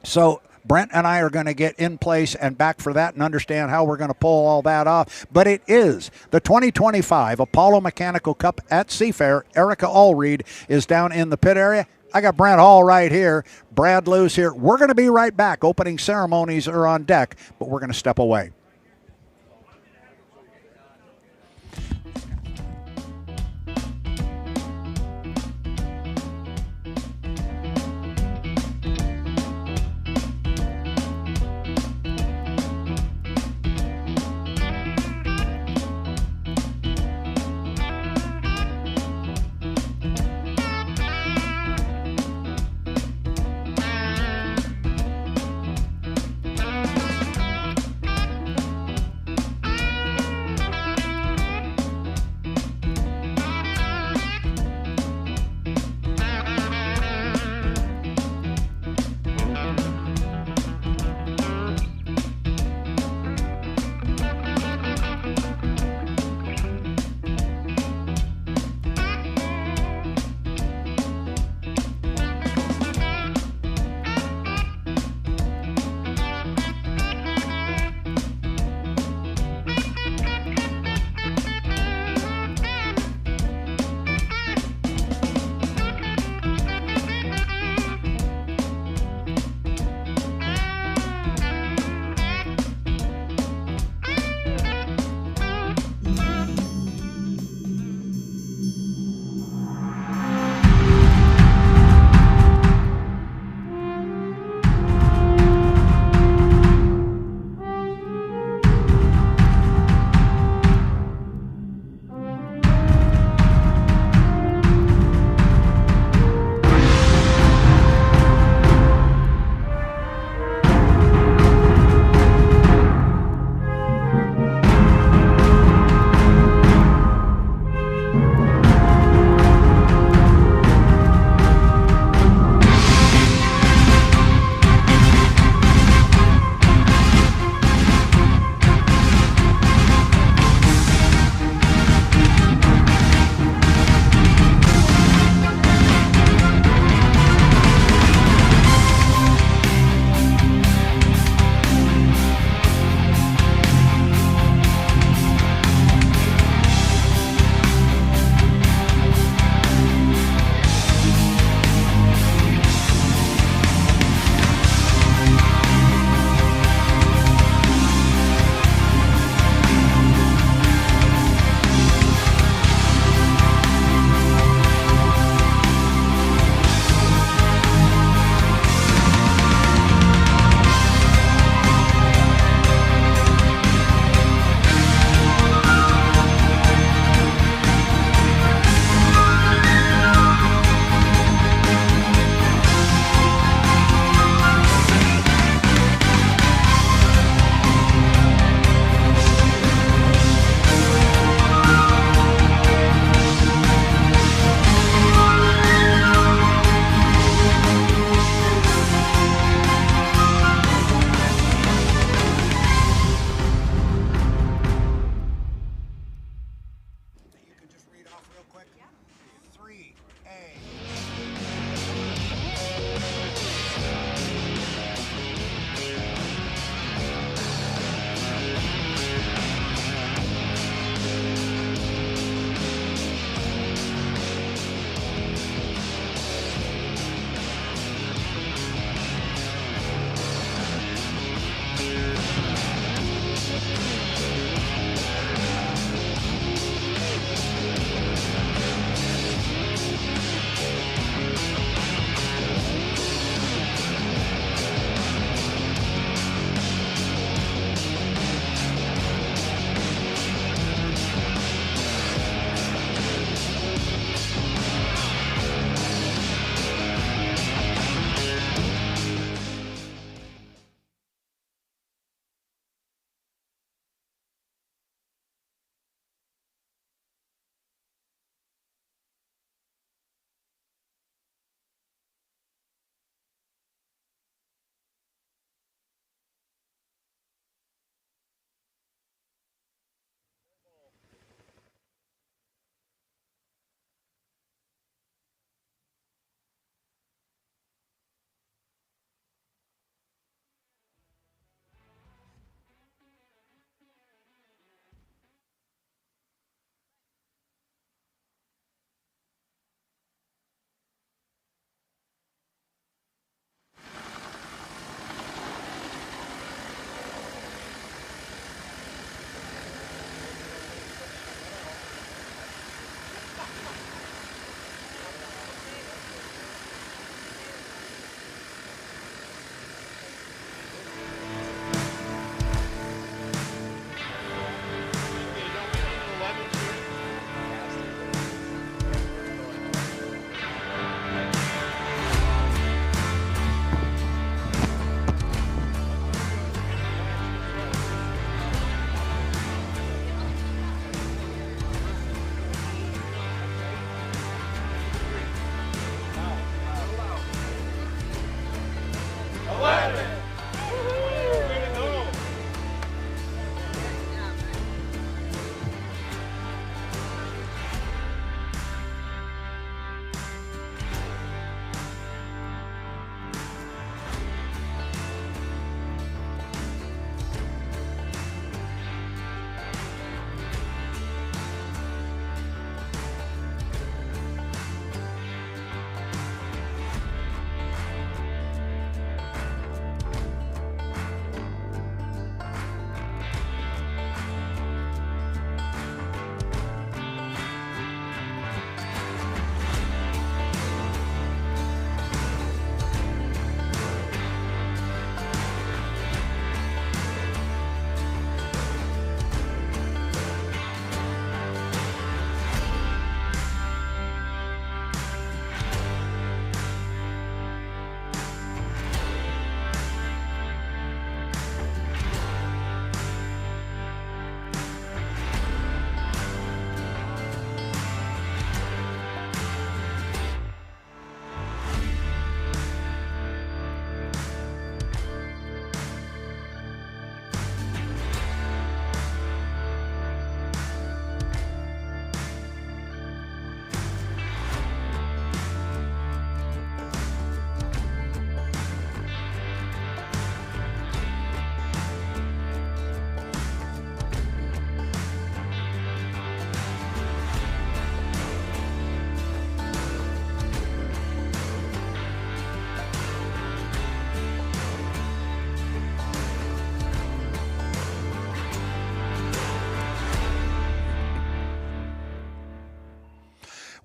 A: So Brent and I are going to get in place and back for that and understand how we're going to pull all that off. But it is the 2025 Apollo Mechanical Cup at Seafair. Erica Allreed is down in the pit area. I got Brent Hall right here. Brad Lewis here. We're going to be right back. Opening ceremonies are on deck, but we're going to step away.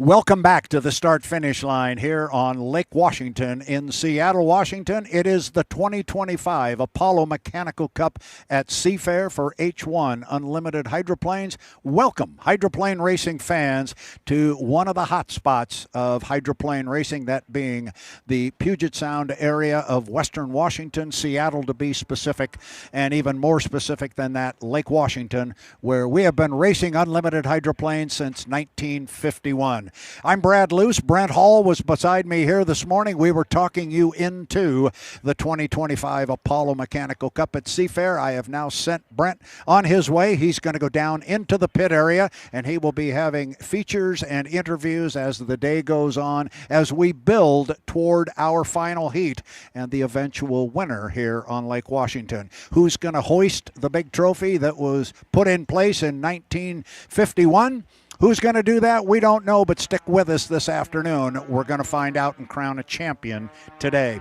A: Welcome back to the start-finish line here on Lake Washington in Seattle, Washington. It is the 2025 Apollo Mechanical Cup at Seafair for H1 Unlimited Hydroplanes. Welcome, hydroplane racing fans, to one of the hot spots of hydroplane racing, that being the Puget Sound area of Western Washington, Seattle to be specific, and even more specific than that, Lake Washington, where we have been racing unlimited hydroplanes since 1951. Washington. I'm Brad Luce. Brent Hall was beside me here this morning. We were talking you into the 2025 Apollo Mechanical Cup at Seafair. I have now sent Brent on his way. He's going to go down into the pit area, and he will be having features and interviews as the day goes on as we build toward our final heat and the eventual winner here on Lake Washington. Who's going to hoist the big trophy that was put in place in 1951? Who's going to do that? We don't know, but stick with us this afternoon. We're going to find out and crown a champion today.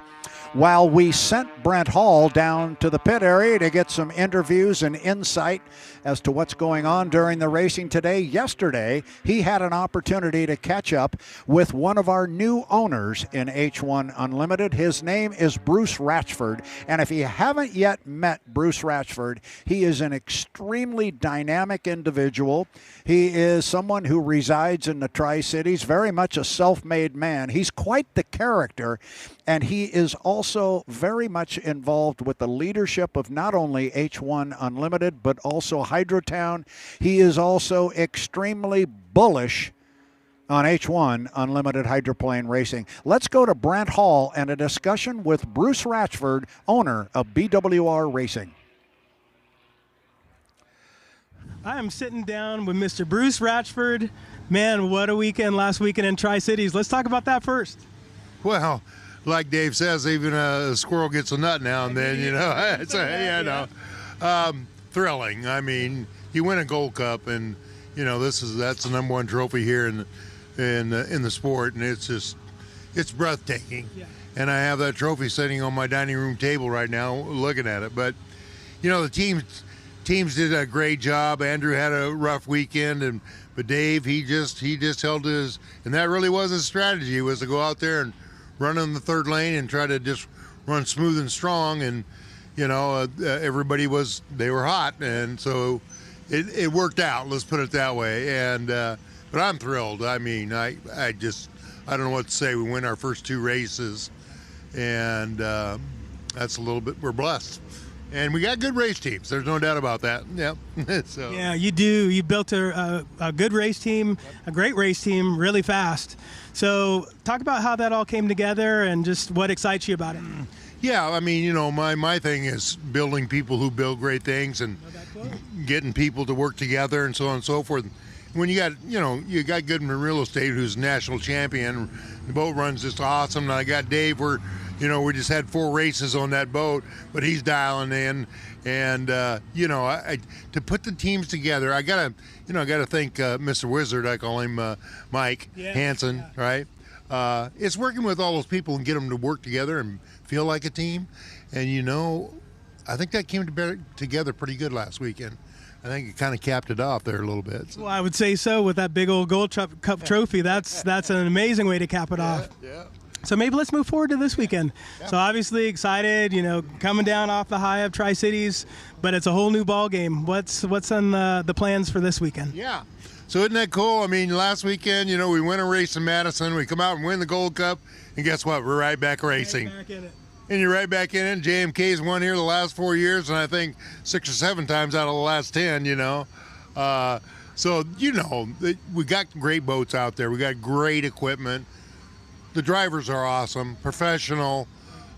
A: While we sent Brent Hall down to the pit area to get some interviews and insight as to what's going on during the racing today, yesterday he had an opportunity to catch up with one of our new owners in H1 Unlimited. His name is Bruce Ratchford, and if you haven't yet met Bruce Ratchford, he is an extremely dynamic individual. He is someone who resides in the Tri-Cities, very much a self-made man. He's quite the character, and he is also very much involved with the leadership of not only H1 Unlimited, but also Hydrotown. He is also extremely bullish on H1 Unlimited hydroplane racing. Let's go to Brent Hall and a discussion with Bruce Ratchford, owner of BWR Racing.
E: I am sitting down with Mr. Bruce Ratchford. Man, what a weekend last weekend in Tri-Cities. Let's talk about that first.
H: Well, like Dave says, even a squirrel gets a nut now and then, you know. It's thrilling. I mean, you win a Gold Cup, and you know that's the number one trophy here in the sport, and it's breathtaking. Yeah. And I have that trophy sitting on my dining room table right now, looking at it. But you know, the teams did a great job. Andrew had a rough weekend, but Dave he just held his, and that really was his strategy, was to go out there and run in the third lane and try to just run smooth and strong, and you know everybody they were hot, and so it worked out. Let's put it that way. And but I'm thrilled. I mean, I don't know what to say. We win our first two races, and that's a little bit. We're blessed. And we got good race teams. There's no doubt about that. Yep. So.
E: Yeah, you do. You built a good race team, a great race team, really fast. So talk about how that all came together and just what excites you about it.
H: Yeah, I mean, you know, my thing is building people who build great things and getting people to work together and so on and so forth. When you got Goodman Real Estate, who's national champion, the boat runs just awesome. And I got Dave, we just had 4 races on that boat, but he's dialing in. And to put the teams together, I gotta thank Mr. Wizard. I call him Mike Hansen, right? It's working with all those people and get them to work together and feel like a team. And I think that came together pretty good last weekend. I think it kind of capped it off there a little bit. So.
E: Well, I would say so with that big old Gold Cup trophy. That's an amazing way to cap it off. Yeah. So maybe let's move forward to this weekend. Yeah. So obviously excited, coming down off the high of Tri-Cities, but it's a whole new ball game. What's on the plans for this weekend?
H: Yeah. So isn't that cool? I mean, last weekend, we win a race in Madison. We come out and win the Gold Cup, and guess what? We're right back racing.
E: Right back in it.
H: And you're right back in it. JMK's won here the last 4 years, and I think 6 or 7 times out of the last 10, So, we got great boats out there. We got great equipment. The drivers are awesome, professional.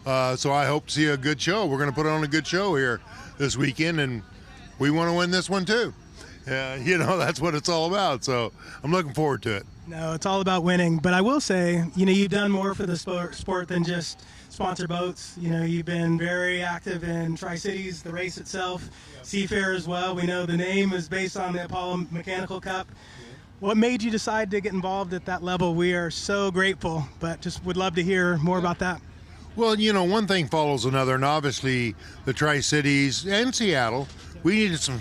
H: So I hope to see a good show. We're going to put on a good show here this weekend, and we want to win this one too. That's what it's all about. So I'm looking forward to it.
E: No, it's all about winning. But I will say, you've done more for the sport than just sponsor boats. You've been very active in Tri-Cities, the race itself, Seafair as well. We know the name is based on the Apollo Mechanical Cup. What made you decide to get involved at that level? We are so grateful, but just would love to hear more about that.
H: Well, one thing follows another, and obviously the Tri-Cities and Seattle, we needed some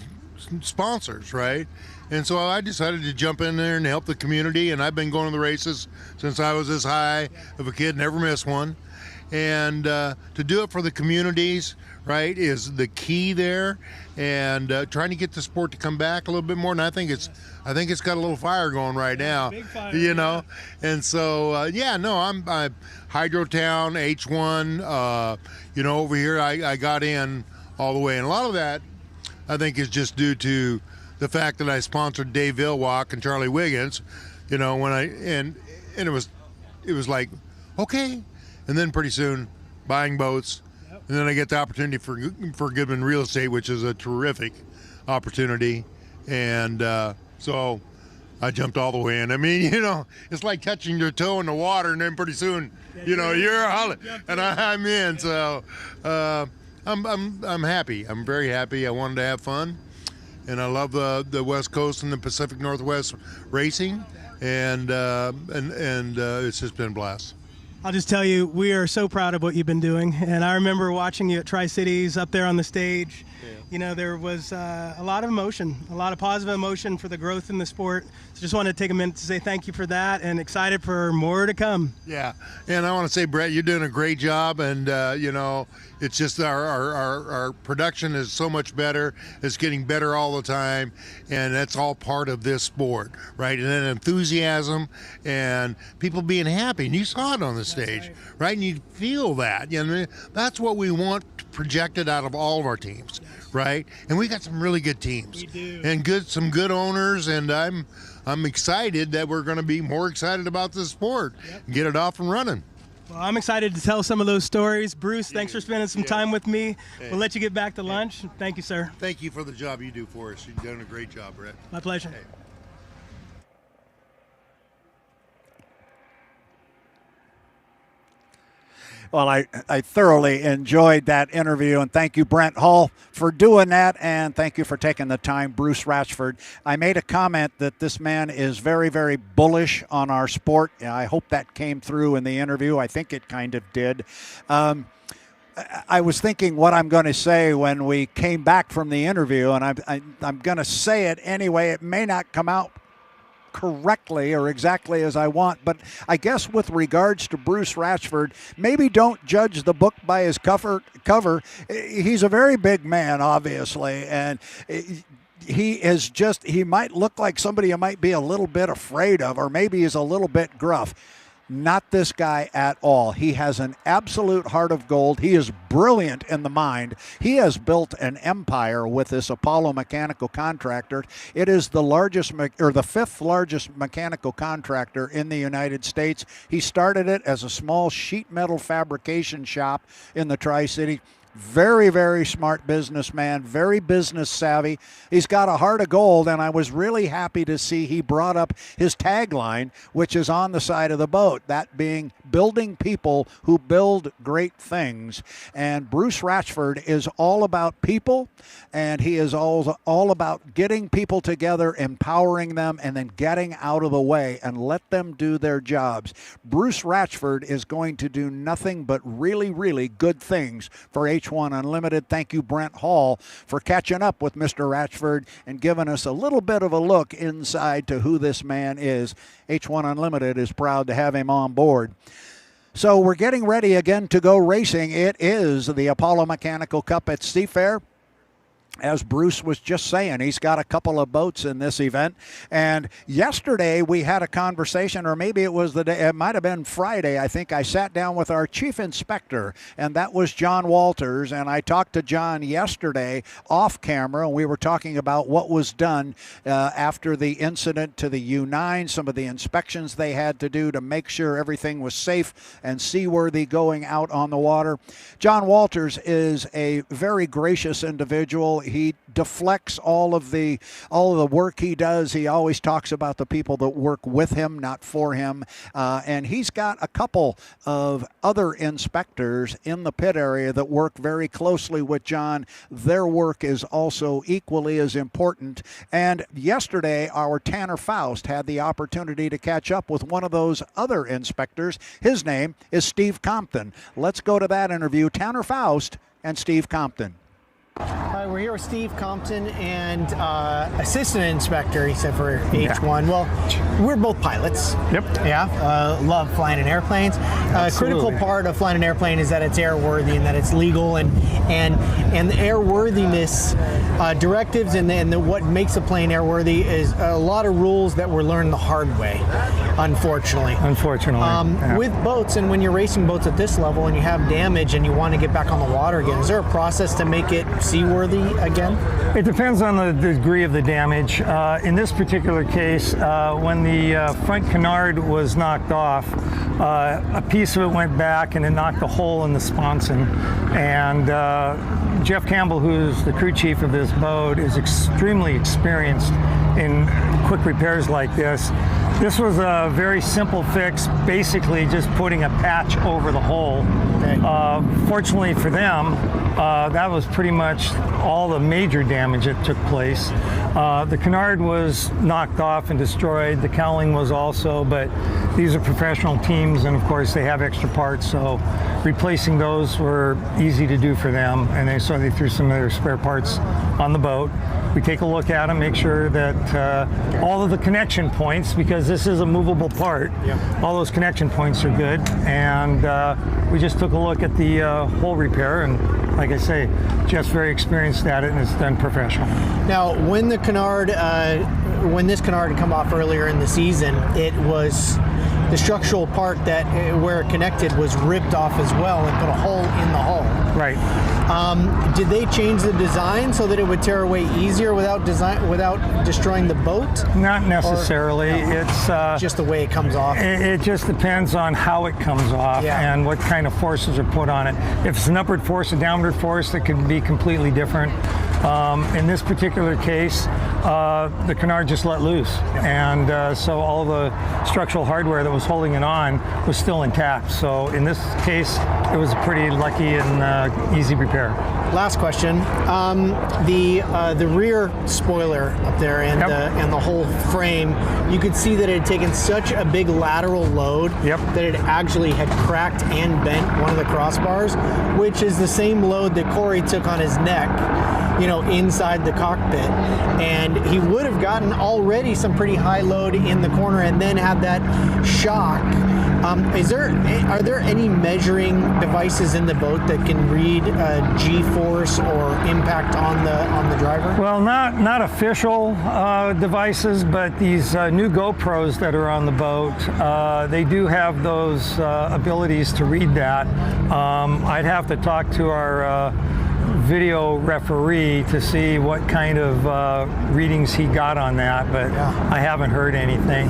H: sponsors, right? And so I decided to jump in there and help the community, and I've been going to the races since I was this high of a kid, never missed one. And to do it for the communities, right, is the key there, and trying to get the sport to come back a little bit more. And I think it's got a little fire going right now,
E: big fire,
H: And so I'm Hydrotown H1. Over here I got in all the way, and a lot of that I think is just due to the fact that I sponsored Dave Villwock and Charlie Wiggins. you know, when and it was like, okay. And then pretty soon buying boats. And then I get the opportunity for Goodman Real Estate, which is a terrific opportunity. And so I jumped all the way in. I mean, you know, it's like touching your toe in the water, and then pretty soon, you know, you're out, and I'm in. So I'm happy. I'm very happy. I wanted to have fun, and I love the West Coast and the Pacific Northwest racing, and it's just been a blast.
E: I'll just tell you, we are so proud of what you've been doing. And I remember watching you at Tri-Cities up there on the stage. Yeah. You know, there was a lot of emotion, a lot of positive emotion for the growth in the sport. So just wanted to take a minute to say thank you for that, and excited for more to come.
H: Yeah, and I want to say, Brett, you're doing a great job, and you know, it's just our production is so much better. It's getting better all the time, and that's all part of this sport, right? And then enthusiasm and people being happy, and you saw it on the stage, right? And you feel that. You know, that's what we want projected out of all of our teams, right? And we got some really good teams,
E: we do.
H: And some good owners, and I'm excited that we're going to be more excited about this sport and get it off and running.
E: Well, I'm excited to tell some of those stories. Bruce, thanks for spending some time with me. We'll let you get back to lunch. Thank you, sir.
H: Thank you for the job you do for us. You've done a great job, Brett.
E: My pleasure.
A: Well, I thoroughly enjoyed that interview, and thank you, Brent Hall, for doing that, and thank you for taking the time, Bruce Ratchford. I made a comment that this man is very, very bullish on our sport. I hope that came through in the interview. I think it kind of did. I was thinking what I'm going to say when we came back from the interview, and I'm going to say it anyway. It may not come out correctly or exactly as I want, but I guess with regards to Bruce Ratchford, maybe don't judge the book by his cover. He's a very big man, obviously, and he might look like somebody you might be a little bit afraid of, or maybe he's a little bit gruff. Not this guy at all. He has an absolute heart of gold. He is brilliant in the mind. He has built an empire with this Apollo mechanical contractor. It is the largest, or the fifth largest mechanical contractor in the United States. He started it as a small sheet metal fabrication shop in the Tri-City. Very, very smart businessman, very business savvy. He's got a heart of gold, and I was really happy to see he brought up his tagline, which is on the side of the boat, that being building people who build great things. And Bruce Ratchford is all about people, and he is all about getting people together, empowering them, and then getting out of the way and let them do their jobs. Bruce Ratchford is going to do nothing but really, really good things for H1 Unlimited. Thank you, Brent Hall, for catching up with Mr. Ratchford and giving us a little bit of a look inside to who this man is. H1 Unlimited is proud to have him on board. So we're getting ready again to go racing. It is the Apollo Mechanical Cup at Seafair. As Bruce was just saying, he's got a couple of boats in this event. And yesterday we had a conversation, or maybe it was the day, it might have been Friday, I think. I sat down with our chief inspector, and that was John Walters. And I talked to John yesterday off camera, and we were talking about what was done after the incident to the U9, some of the inspections they had to do to make sure everything was safe and seaworthy going out on the water. John Walters is a very gracious individual. He deflects all of the work he does. He always talks about the people that work with him, not for him. And he's got a couple of other inspectors in the pit area that work very closely with John. Their work is also equally as important. And yesterday, our Tanner Faust had the opportunity to catch up with one of those other inspectors. His name is Steve Compton. Let's go to that interview. Tanner Faust and Steve Compton.
I: Hi, we're here with Steve Compton and assistant inspector, he said, for H1. Well, we're both pilots.
J: Yep.
I: Yeah, love flying in airplanes. Critical part of flying an airplane is that it's airworthy and that it's legal, and the airworthiness directives and what makes a plane airworthy is a lot of rules that we're learning the hard way, unfortunately.
J: Yeah.
I: With boats, and when you're racing boats at this level and you have damage and you want to get back on the water again, is there a process to make it seaworthy? airworthy again?
J: It depends on the degree of the damage. In this particular case, when the front canard was knocked off, a piece of it went back and it knocked a hole in the sponson. And Jeff Campbell, who's the crew chief of this boat, is extremely experienced in quick repairs like this. This was a very simple fix, basically just putting a patch over the hole. Fortunately for them, that was pretty much all the major damage that took place. The canard was knocked off and destroyed. The cowling was also, but these are professional teams, and of course they have extra parts, so replacing those were easy to do for them, and so they threw some of their spare parts on the boat. We take a look at them, make sure that all of the connection points, because this is a movable part, all those connection points are good, and we just took a look at the hole repair, and like I say, Jeff's very experienced at it and it's done professional.
I: Now, when the canard, when this canard had come off earlier in the season, it was the structural part that where it connected was ripped off as well and put a hole in the hull.
J: Right.
I: Did they change the design so that it would tear away easier without destroying the boat?
J: Not necessarily.
I: No,
J: it's
I: just the way it comes off.
J: It just depends on how it comes off and what kind of forces are put on it. If it's an upward force, a downward force, that could be completely different. In this particular case, the canard just let loose, and so all the structural hardware that was holding it on was still intact. So in this case, it was a pretty lucky and easy repair.
I: Last question: the rear spoiler up there and the whole frame, you could see that it had taken such a big lateral load that it actually had cracked and bent one of the crossbars, which is the same load that Cory took on his neck, you know, inside the cockpit, and he would have gotten already some pretty high load in the corner and then had that shock. Are there any measuring devices in the boat that can read G-force or impact on the driver?
J: Well, not official devices, but these new GoPros that are on the boat, they do have those abilities to read that. I'd have to talk to our video referee to see what kind of readings he got on that, but I haven't heard anything.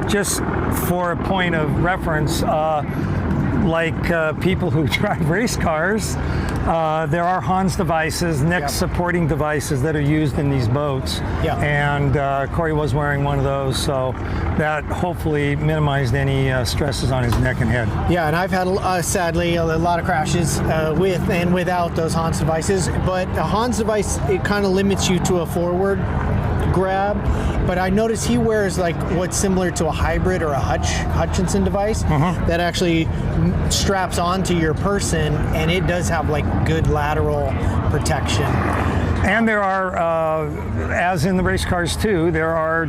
J: Just for a point of reference, like people who drive race cars, there are Hans devices, neck supporting devices that are used in these boats. And Cory was wearing one of those, so that hopefully minimized any stresses on his neck and head.
I: Yeah, and I've had, sadly, a lot of crashes with and without those Hans devices, but a Hans device, it kind of limits you to a forward grab, but I noticed he wears like what's similar to a hybrid or a Hutchinson device that actually straps onto your person, and it does have like good lateral protection.
J: And there are, as in the race cars too, there are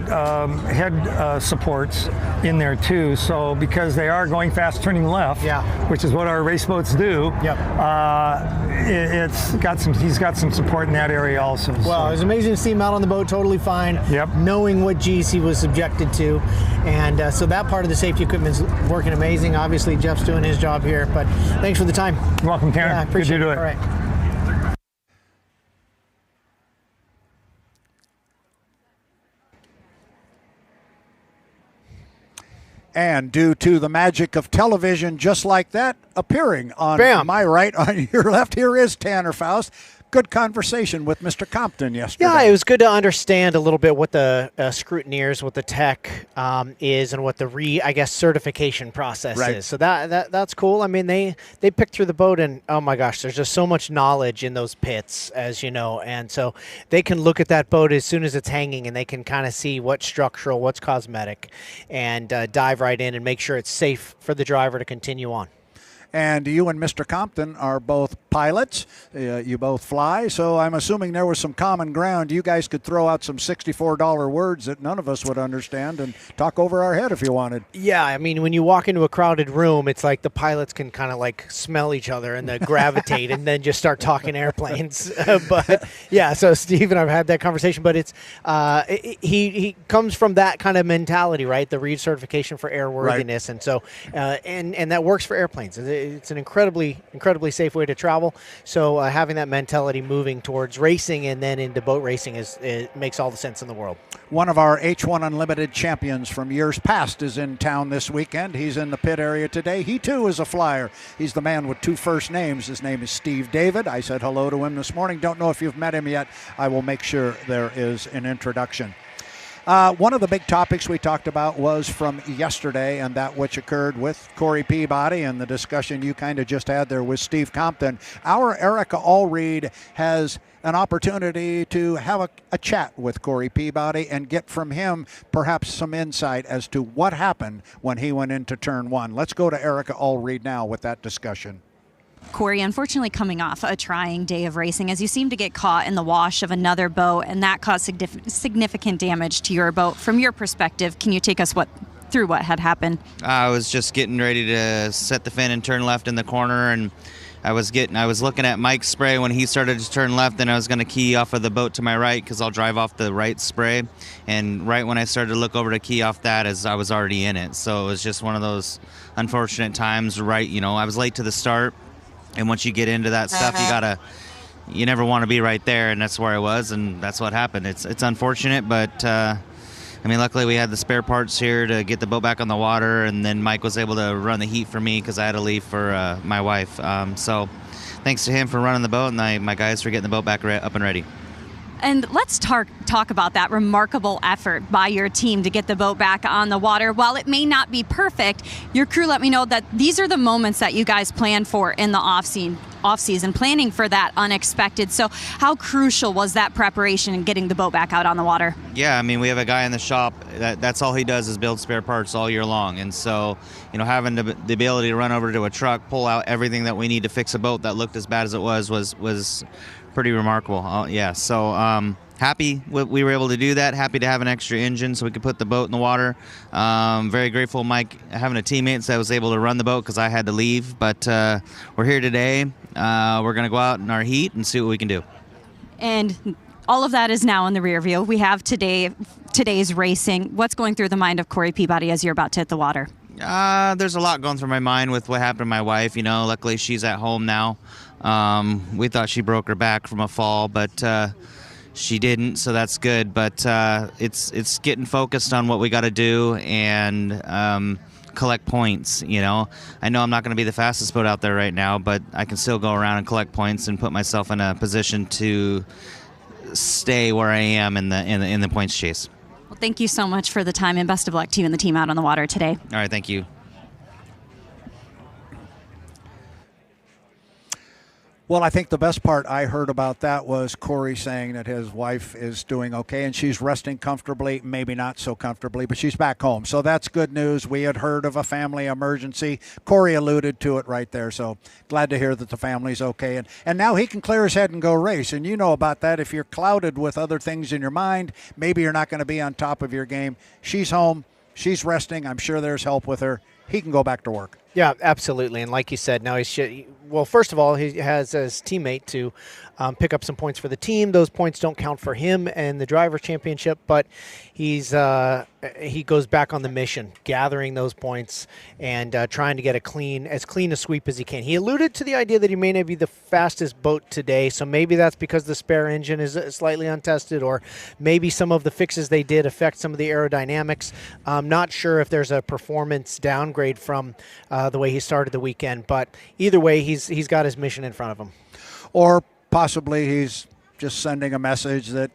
J: head supports in there too. So because they are going fast, turning left, which is what our race boats do, he's got some support in that area also.
I: Well, it was amazing to see him out on the boat totally fine, knowing what G's he was subjected to. And so that part of the safety equipment is working amazing. Obviously, Jeff's doing his job here, but thanks for the time.
J: You're welcome, Tanner.
I: Yeah, I appreciate
J: Good to do it.
I: All right.
A: And due to the magic of television, just like that, appearing on my right, on your left, here is Tanner Faust. Good conversation with Mr. Compton yesterday.
K: Yeah, it was good to understand a little bit what the scrutineers, what the tech is, and what the certification process is. So that's cool. I mean, they picked through the boat, and oh my gosh, there's just so much knowledge in those pits, as you know, and so they can look at that boat as soon as it's hanging, and they can kind of see what's structural, what's cosmetic, and dive right in and make sure it's safe for the driver to continue on.
A: And you and Mr. Compton are both pilots. You both fly, so I'm assuming there was some common ground. You guys could throw out some $64 words that none of us would understand and talk over our head if you wanted.
K: Yeah, I mean, when you walk into a crowded room, it's like the pilots can kind of like smell each other and they gravitate and then just start talking airplanes. But yeah, so Steve and I've had that conversation, but it's he comes from that kind of mentality, right? The READ certification for airworthiness, and so and that works for airplanes. it's an incredibly safe way to travel. So having that mentality moving towards racing and then into boat racing it makes all the sense in the world.
A: One of our H1 Unlimited champions from years past is in town this weekend. He's in the pit area today. He too is a flyer. He's the man with 2 first names. His name is Steve David. I said hello to him this morning. Don't know if you've met him yet. I will make sure there is an introduction. One of the big topics we talked about was from yesterday, and that which occurred with Cory Peabody and the discussion you kind of just had there with Steve Compton. Our Erica Allreed has an opportunity to have a chat with Cory Peabody and get from him perhaps some insight as to what happened when he went into turn 1. Let's go to Erica Allreed now with that discussion.
G: Cory, unfortunately coming off a trying day of racing, as you seem to get caught in the wash of another boat, and that caused significant damage to your boat. From your perspective, can you take us through what had happened?
L: I was just getting ready to set the fin and turn left in the corner, and I was looking at Mike's spray when he started to turn left, and I was going to key off of the boat to my right because I'll drive off the right spray. And right when I started to look over to key off that, as I was already in it. So it was just one of those unfortunate times, right? I was late to the start. And once you get into that stuff, you never want to be right there, and that's where I was, and that's what happened. It's unfortunate, but luckily we had the spare parts here to get the boat back on the water, and then Mike was able to run the heat for me because I had to leave for my wife. So thanks to him for running the boat, and my guys for getting the boat back up and ready.
G: And let's talk about that remarkable effort by your team to get the boat back on the water. While it may not be perfect, your crew let me know that these are the moments that you guys plan for in the off-season, planning for that unexpected. So how crucial was that preparation and getting the boat back out on the water?
L: Yeah, we have a guy in the shop that's all he does is build spare parts all year long. And so, having the ability to run over to a truck, pull out everything that we need to fix a boat that looked as bad as it was pretty remarkable. So happy we were able to do that. Happy to have an extra engine so we could put the boat in the water. Very grateful, Mike, having a teammate that was able to run the boat because I had to leave. But we're here today. We're going to go out in our heat and see what we can do.
G: And all of that is now in the rear view. We have today's racing. What's going through the mind of Cory Peabody as you're about to hit the water?
L: There's a lot going through my mind with what happened to my wife. Luckily she's at home now. We thought she broke her back from a fall, but she didn't, so that's good. But it's getting focused on what we got to do and collect points. I know I'm not going to be the fastest boat out there right now, but I can still go around and collect points and put myself in a position to stay where I am in the points chase.
G: Well, thank you so much for the time, and best of luck to you and the team out on the water today.
L: All right, thank you.
A: Well, I think the best part I heard about that was Cory saying that his wife is doing okay and she's resting comfortably, maybe not so comfortably, but she's back home. So that's good news. We had heard of a family emergency. Cory alluded to it right there. So glad to hear that the family's okay. And now he can clear his head and go race. And you know about that. If you're clouded with other things in your mind, maybe you're not going to be on top of your game. She's home. She's resting. I'm sure there's help with her. He can go back to work.
K: Yeah, absolutely. And like you said, now first of all, he has his teammate to pick up some points for the team. Those points don't count for him and the Drivers' Championship, but he goes back on the mission, gathering those points and trying to get as clean a sweep as he can. He alluded to the idea that he may not be the fastest boat today, so maybe that's because the spare engine is slightly untested, or maybe some of the fixes they did affect some of the aerodynamics. I'm not sure if there's a performance downgrade from the way he started the weekend, but either way, he's got his mission in front of him.
A: Or possibly he's just sending a message that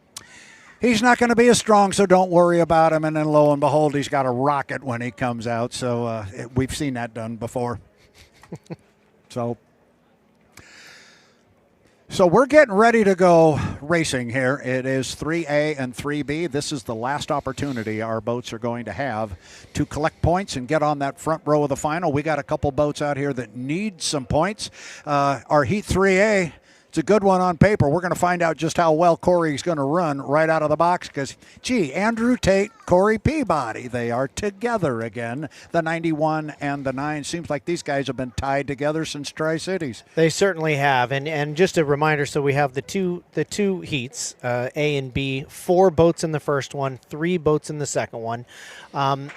A: he's not going to be as strong, so don't worry about him. And then lo and behold, he's got a rocket when he comes out. So we've seen that done before. So we're getting ready to go racing here. It is 3A and 3B. This is the last opportunity our boats are going to have to collect points and get on that front row of the final. We got a couple boats out here that need some points. Our Heat 3A, it's a good one on paper. We're going to find out just how well Cory's going to run right out of the box because, Andrew Tate, Cory Peabody, they are together again, the 91 and the 9. Seems like these guys have been tied together since Tri-Cities.
K: They certainly have. And just a reminder, so we have the two heats, A and B, 4 boats in the first one, 3 boats in the second one.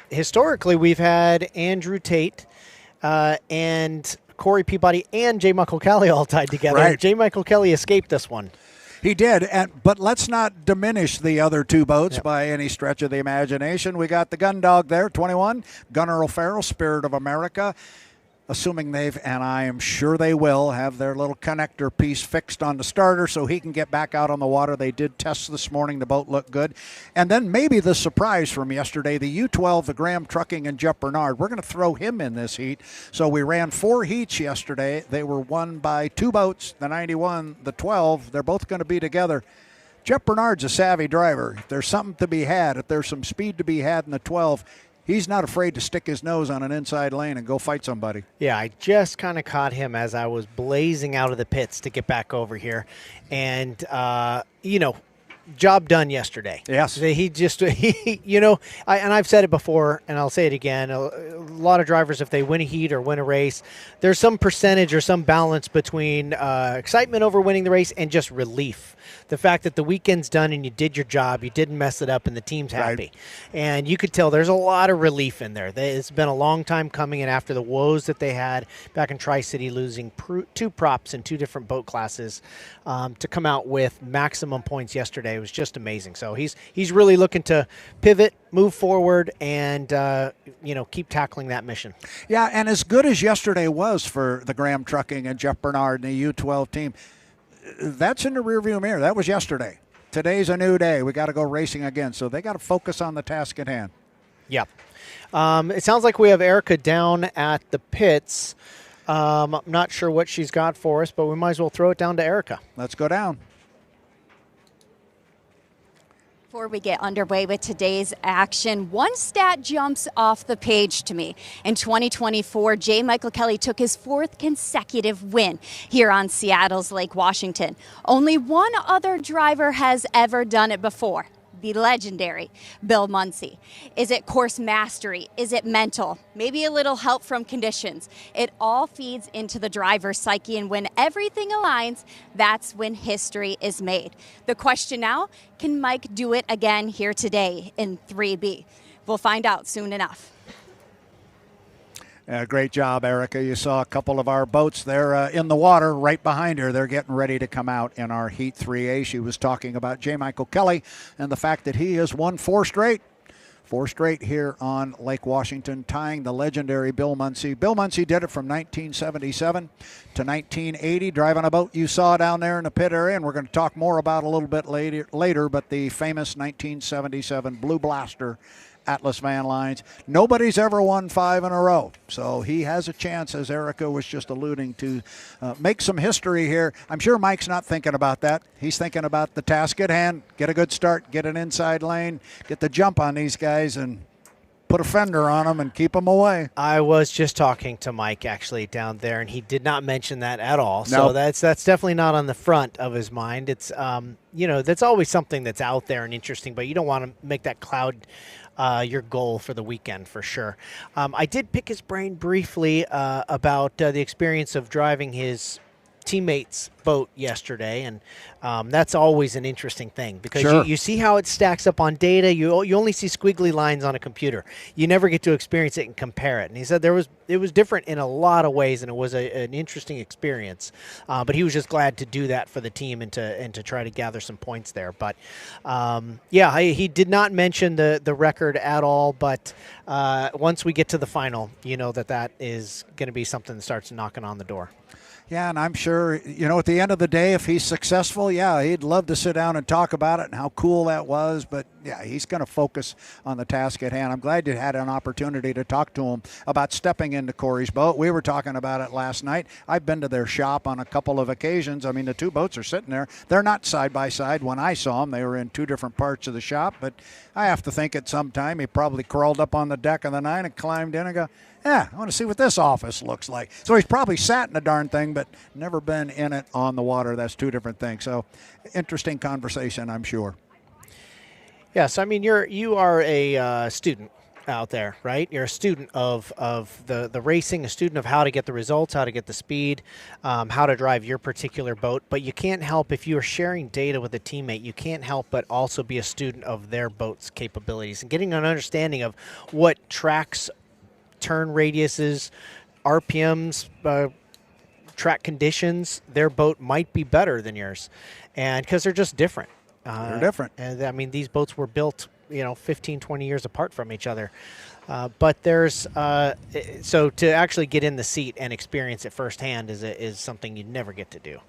K: Historically, we've had Andrew Tate and Cory Peabody and J. Michael Kelly all tied together.
A: Right.
K: J. Michael Kelly escaped this one.
A: He did, but let's not diminish the other two boats by any stretch of the imagination. We got the gun dog there, 21, Gunnar O'Farrell, Spirit of America. Assuming they've, and I am sure they will, have their little connector piece fixed on the starter so he can get back out on the water. They did tests this morning. The boat looked good. And then maybe the surprise from yesterday, the U-12, the Graham Trucking, and Jeff Bernard. We're going to throw him in this heat. So we ran 4 heats yesterday. They were won by 2 boats, the 91, the 12. They're both going to be together. Jeff Bernard's a savvy driver. If there's something to be had, if there's some speed to be had in the 12, he's not afraid to stick his nose on an inside lane and go fight somebody.
K: Yeah, I just kind of caught him as I was blazing out of the pits to get back over here. And, job done yesterday.
A: Yes.
K: He just, and I've said it before, and I'll say it again. A lot of drivers, if they win a heat or win a race, there's some percentage or some balance between excitement over winning the race and just relief. The fact that the weekend's done and you did your job, you didn't mess it up, and the team's happy. Right. And you could tell there's a lot of relief in there. It's been a long time coming, and after the woes that they had back in Tri-City, losing 2 props in 2 different boat classes, to come out with maximum points yesterday was just amazing. So he's really looking to pivot, move forward, and keep tackling that mission.
A: Yeah, and as good as yesterday was for the Graham Trucking and Jeff Bernard and the U-12 team, that's in the rearview mirror. That was yesterday. Today's a new day. We got to go racing again. So they got to focus on the task at hand.
K: Yep. It sounds like we have Erica down at the pits. I'm not sure what she's got for us, but we might as well throw it down to Erica.
A: Let's go down.
G: Before we get underway with today's action, one stat jumps off the page to me. In 2024, J. Michael Kelly took his 4th consecutive win here on Seattle's Lake Washington. Only one other driver has ever done it before, the legendary Bill Munsey. Is it course mastery? Is it mental? Maybe a little help from conditions. It all feeds into the driver's psyche, and when everything aligns, that's when history is made. The question now, can Mike do it again here today in 3B? We'll find out soon enough.
A: Great job, Erica. You saw a couple of our boats there in the water right behind her. They're getting ready to come out in our Heat 3A. She was talking about J. Michael Kelly and the fact that he has won 4 straight. 4 straight here on Lake Washington, tying the legendary Bill Munsey. Bill Munsey did it from 1977 to 1980, driving a boat you saw down there in the pit area, and we're going to talk more about a little bit later, but the famous 1977 Blue Blaster Atlas Van Lines. Nobody's ever won 5 in a row, so he has a chance, as Erica was just alluding to, make some history here. I'm sure Mike's not thinking about that. He's thinking about the task at hand, get a good start, get an inside lane, get the jump on these guys, and put a fender on them and keep them away.
K: I was just talking to Mike actually down there, and he did not mention that at all.
A: Nope.
K: So that's definitely not on the front of his mind. It's that's always something that's out there and interesting, but you don't want to make that cloud your goal for the weekend for sure. I did pick his brain briefly about the experience of driving his teammates' boat yesterday, and that's always an interesting thing because
A: Sure.
K: you see how it stacks up on data. You only see squiggly lines on a computer. You never get to experience it and compare it. And he said it was different in a lot of ways, and it was an interesting experience. But he was just glad to do that for the team and to try to gather some points there. But he did not mention the record at all. But once we get to the final, you know that is going to be something that starts knocking on the door.
A: Yeah, and I'm sure, at the end of the day, if he's successful, he'd love to sit down and talk about it and how cool that was. But, he's going to focus on the task at hand. I'm glad you had an opportunity to talk to him about stepping into Cory's boat. We were talking about it last night. I've been to their shop on a couple of occasions. I mean, the 2 boats are sitting there. They're not side by side. When I saw them, they were in 2 different parts of the shop. But I have to think at some time he probably crawled up on the deck of the 9 and climbed in and go, I want to see what this office looks like. So he's probably sat in the darn thing, but never been in it on the water. That's 2 different things. So interesting conversation, I'm sure.
K: Yes, I mean you are a student out there, right? You're a student of the racing, a student of how to get the results, how to get the speed, how to drive your particular boat. But you can't help, if you are sharing data with a teammate, you can't help but also be a student of their boat's capabilities and getting an understanding of what tracks, turn radiuses, RPMs, track conditions, their boat might be better than yours, and because they're just different.
A: They're different.
K: And I mean, these boats were built, 15, 20 years apart from each other. But there's so to actually get in the seat and experience it firsthand is something you never get to do.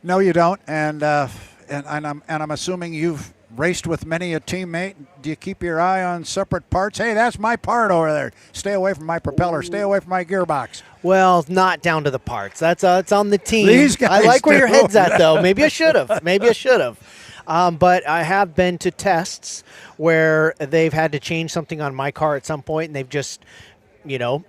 A: No, you don't. And I'm assuming you've raced with many a teammate. Do you keep your eye on separate parts? Hey, that's my part over there. Stay away from my propeller. Stay away from my gearbox.
K: Well, not down to the parts. That's it's on the team.
A: These guys
K: I like where
A: do.
K: your head's at, though. Maybe I should have. But I have been to tests where they've had to change something on my car at some point, and they've just,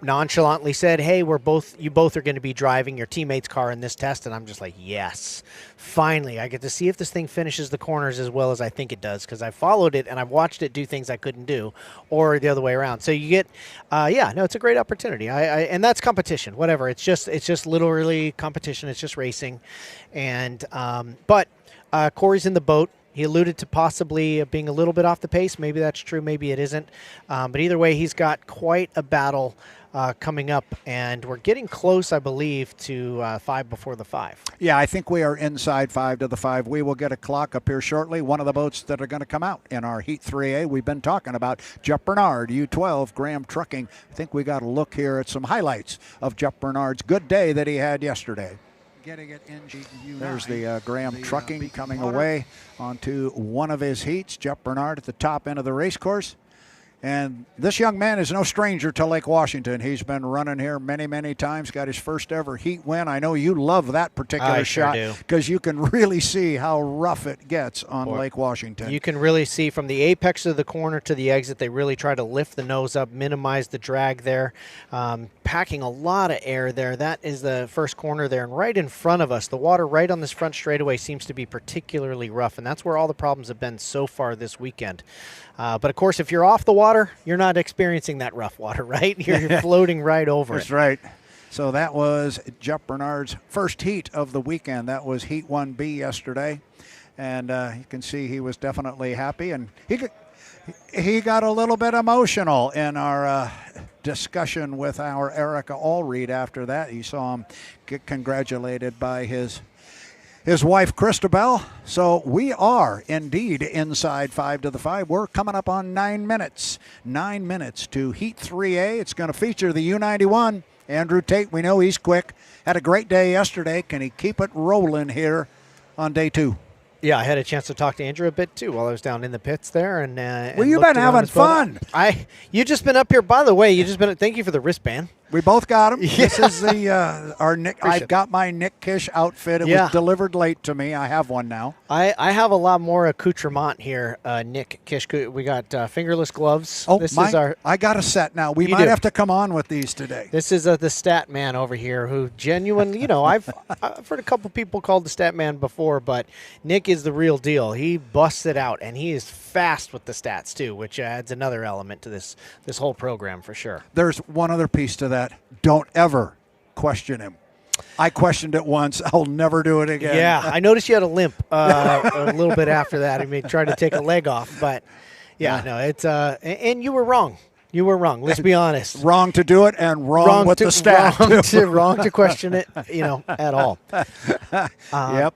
K: nonchalantly said, "Hey, you both are going to be driving your teammate's car in this test," and I'm just like, "Yes, finally, I get to see if this thing finishes the corners as well as I think it does," because I followed it and I've watched it do things I couldn't do, or the other way around. So you get, it's a great opportunity. And that's competition, whatever. It's just literally competition. It's just racing, and but Cory's in the boat. He alluded to possibly being a little bit off the pace. Maybe that's true. Maybe it isn't. But either way, he's got quite a battle coming up, and we're getting close, I believe, to 5 before the 5.
A: Yeah, I think we are inside 5 to the 5. We will get a clock up here shortly. One of the boats that are going to come out in our Heat 3A we've been talking about, Jeff Bernard, U12, Graham Trucking. I think we got a look here at some highlights of Jeff Bernard's good day that he had yesterday. Getting it in GU9. There's the Graham Trucking coming away onto one of his heats. Jeff Bernard at the top end of the race course. And this young man is no stranger to Lake Washington. He's been running here many, many times, got his first ever heat win. I know you love that particular shot because you can really see how rough it gets on Lake Washington.
K: You can really see from the apex of the corner to the exit, they really try to lift the nose up, minimize the drag there, packing a lot of air there. That is the first corner there. And right in front of us, the water right on this front straightaway seems to be particularly rough, and that's where all the problems have been so far this weekend. But, of course, if you're off the water, you're not experiencing that rough water, right? You're floating right over
A: That's right. So that was Jeff Bernard's first heat of the weekend. That was Heat 1B yesterday. And you can see he was definitely happy. And he got a little bit emotional in our discussion with our Erica Allreed after that. You saw him get congratulated by his wife, Christabel. So we are indeed inside 5 to the 5. We're coming up on 9 minutes. 9 minutes to Heat 3A. It's going to feature the U91. Andrew Tate, we know he's quick. Had a great day yesterday. Can he keep it rolling here on day 2?
K: Yeah, I had a chance to talk to Andrew a bit, too, while I was down in the pits there.
A: Well, you've been having fun.
K: You just been up here, by the way, thank you for the wristband.
A: We both got them. Yeah. This is the our Nick. I've got my Nick Kish outfit. It was delivered late to me. I have one now.
K: I have a lot more accoutrement here, Nick Kish. We got fingerless gloves.
A: Oh, I got a set now. We might have to come on with these today.
K: This is the stat man over here who genuinely, I've heard a couple people called the stat man before, but Nick is the real deal. He busts it out, and he is fast with the stats too, which adds another element to this whole program for sure.
A: There's one other piece to that. Don't ever question him. I questioned it once. I'll never do it again.
K: Yeah, I noticed you had a limp a little bit after that. I mean, tried to take a leg off, but it's and you were wrong. You were wrong. Let's be honest.
A: Wrong to do it, and wrong with the stat.
K: Wrong to question it. At all.
A: Yep.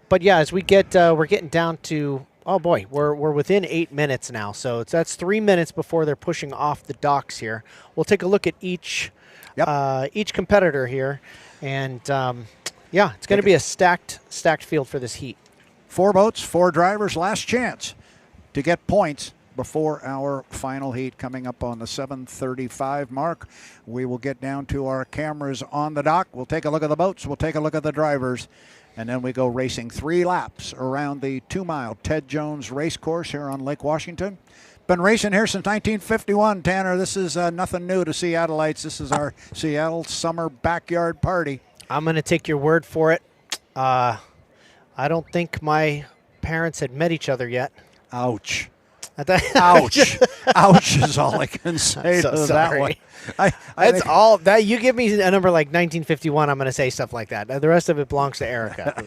K: But yeah, as we get, we're getting down to. Oh boy, we're within 8 minutes now, so that's 3 minutes before they're pushing off the docks here. We'll take a look at each competitor here, and it's going to be a stacked field for this heat.
A: 4 boats, 4 drivers, last chance to get points before our final heat coming up on the 7:35 mark. We will get down to our cameras on the dock. We'll take a look at the boats. We'll take a look at the drivers. And then we go racing 3 laps around the 2-mile Ted Jones race course here on Lake Washington. Been racing here since 1951, Tanner. This is nothing new to Seattleites. This is our Seattle summer backyard party.
K: I'm going to take your word for it. I don't think my parents had met each other yet.
A: Ouch. Ouch. Ouch is all I can say to that one.
K: That's all that you give me a number like 1951, I'm going to say stuff like that. The rest of it belongs to Erica.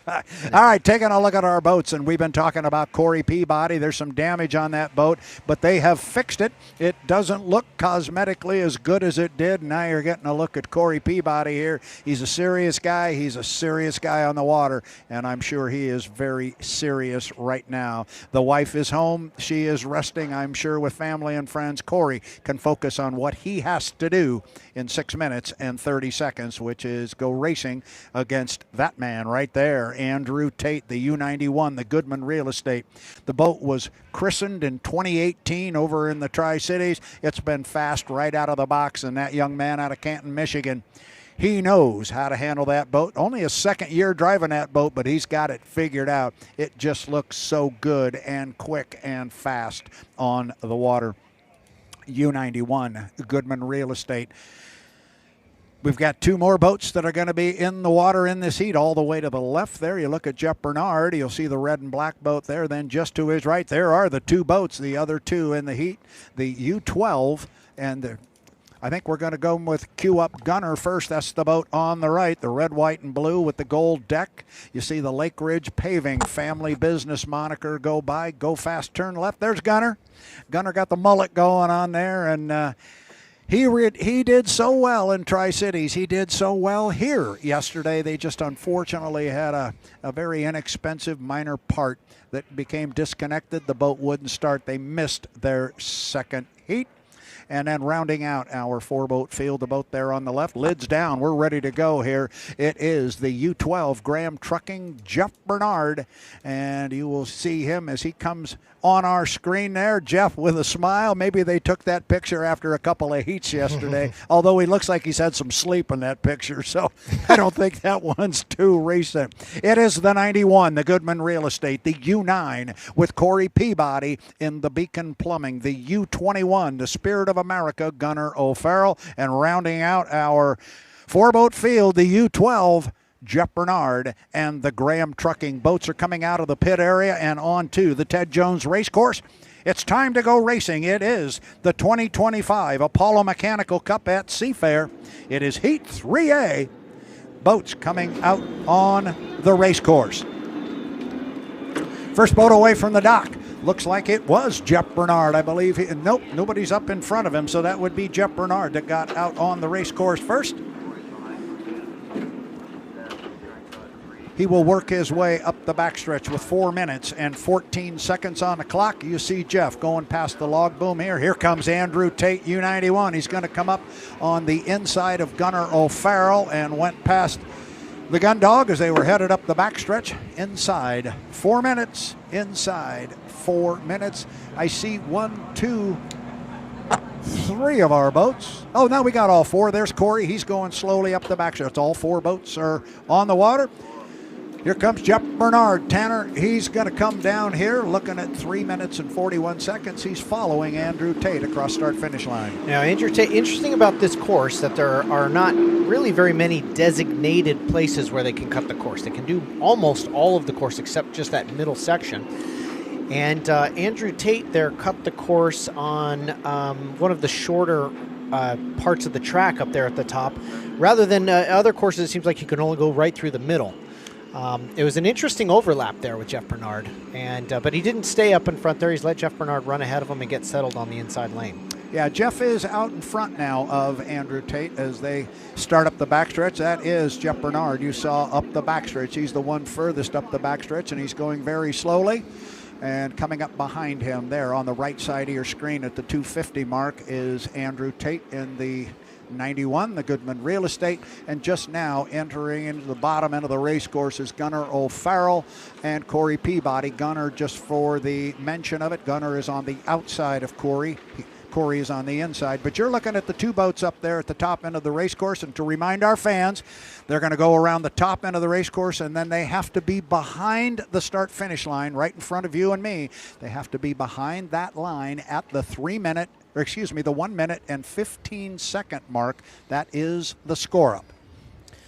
A: All right, taking a look at our boats, and we've been talking about Cory Peabody. There's some damage on that boat, but they have fixed it. It doesn't look cosmetically as good as it did. Now you're getting a look at Cory Peabody here. He's a serious guy. He's a serious guy on the water, and I'm sure he is very serious right now. The wife is home. She is resting, I'm sure, with family and friends. Cory can focus on what he has to do in 6 minutes and 30 seconds, which is go racing against that man right there, Andrew Tate, the U-91, the Goodman Real Estate. The boat was christened in 2018 over in the Tri-Cities. It's been fast right out of the box, and that young man out of Canton, Michigan, he knows how to handle that boat. Only his second year driving that boat, but he's got it figured out. It just looks so good and quick and fast on the water. U-91, Goodman Real Estate. We've got 2 more boats that are going to be in the water in this heat. All the way to the left there, you look at Jeff Bernard. You'll see the red and black boat there. Then just to his right, there are the 2 boats, the other 2 in the heat. The U-12 and I think we're going to go with Cue Up Gunnar first. That's the boat on the right, the red, white, and blue with the gold deck. You see the Lake Ridge Paving family business moniker go by. Go fast, turn left. There's Gunnar. Gunnar got the mullet going on there, and he did so well in Tri-Cities. He did so well here yesterday. They just unfortunately had a very inexpensive minor part that became disconnected. The boat wouldn't start. They missed their second heat. And then rounding out our 4-boat field, the boat there on the left, lids down. We're ready to go here. It is the U-12 Graham Trucking, Jeff Bernard. And you will see him as he comes on our screen there. Jeff with a smile. Maybe they took that picture after a couple of heats yesterday, although he looks like he's had some sleep in that picture, so I don't think that one's too recent. It is the 91, the Goodman Real Estate, the U-9 with Cory Peabody in the Beacon Plumbing, the U-21, the Spirit of America, Gunnar O'Farrell, and rounding out our 4-boat field, the U-12, Jeff Bernard, and the Graham Trucking. Boats are coming out of the pit area and on to the Ted Jones race course. It's time to go racing. It is the 2025 Apollo Mechanical Cup at Seafair. It is Heat 3A. Boats coming out on the race course. First boat away from the dock. Looks like it was Jeff Bernard, I believe. Nope, nobody's up in front of him, so that would be Jeff Bernard that got out on the race course first. He will work his way up the backstretch with 4 minutes and 14 seconds on the clock. You see Jeff going past the log boom here. Here comes Andrew Tate, U-91. He's going to come up on the inside of Gunnar O'Farrell and went past the gun dog as they were headed up the backstretch. Inside 4 minutes, inside 4 minutes. I see 1, 2, 3 of our boats. Oh, now we got all 4. There's Cory. He's going slowly up the backstretch. All 4 boats are on the water. Here comes Jeff Bernard. Tanner, he's going to come down here looking at 3 minutes and 41 seconds. He's following Andrew Tate across start-finish line.
K: Now, Andrew Tate, interesting about this course that there are not really very many designated places where they can cut the course. They can do almost all of the course except just that middle section. And Andrew Tate there cut the course on one of the shorter parts of the track up there at the top. Rather than other courses, it seems like you can only go right through the middle. It was an interesting overlap there with Jeff Bernard, and but he didn't stay up in front there. He's let Jeff Bernard run ahead of him and get settled on the inside lane.
A: Yeah, Jeff is out in front now of Andrew Tate as they start up the backstretch. That is Jeff Bernard you saw up the backstretch. He's the one furthest up the backstretch, and he's going very slowly. And coming up behind him there on the right side of your screen at the 250 mark is Andrew Tate in the 91, the Goodman Real Estate, and just now entering into the bottom end of the race course is Gunnar O'Farrell and Cory Peabody. Gunnar, just for the mention of it, Gunnar is on the outside of Cory. Cory is on the inside, but you're looking at the 2 boats up there at the top end of the race course, and to remind our fans, they're going to go around the top end of the race course, and then they have to be behind the start-finish line, right in front of you and me. They have to be behind that line at the 1 minute and 15 second mark. That is the score up.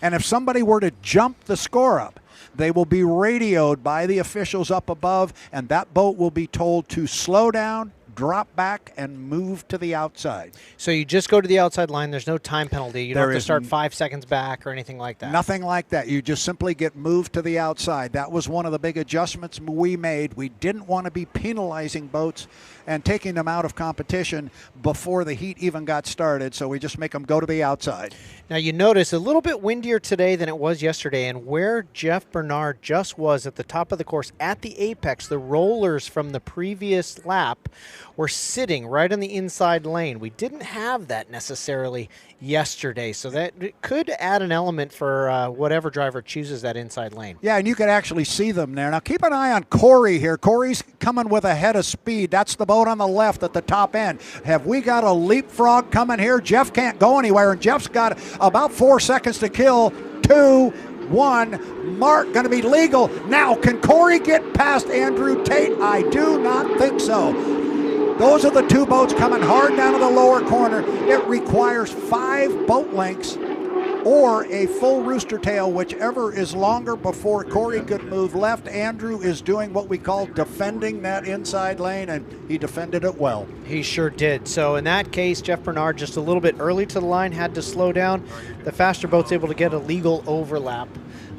A: And if somebody were to jump the score up, they will be radioed by the officials up above, and that boat will be told to slow down, drop back, and move to the outside.
K: So you just go to the outside line. There's no time penalty. You don't
A: There
K: have to
A: is
K: start 5 seconds back or anything like that.
A: Nothing like that. You just simply get moved to the outside. That was one of the big adjustments we made. We didn't want to be penalizing boats and taking them out of competition before the heat even got started, so we just make them go to the outside.
K: Now you notice a little bit windier today than it was yesterday, and where Jeff Bernard just was at the top of the course at the apex, the rollers from the previous lap were sitting right on the inside lane. We didn't have that necessarily yesterday, so that could add an element for whatever driver chooses that inside lane.
A: Yeah, and you could actually see them there. Now keep an eye on Cory here. Cory's coming with a head of speed. That's the boat on the left at the top end. Have we got a leapfrog coming here? Jeff can't go anywhere, and Jeff's got about 4 seconds to kill. 2, 1, mark, going to be legal. Now, can Cory get past Andrew Tate? I do not think so. Those are the two boats coming hard down to the lower corner. It requires 5 boat lengths or a full rooster tail, whichever is longer, before Cory could move left. Andrew is doing what we call defending that inside lane, and he defended it well.
K: He sure did. So in that case, Jeff Bernard just a little bit early to the line, had to slow down. The faster boat's able to get a legal overlap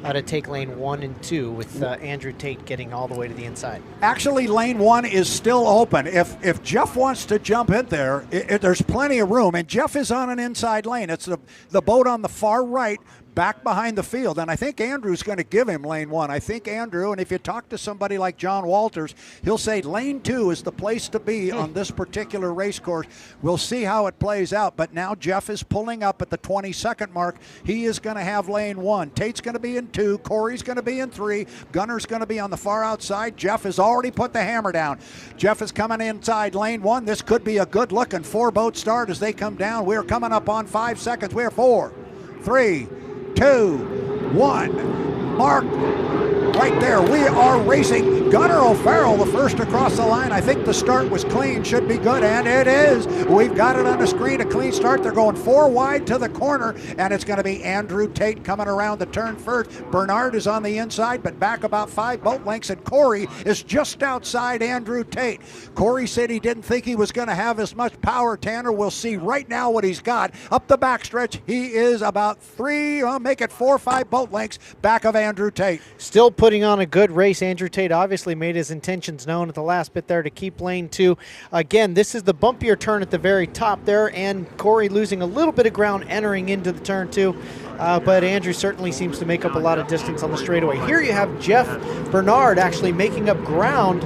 K: to take lane 1 and 2, with Andrew Tate getting all the way to the inside.
A: Actually, lane 1 is still open. If Jeff wants to jump in there, there's plenty of room, and Jeff is on an inside lane. It's the boat on the far right, back behind the field, and I think Andrew's going to give him lane 1. I think Andrew, and if you talk to somebody like John Walters, he'll say lane 2 is the place to be on this particular race course. We'll see how it plays out, but now Jeff is pulling up at the 20-second mark. He is going to have lane 1. Tate's going to be in 2. Cory's going to be in 3. Gunnar's going to be on the far outside. Jeff has already put the hammer down. Jeff is coming inside lane 1. This could be a good-looking 4-boat start as they come down. We're coming up on 5 seconds. We're 4, 3, 2, 1, mark. Right there, we are racing. Gunnar O'Farrell, the first across the line. I think the start was clean, should be good, and it is. We've got it on the screen, a clean start. They're going 4 wide to the corner, and it's going to be Andrew Tate coming around the turn first. Bernard is on the inside, but back about 5 boat lengths, and Cory is just outside Andrew Tate. Cory said he didn't think he was going to have as much power, Tanner. We'll see right now what he's got. Up the backstretch, he is about 3, make it 4 or 5 boat lengths back of Andrew Tate.
K: Still putting on a good race. Andrew Tate obviously made his intentions known at the last bit there to keep lane 2. Again, this is the bumpier turn at the very top there, and Cory losing a little bit of ground entering into the turn 2. But Andrew certainly seems to make up a lot of distance on the straightaway. Here you have Jeff Bernard actually making up ground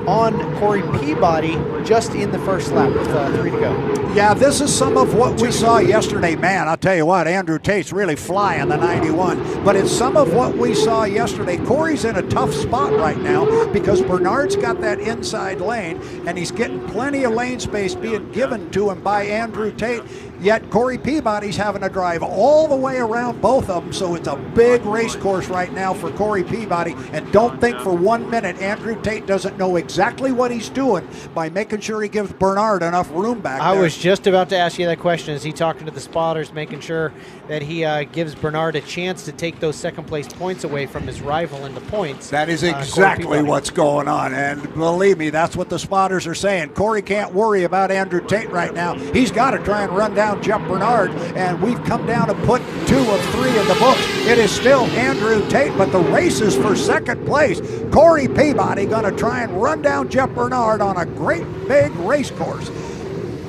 K: on Cory Peabody just in the first lap with 3 to go.
A: Yeah, this is some of what we saw yesterday. Man, I'll tell you what, Andrew Tate's really flying the 91. But it's some of what we saw yesterday. Cory's in a tough spot right now because Bernard's got that inside lane, and he's getting plenty of lane space being given to him by Andrew Tate. Yet Cory Peabody's having to drive all the way around both of them, so it's a big race course right now for Cory Peabody. And don't think for 1 minute Andrew Tate doesn't know exactly what he's doing by making sure he gives Bernard enough room back there.
K: I was just about to ask you that question. Is he talking to the spotters, making sure that he gives Bernard a chance to take those second place points away from his rival in the points?
A: That is exactly what's going on, and believe me, that's what the spotters are saying. Cory can't worry about Andrew Tate right now. He's got to try and run down Jeff Bernard, and we've come down to put 2 of 3 in the books. It is still Andrew Tate, but the race is for second place. Cory Peabody going to try and run down Jeff Bernard on a great big race course.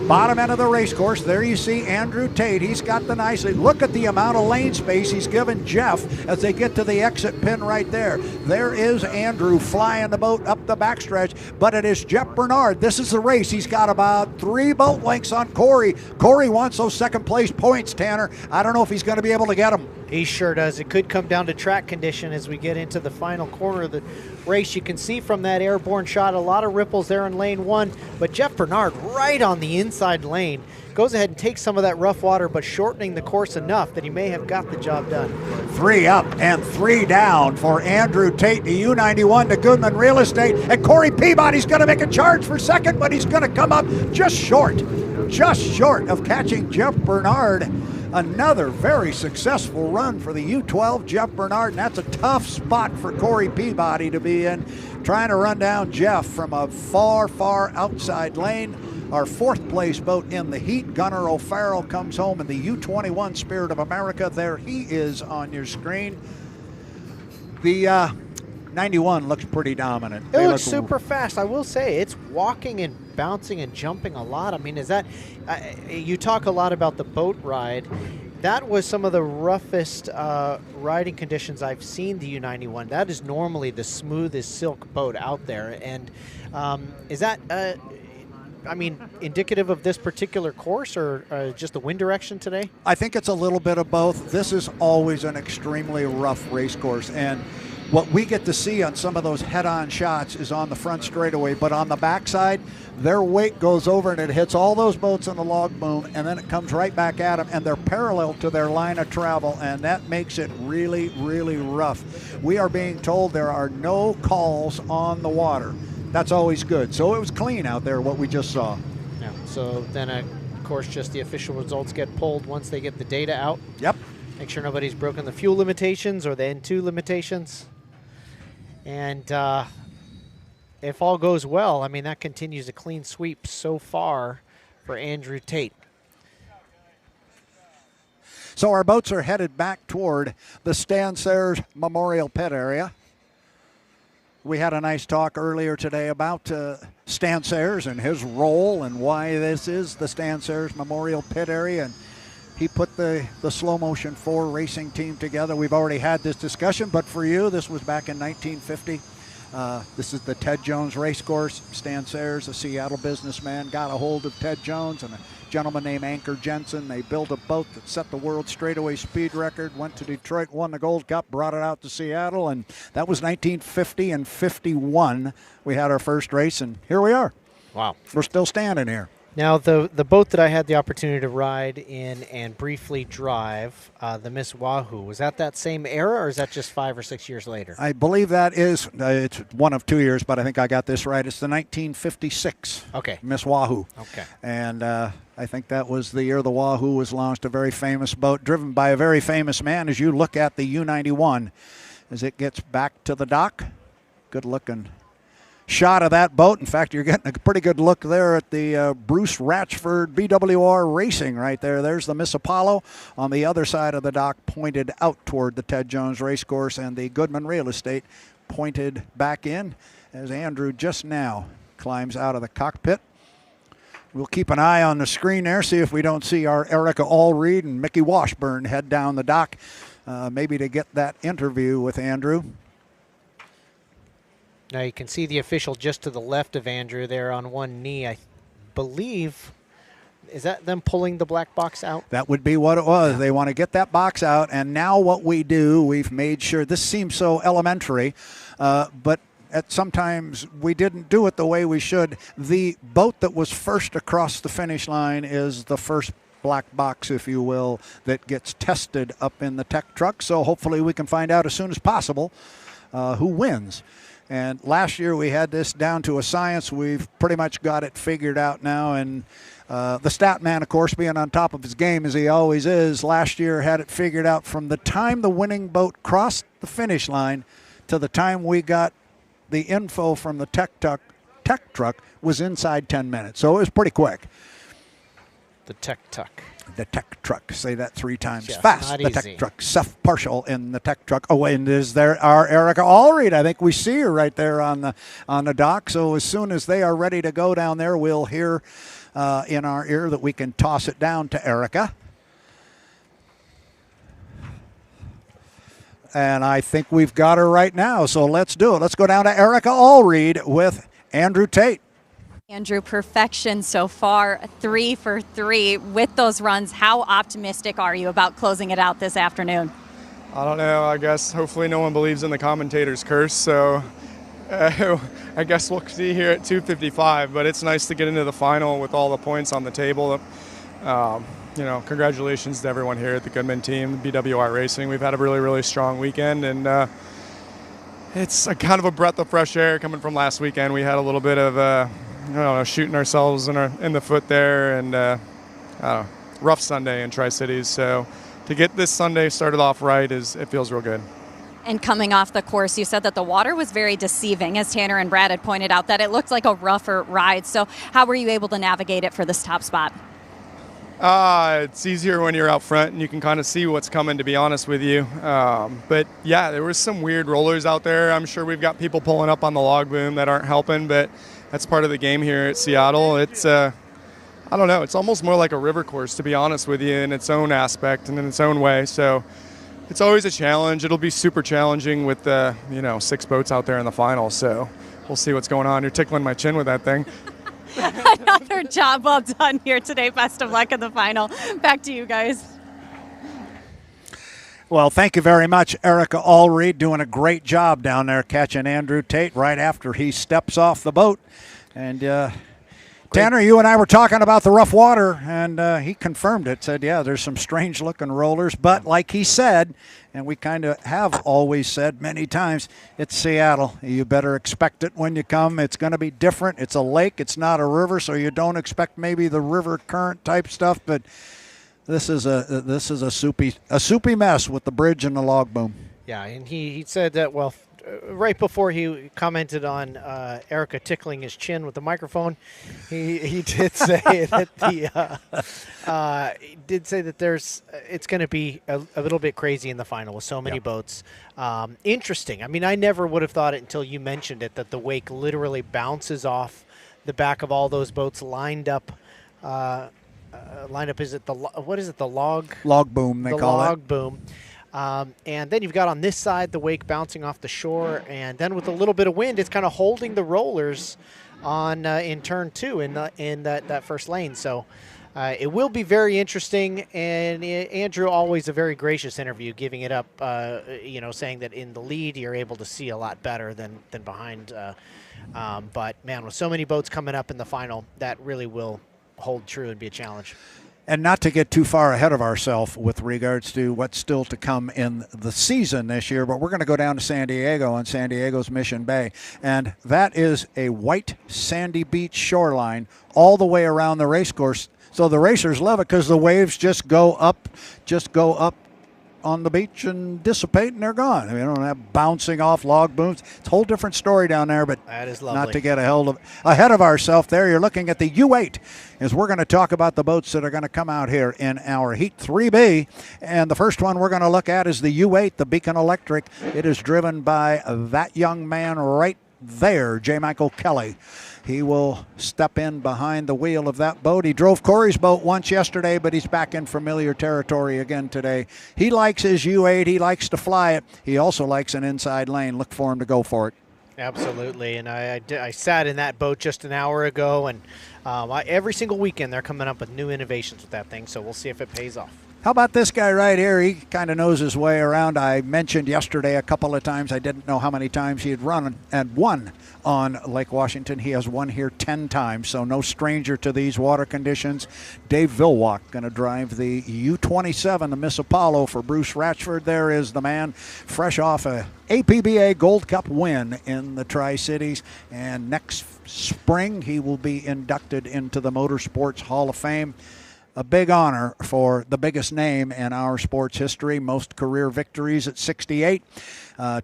A: Bottom end of the race course, there you see Andrew Tate. He's got the nice, look at the amount of lane space he's given Jeff as they get to the exit pin right there. There is Andrew flying the boat up the backstretch, but it is Jeff Bernard. This is the race. He's got about 3 boat lengths on Cory. Cory wants those second place points, Tanner. I don't know if he's going to be able to get them.
K: He sure does. It could come down to track condition as we get into the final corner of the race. You can see from that airborne shot a lot of ripples there in lane 1, but Jeff Bernard right on the inside lane goes ahead and takes some of that rough water, but shortening the course enough that he may have got the job done.
A: 3 up and 3 down for Andrew Tate, the U91 to Goodman Real Estate, and Cory Peabody's going to make a charge for second, but he's going to come up just short of catching Jeff Bernard. Another very successful run for the U12, Jeff Bernard, and that's a tough spot for Cory Peabody to be in, trying to run down Jeff from a far, far outside lane. Our fourth place boat in the heat, Gunnar O'Farrell, comes home in the U21 Spirit of America. There he is on your screen. The 91 looks pretty dominant.
K: It looks super fast. I will say it's walking and bouncing and jumping a lot. I mean, is that you talk a lot about the boat ride. That was some of the roughest riding conditions I've seen the U91. That is normally the smoothest silk boat out there. And is that, I mean, indicative of this particular course or just the wind direction today?
A: I think it's a little bit of both. This is always an extremely rough race course, and what we get to see on some of those head-on shots is on the front straightaway, but on the backside, their weight goes over and it hits all those boats on the log boom, and then it comes right back at them, and they're parallel to their line of travel, and that makes it really, really rough. We are being told there are no calls on the water. That's always good. So it was clean out there, what we just saw.
K: Yeah. So then, of course, just the official results get pulled once they get the data out.
A: Yep.
K: Make sure nobody's broken the fuel limitations or the N2 limitations. And if all goes well, I mean, that continues a clean sweep so far for Andrew Tate.
A: So our boats are headed back toward the Stan Sayers Memorial Pit area. We had a nice talk earlier today about Stan Sayers and his role and why this is the Stan Sayers Memorial Pit area. And he put the Slow Motion 4 racing team together. We've already had this discussion, but for you, this was back in 1950. This is the Ted Jones race course. Stan Sayers, a Seattle businessman, got a hold of Ted Jones and a gentleman named Anchor Jensen. They built a boat that set the world straightaway speed record, went to Detroit, won the Gold Cup, brought it out to Seattle, and that was 1950 and 51. We had our first race, and here we are.
K: Wow.
A: We're still standing here.
K: Now, the boat that I had the opportunity to ride in and briefly drive, the Miss Wahoo, was that same era, or is that just 5 or 6 years later?
A: I believe that is, it's one of 2 years, but I think I got this right. It's the 1956 Miss Wahoo.
K: Okay.
A: And I think that was the year the Wahoo was launched, a very famous boat driven by a very famous man. As you look at the U91, as it gets back to the dock, good-looking shot of that boat. In fact, you're getting a pretty good look there at the Bruce Ratchford BWR Racing right there. There's the Miss Apollo on the other side of the dock, pointed out toward the Ted Jones Racecourse, and the Goodman Real Estate pointed back in as Andrew just now climbs out of the cockpit. We'll keep an eye on the screen there, see if we don't see our Erica Allreed and Mickey Washburn head down the dock, maybe to get that interview with Andrew.
K: Now you can see the official just to the left of Andrew there on one knee. I believe, is that them pulling the black box out?
A: That would be what it was. They want to get that box out, and now what we do, we've made sure, this seems so elementary, but sometimes we didn't do it the way we should. The boat that was first across the finish line is the first black box, if you will, that gets tested up in the tech truck. So hopefully we can find out as soon as possible who wins. And last year we had this down to a science. We've pretty much got it figured out now. And the stat man, of course, being on top of his game as he always is, last year had it figured out from the time the winning boat crossed the finish line to the time we got the info from the tech truck was inside 10 minutes. So it was pretty quick.
K: The tech truck.
A: The tech truck. Say that 3 times
K: Yes,
A: fast.
K: not
A: The
K: easy.
A: tech truck. Self partial in the tech truck. Oh, and is there our Erica Allreed? I think we see her right there on the dock. So as soon as they are ready to go down there, we'll hear in our ear that we can toss it down to Erica. And I think we've got her right now. So let's do it. Let's go down to Erica Allreed with Andrew Tate.
G: Andrew, perfection so far, 3 for 3 with those runs. How optimistic are you about closing it out this afternoon?
M: I don't know. I guess hopefully no one believes in the commentator's curse. So I guess we'll see here at 2:55. But it's nice to get into the final with all the points on the table. Congratulations to everyone here at the Goodman team, BWR Racing. We've had a really, really strong weekend, and it's a kind of a breath of fresh air coming from last weekend. We had a little bit of shooting ourselves in the foot there, and rough Sunday in Tri-Cities. So to get this Sunday started off right, it feels real good.
G: And coming off the course, you said that the water was very deceiving, as Tanner and Brad had pointed out, that it looked like a rougher ride. So how were you able to navigate it for this top spot?
M: It's easier when you're out front and you can kind of see what's coming, to be honest with you. But yeah, there was some weird rollers out there. I'm sure we've got people pulling up on the log boom that aren't helping, but that's part of the game here at Seattle. It's, I don't know, it's almost more like a river course, to be honest with you, in its own aspect and in its own way. So it's always a challenge. It'll be super challenging with 6 boats out there in the final. So we'll see what's going on. You're tickling my chin with that thing.
G: Another job well done here today. Best of luck in the final. Back to you guys.
A: Well, thank you very much, Erica Allreed, doing a great job down there catching Andrew Tate right after he steps off the boat. And Tanner, you and I were talking about the rough water, and he confirmed it, said, yeah, there's some strange-looking rollers. But like he said, and we kind of have always said many times, it's Seattle. You better expect it when you come. It's going to be different. It's a lake. It's not a river, so you don't expect maybe the river current type stuff. But this is a soupy mess with the bridge and the log boom.
K: Yeah, and he said that, well, right before he commented on Erica tickling his chin with the microphone, he did say that it's going to be a little bit crazy in the final with so many boats. Interesting. I mean, I never would have thought it until you mentioned it, that the wake literally bounces off the back of all those boats lined up. Is it the log boom? They call it the log boom. And then you've got on this side the wake bouncing off the shore, and then with a little bit of wind, it's kind of holding the rollers on in turn 2 in that first lane. So it will be very interesting. And Andrew, always a very gracious interview, giving it up, saying that in the lead you're able to see a lot better than behind. But man, with so many boats coming up in the final, that really will hold true and be a challenge.
A: And not to get too far ahead of ourselves with regards to what's still to come in the season this year, but we're going to go down to San Diego on San Diego's Mission Bay. And that is a white sandy beach shoreline all the way around the race course. So the racers love it because the waves just go up on the beach and dissipate, and they're gone. I mean, you don't have bouncing off log booms. It's a whole different story down there, but
K: that is lovely.
A: Not to get ahead of ourselves there. You're looking at the U8 as we're going to talk about the boats that are going to come out here in our Heat 3B. And the first one we're going to look at is the U8, the Beacon Electric. It is driven by that young man right there, J. Michael Kelly. He will step in behind the wheel of that boat. He drove Cory's boat once yesterday, but he's back in familiar territory again today. He likes his U8. He likes to fly it. He also likes an inside lane. Look for him to go for it.
K: Absolutely, and I sat in that boat just an hour ago, and every single weekend they're coming up with new innovations with that thing, so we'll see if it pays off.
A: How about this guy right here? He kind of knows his way around. I mentioned yesterday a couple of times. I didn't know how many times he had run and won on Lake Washington. He has won here 10 times, so no stranger to these water conditions. Dave Villwock going to drive the U-27, the Miss Apollo for Bruce Ratchford. There is the man, fresh off a APBA Gold Cup win in the Tri-Cities. And next spring, he will be inducted into the Motorsports Hall of Fame. A big honor for the biggest name in our sports history. Most career victories at 68.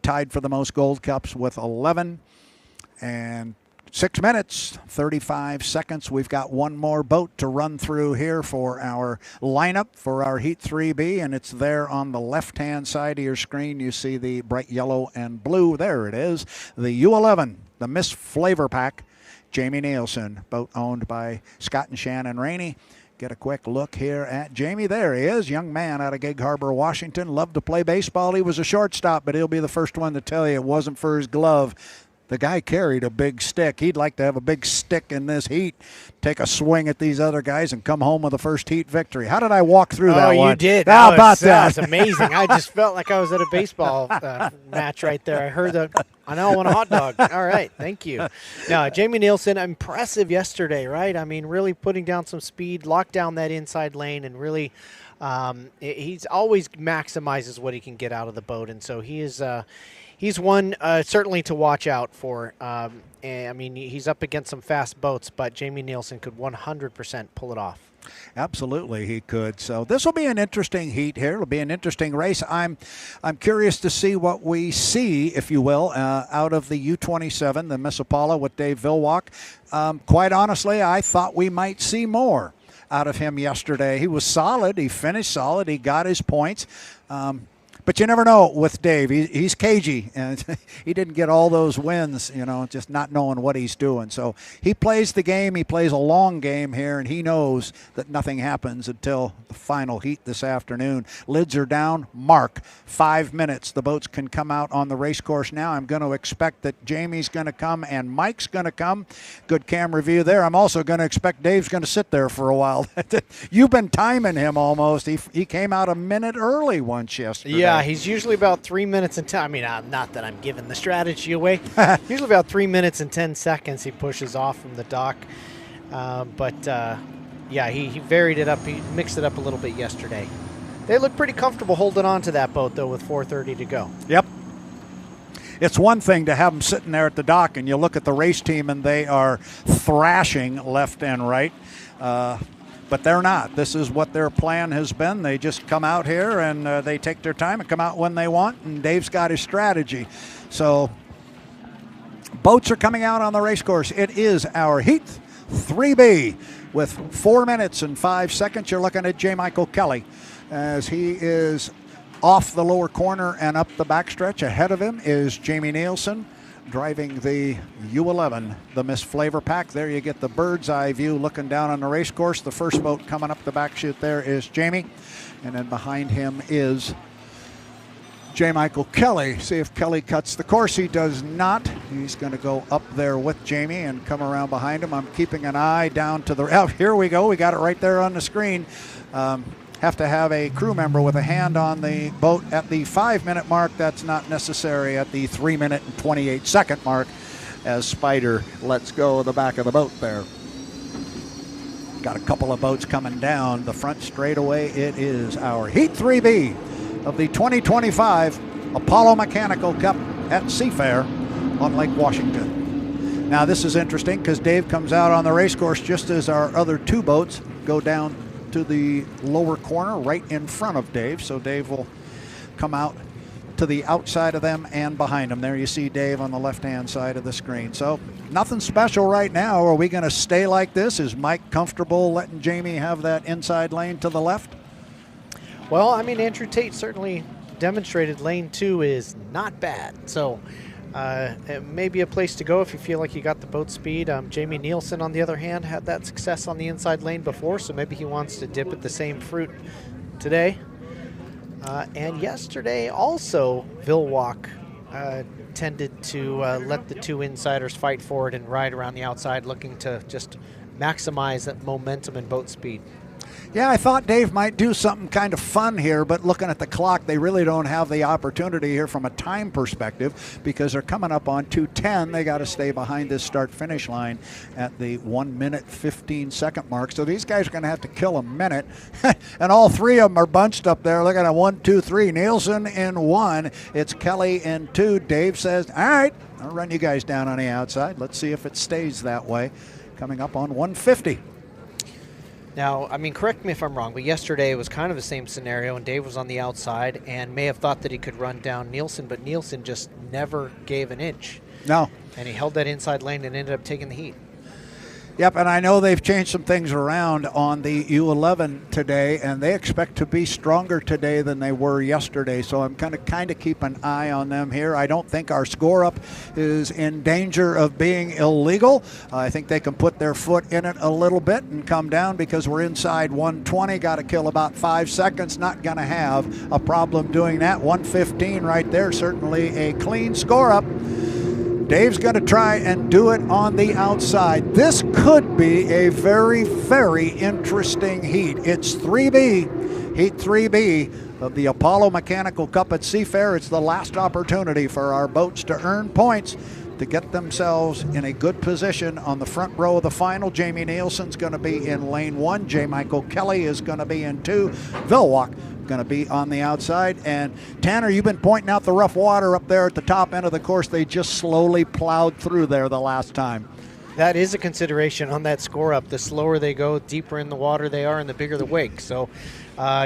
A: Tied for the most Gold Cups with 11. And 6 minutes, 35 seconds. We've got one more boat to run through here for our lineup for our Heat 3B. And it's there on the left-hand side of your screen. You see the bright yellow and blue. There it is. The U11, the Miss FLAV-R-PAC. Jamie Nilsen, boat owned by Scott and Shannon Rainey. Get a quick look here at Jamie. There he is, young man out of Gig Harbor, Washington. Loved to play baseball. He was a shortstop, but he'll be the first one to tell you it wasn't for his glove. The guy carried a big stick. He'd like to have a big stick in this heat, take a swing at these other guys, and come home with a first heat victory. How did I walk through that one?
K: Oh, you did.
A: How about that?
K: That was amazing. I just felt like I was at a baseball match right there. I heard I know I want a hot dog. All right, thank you. Now, Jamie Nilsen, impressive yesterday, right? I mean, really putting down some speed, locked down that inside lane, and really he's always maximizes what he can get out of the boat. And so he's one certainly to watch out for. I mean, he's up against some fast boats, but Jamie Nilsen could 100% pull it off.
A: Absolutely, he could. So this will be an interesting heat here. It'll be an interesting race. I'm curious to see what we see, if you will, out of the U27, the Miss Apollo with Dave Villwock. Quite honestly, I thought we might see more out of him yesterday. He was solid. He finished solid. He got his points. But you never know with Dave. He's cagey, and he didn't get all those wins, just not knowing what he's doing. So he plays the game. He plays a long game here, and he knows that nothing happens until the final heat this afternoon. Lids are down. Mark, 5 minutes. The boats can come out on the race course now. I'm going to expect that Jamie's going to come and Mike's going to come. Good camera view there. I'm also going to expect Dave's going to sit there for a while. You've been timing him almost. He came out a minute early once yesterday.
K: Yeah, he's usually about 3 minutes and 10. I mean, not that I'm giving the strategy away. Usually about 3 minutes and 10 seconds he pushes off from the dock. Yeah, he varied it up. He mixed it up a little bit yesterday. They look pretty comfortable holding on to that boat, though, with 4:30 to go.
A: Yep. It's one thing to have them sitting there at the dock, and you look at the race team, and they are thrashing left and right. But they're not. This is what their plan has been. They just come out here and they take their time and come out when they want, and Dave's got his strategy. So boats are coming out on the race course. It is our Heat 3B with 4 minutes and 5 seconds. You're looking at J. Michael Kelly as he is off the lower corner and up the backstretch. Ahead of him is Jamie Nilsen, driving the U11, the Miss FLAV-R-PAC. There you get the bird's eye view looking down on the race course. The first boat coming up the back chute there is Jamie. And then behind him is J. Michael Kelly. See if Kelly cuts the course. He does not. He's going to go up there with Jamie and come around behind him. I'm keeping an eye down to the... Oh, here we go. We got it right there on the screen. Have to have a crew member with a hand on the boat at the 5 minute mark. That's not necessary at the 3 minute and 28 second mark as Spider lets go of the back of the boat there. Got a couple of boats coming down the front straightaway. It is our Heat 3B of the 2025 Apollo Mechanical Cup at Seafair on Lake Washington. Now this is interesting because Dave comes out on the race course just as our other two boats go down to the lower corner right in front of Dave. So Dave will come out to the outside of them and behind him. There you see Dave on the left-hand side of the screen. So nothing special right now. Are we going to stay like this? Is Mike comfortable letting Jamie have that inside lane to the left?
K: Well, I mean, Andrew Tate certainly demonstrated lane 2 is not bad. So it may be a place to go if you feel like you got the boat speed. Jamie Nilsen, on the other hand, had that success on the inside lane before, so maybe he wants to dip at the same fruit today. And yesterday also, Villwock tended to let the two insiders fight for it and ride around the outside, looking to just maximize that momentum and boat speed.
A: Yeah, I thought Dave might do something kind of fun here, but looking at the clock, they really don't have the opportunity here from a time perspective because they're coming up on 2:10. They got to stay behind this start-finish line at the 1 minute 15 second mark. So these guys are going to have to kill a minute, and all three of them are bunched up there. Looking at 1, 2, 3. Nilsen in 1. It's Kelly in 2. Dave says, all right, I'll run you guys down on the outside. Let's see if it stays that way. Coming up on 150.
K: Now, I mean, correct me if I'm wrong, but yesterday it was kind of the same scenario, and Dave was on the outside and may have thought that he could run down Nilsen, but Nilsen just never gave an inch.
A: No.
K: And he held that inside lane and ended up taking the heat.
A: Yep, and I know they've changed some things around on the U11 today, and they expect to be stronger today than they were yesterday, so I'm going to kind of keep an eye on them here. I don't think our score-up is in danger of being illegal. I think they can put their foot in it a little bit and come down because we're inside 120. Got to kill about 5 seconds. Not going to have a problem doing that. 115 right there, certainly a clean score-up. Dave's going to try and do it on the outside. This could be a very, very interesting heat. It's 3B, Heat 3B of the Apollo Mechanical Cup at Seafair. It's the last opportunity for our boats to earn points to get themselves in a good position on the front row of the final. Jamie Nilsen's going to be in lane 1. J. Michael Kelly is going to be in 2. Villwock going to be on the outside. And Tanner, you've been pointing out the rough water up there at the top end of the course. They just slowly plowed through there the last time.
K: That is a consideration on that score up. The slower they go, deeper in the water they are, and the bigger the wake. So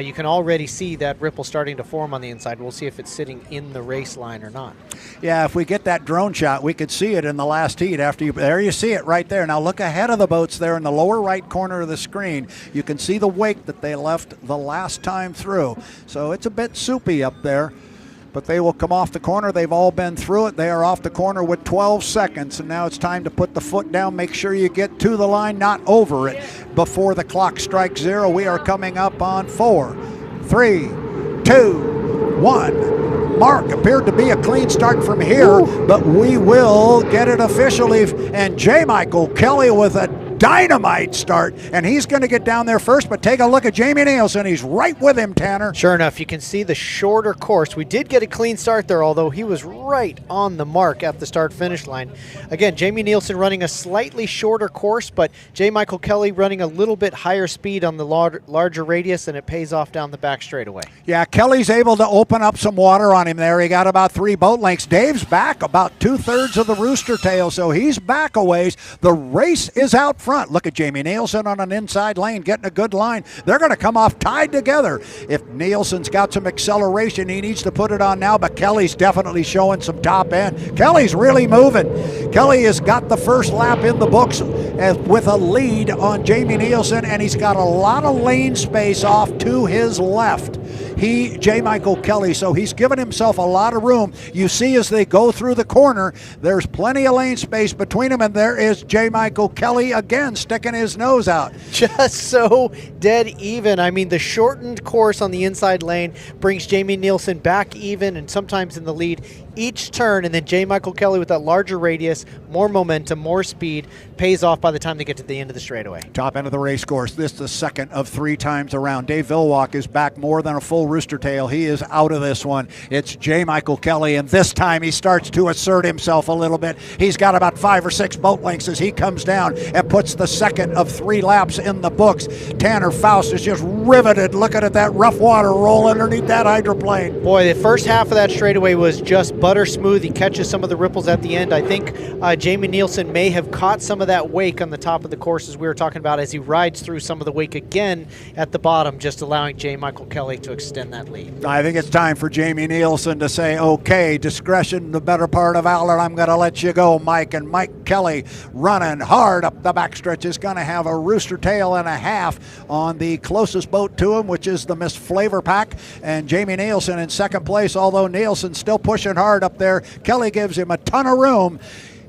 K: you can already see that ripple starting to form on the inside. We'll see if it's sitting in the race line or not.
A: Yeah, if we get that drone shot, we could see it in the last heat. There you see it right there. Now look ahead of the boats there in the lower right corner of the screen. You can see the wake that they left the last time through. So it's a bit soupy up there. But they will come off the corner. They've all been through it. They are off the corner with 12 seconds. And now it's time to put the foot down. Make sure you get to the line, not over it, before the clock strikes 0. We are coming up on 4, 3, 2, 1. Mark appeared to be a clean start from here, but we will get it officially. And J. Michael Kelly with a dynamite start, and he's going to get down there first, but take a look at Jamie Nilsen. He's right with him, Tanner.
K: Sure enough, you can see the shorter course. We did get a clean start there, although he was right on the mark at the start-finish line. Again, Jamie Nilsen running a slightly shorter course, but J. Michael Kelly running a little bit higher speed on the larger radius, and it pays off down the back straightaway.
A: Yeah, Kelly's able to open up some water on him there. He got about 3 boat lengths. Dave's back about 2/3 of the rooster tail, so he's back a ways. The race is out front. Look at Jamie Nilsen on an inside lane getting a good line. They're going to come off tied together. If Nilsen's got some acceleration, he needs to put it on now, but Kelly's definitely showing some top end. Kelly's really moving. Kelly has got the first lap in the books with a lead on Jamie Nilsen, and he's got a lot of lane space off to his left. J. Michael Kelly, so he's given himself a lot of room. You see as they go through the corner, there's plenty of lane space between them, and there is J. Michael Kelly again sticking his nose out.
K: Just so dead even. I mean, the shortened course on the inside lane brings Jamie Nilsen back even and sometimes in the lead each turn, and then J. Michael Kelly with that larger radius, more momentum, more speed, pays off by the time they get to the end of the straightaway.
A: Top end of the race course. This is the second of 3 times around. Dave Villwock is back more than a full rooster tail. He is out of this one. It's J. Michael Kelly, and this time he starts to assert himself a little bit. He's got about 5 or 6 boat lengths as he comes down and puts the second of 3 laps in the books. Tanner Faust is just riveted looking at that rough water roll underneath that hydroplane.
K: Boy, the first half of that straightaway was just butter smooth. He catches some of the ripples at the end. I think Jamie Nilsen may have caught some of that wake on the top of the course as we were talking about as he rides through some of the wake again at the bottom, just allowing J. Michael Kelly to extend that lead.
A: I think it's time for Jamie Nilsen to say, okay, discretion, the better part of valor, I'm going to let you go, Mike. And Mike Kelly running hard up the backstretch is going to have a rooster tail and a half on the closest boat to him, which is the Miss FLAV-R-PAC. And Jamie Nilsen in second place, although Nilsen's still pushing hard up there. Kelly gives him a ton of room.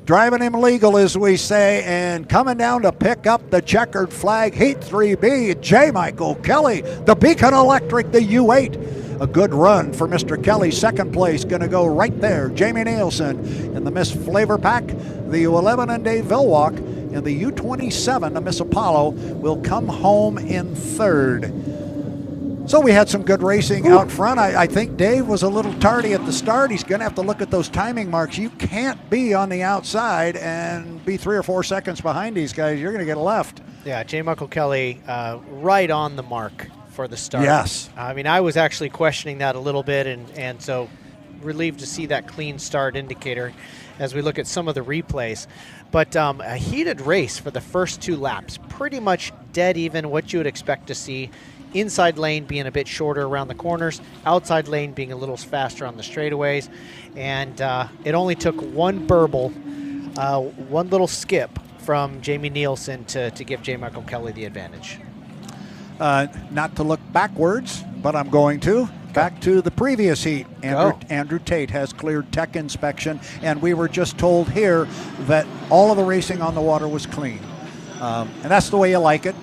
A: Driving him legal, as we say, and coming down to pick up the checkered flag, Heat 3B, J. Michael Kelly, the Beacon Electric, the U8. A good run for Mr. Kelly. Second place going to go right there. Jamie Nilsen in the Miss FLAV-R-PAC, the U11 and Dave Villwock in the U27, the Miss Apollo, will come home in third. So we had some good racing out front. I think Dave was a little tardy at the start. He's going to have to look at those timing marks. You can't be on the outside and be 3 or 4 seconds behind these guys. You're going to get left.
K: Yeah, J. Michael Kelly right on the mark for the start.
A: Yes.
K: I mean, I was actually questioning that a little bit, and so relieved to see that clean start indicator as we look at some of the replays. But a heated race for the first 2 laps. Pretty much dead even, what you would expect to see. Inside lane being a bit shorter around the corners, outside lane being a little faster on the straightaways. And it only took one burble, one little skip from Jamie Nilsen to give J. Michael Kelly the advantage.
A: Not to look backwards, but I'm going to. Back to the previous heat. Andrew Tate has cleared tech inspection, and we were just told here that all of the racing on the water was clean. And that's the way you like it.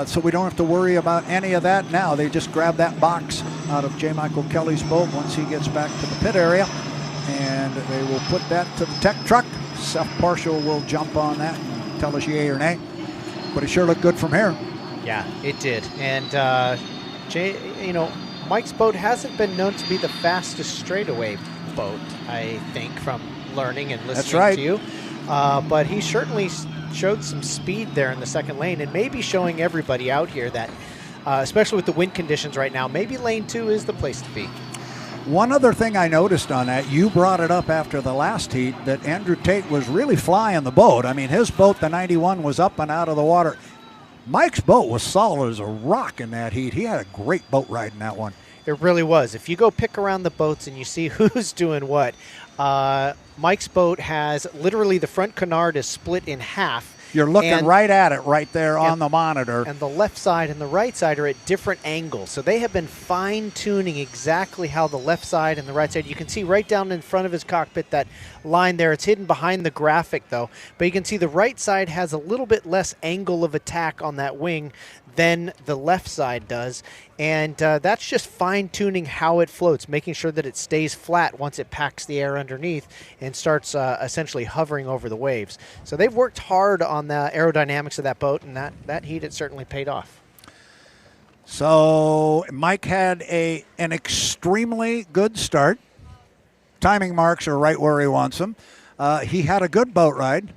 A: So we don't have to worry about any of that now. They just grab that box out of J. Michael Kelly's boat once he gets back to the pit area, and they will put that to the tech truck. Seth Partial will jump on that and tell us yay or nay. But it sure looked good from here.
K: Yeah, it did. And Mike's boat hasn't been known to be the fastest straightaway boat, I think, from learning and listening to you. But he certainly showed some speed there in the second lane, and maybe showing everybody out here that, especially with the wind conditions right now, maybe lane 2 is the place to be.
A: One other thing I noticed on that, you brought it up after the last heat, that Andrew Tate was really flying the boat. I mean, his boat, the 91, was up and out of the water. Mike's boat was solid as a rock in that heat. He had a great boat ride in that one.
K: It really was. If you go pick around the boats and you see who's doing what, Mike's boat has literally the front canard is split in half.
A: You're looking right at it right there on the monitor.
K: And the left side and the right side are at different angles. So they have been fine-tuning exactly how the left side and the right side. You can see right down in front of his cockpit that line there. It's hidden behind the graphic, though. But you can see the right side has a little bit less angle of attack on that wing than the left side does. And that's just fine-tuning how it floats, making sure that it stays flat once it packs the air underneath and starts essentially hovering over the waves. So they've worked hard on the aerodynamics of that boat, and that heat, it certainly paid off.
A: So Mike had an extremely good start. Timing marks are right where he wants them. He had a good boat ride.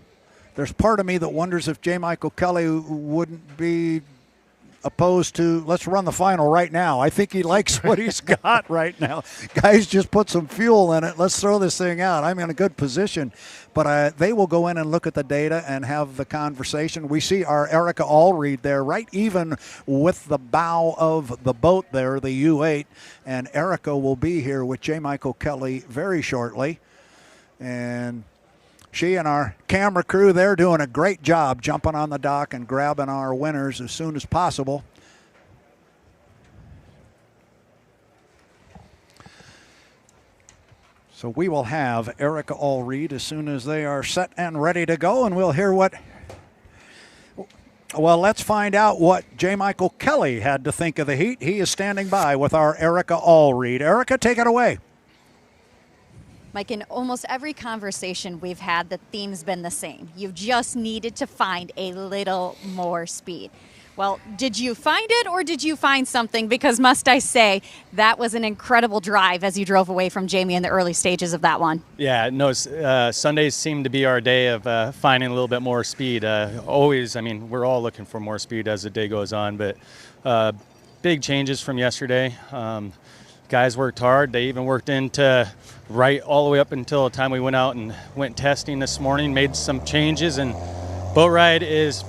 A: There's part of me that wonders if J. Michael Kelly wouldn't be opposed to, let's run the final right now. I think he likes what he's got right now. Guys, just put some fuel in it. Let's throw this thing out. I'm in a good position. But they will go in and look at the data and have the conversation. We see our Erica Allreed there, right even with the bow of the boat there, the U8. And Erica will be here with J. Michael Kelly very shortly. And she and our camera crew, they're doing a great job jumping on the dock and grabbing our winners as soon as possible. So we will have Erica Allreed as soon as they are set and ready to go, and we'll hear what... Well, let's find out what J. Michael Kelly had to think of the heat. He is standing by with our Erica Allreed. Erica, take it away.
G: Mike, in almost every conversation we've had, the theme's been the same. You've just needed to find a little more speed. Well, did you find it or did you find something? Because must I say, that was an incredible drive as you drove away from Jamie in the early stages of that one.
N: Yeah, no, Sundays seem to be our day of finding a little bit more speed. Always, I mean, we're all looking for more speed as the day goes on, but big changes from yesterday. Guys worked hard. They even worked into right all the way up until the time we went out and went testing this morning, made some changes, and boat ride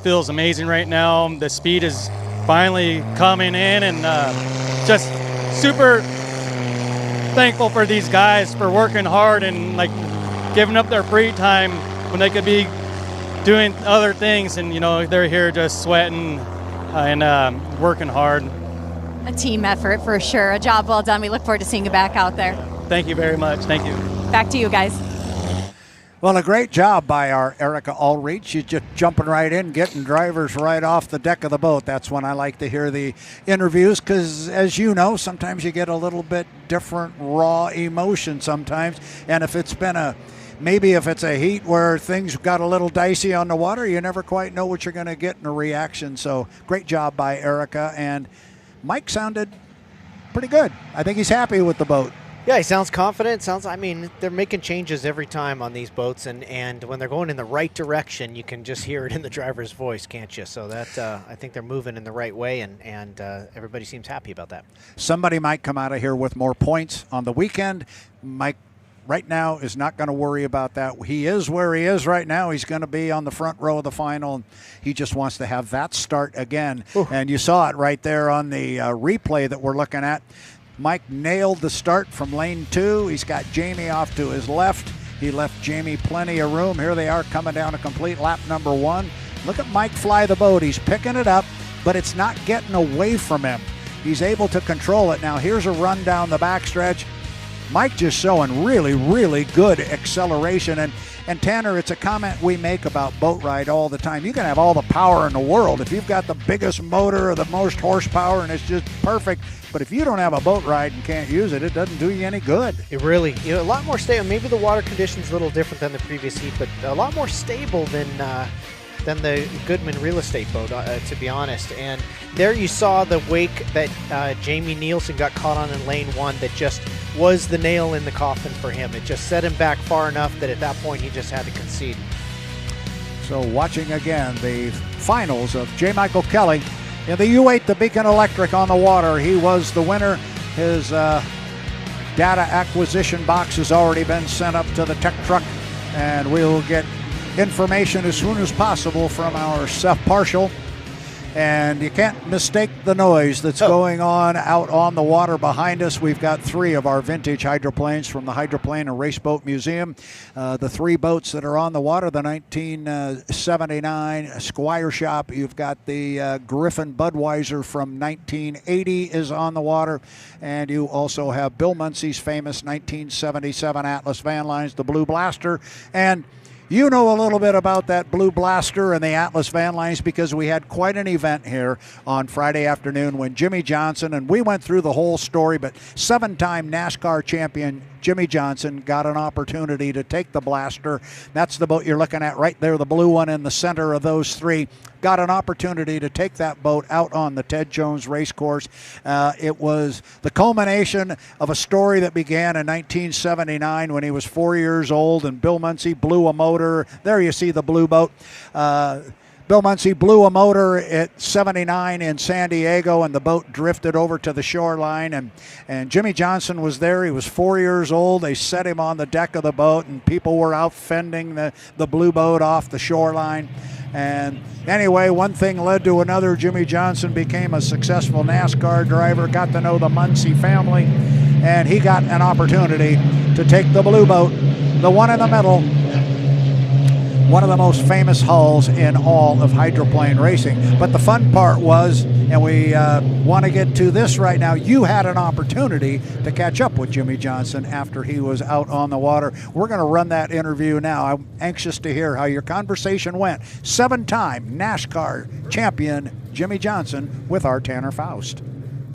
N: feels amazing right now. The speed is finally coming in, and just super thankful for these guys for working hard and like giving up their free time when they could be doing other things, and you know, they're here just sweating and working hard.
G: A team effort for sure. A job well done. We look forward to seeing you back out there.
N: Thank you very much. Thank you.
G: Back to you guys.
A: Well, a great job by our Erica Allreed. She's just jumping right in, getting drivers right off the deck of the boat. That's when I like to hear the interviews because, as you know, sometimes you get a little bit different raw emotion sometimes. And if it's been maybe if it's a heat where things got a little dicey on the water, you never quite know what you're going to get in a reaction. So great job by Erica. And Mike sounded pretty good. I think he's happy with the boat.
K: Yeah, he sounds confident. I mean, they're making changes every time on these boats, and when they're going in the right direction, you can just hear it in the driver's voice, can't you? So that I think they're moving in the right way, and everybody seems happy about that.
A: Somebody might come out of here with more points on the weekend. Mike right now is not going to worry about that. He is where he is right now. He's going to be on the front row of the final. He just wants to have that start again. Ooh. And you saw it right there on the replay that we're looking at. Mike nailed the start from lane 2. He's got Jamie off to his left. He left Jamie plenty of room. Here they are coming down a complete lap number 1. Look at Mike fly the boat. He's picking it up, but it's not getting away from him. He's able to control it. Now here's a run down the backstretch. Mike just showing really, really good acceleration. And Tanner, it's a comment we make about boat ride all the time. You can have all the power in the world. If you've got the biggest motor or the most horsepower and it's just perfect, but if you don't have a boat ride and can't use it, it doesn't do you any good.
K: It really, a lot more stable. Maybe the water conditions a little different than the previous heat, but a lot more stable than the Goodman real estate boat, to be honest. And there you saw the wake that Jamie Nilsen got caught on in lane 1 that just was the nail in the coffin for him. It just set him back far enough that at that point he just had to concede.
A: So watching again the finals of J. Michael Kelly in the U8, the Beacon Electric on the water. He was the winner. His data acquisition box has already been sent up to the tech truck, and we'll get information as soon as possible from our Seth Partial. And you can't mistake the noise that's going on out on the water behind us. We've got 3 of our vintage hydroplanes from the Hydroplane and Raceboat Museum. The 3 boats that are on the water, the 1979 Squire Shop. You've got the Griffin Budweiser from 1980 is on the water. And you also have Bill Muncey's famous 1977 Atlas Van Lines, the Blue Blaster. And you know a little bit about that Blue Blaster and the Atlas Van Lines because we had quite an event here on Friday afternoon when Jimmy Johnson, and we went through the whole story, but 7-time NASCAR champion Jimmy Johnson got an opportunity to take the Blaster. That's the boat you're looking at right there, the blue one in the center of those 3. Got an opportunity to take that boat out on the Ted Jones race course. It was the culmination of a story that began in 1979 when he was 4 years old and Bill Muncey blew a motor. There you see the blue boat. Bill Muncey blew a motor at 79 in San Diego, and the boat drifted over to the shoreline, and Jimmy Johnson was there. He was 4 years old. They set him on the deck of the boat, and people were out fending the blue boat off the shoreline. And anyway, one thing led to another. Jimmy Johnson became a successful NASCAR driver, got to know the Muncey family, and he got an opportunity to take the blue boat, the one in the middle, one of the most famous hulls in all of hydroplane racing. But the fun part was, and we want to get to this right now, you had an opportunity to catch up with Jimmy Johnson after he was out on the water. We're going to run that interview now. I'm anxious to hear how your conversation went. 7-time NASCAR champion Jimmy Johnson with our Tanner Faust.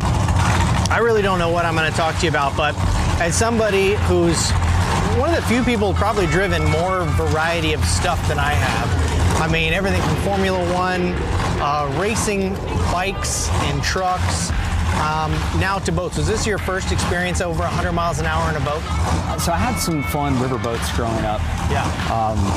K: I really don't know what I'm going to talk to you about, but as somebody who's one of the few people who've probably driven more variety of stuff than I have. I mean, everything from Formula One, racing bikes and trucks, now to boats. Was this your first experience over 100 miles an hour in a boat?
O: So I had some fun river boats growing up.
K: Yeah.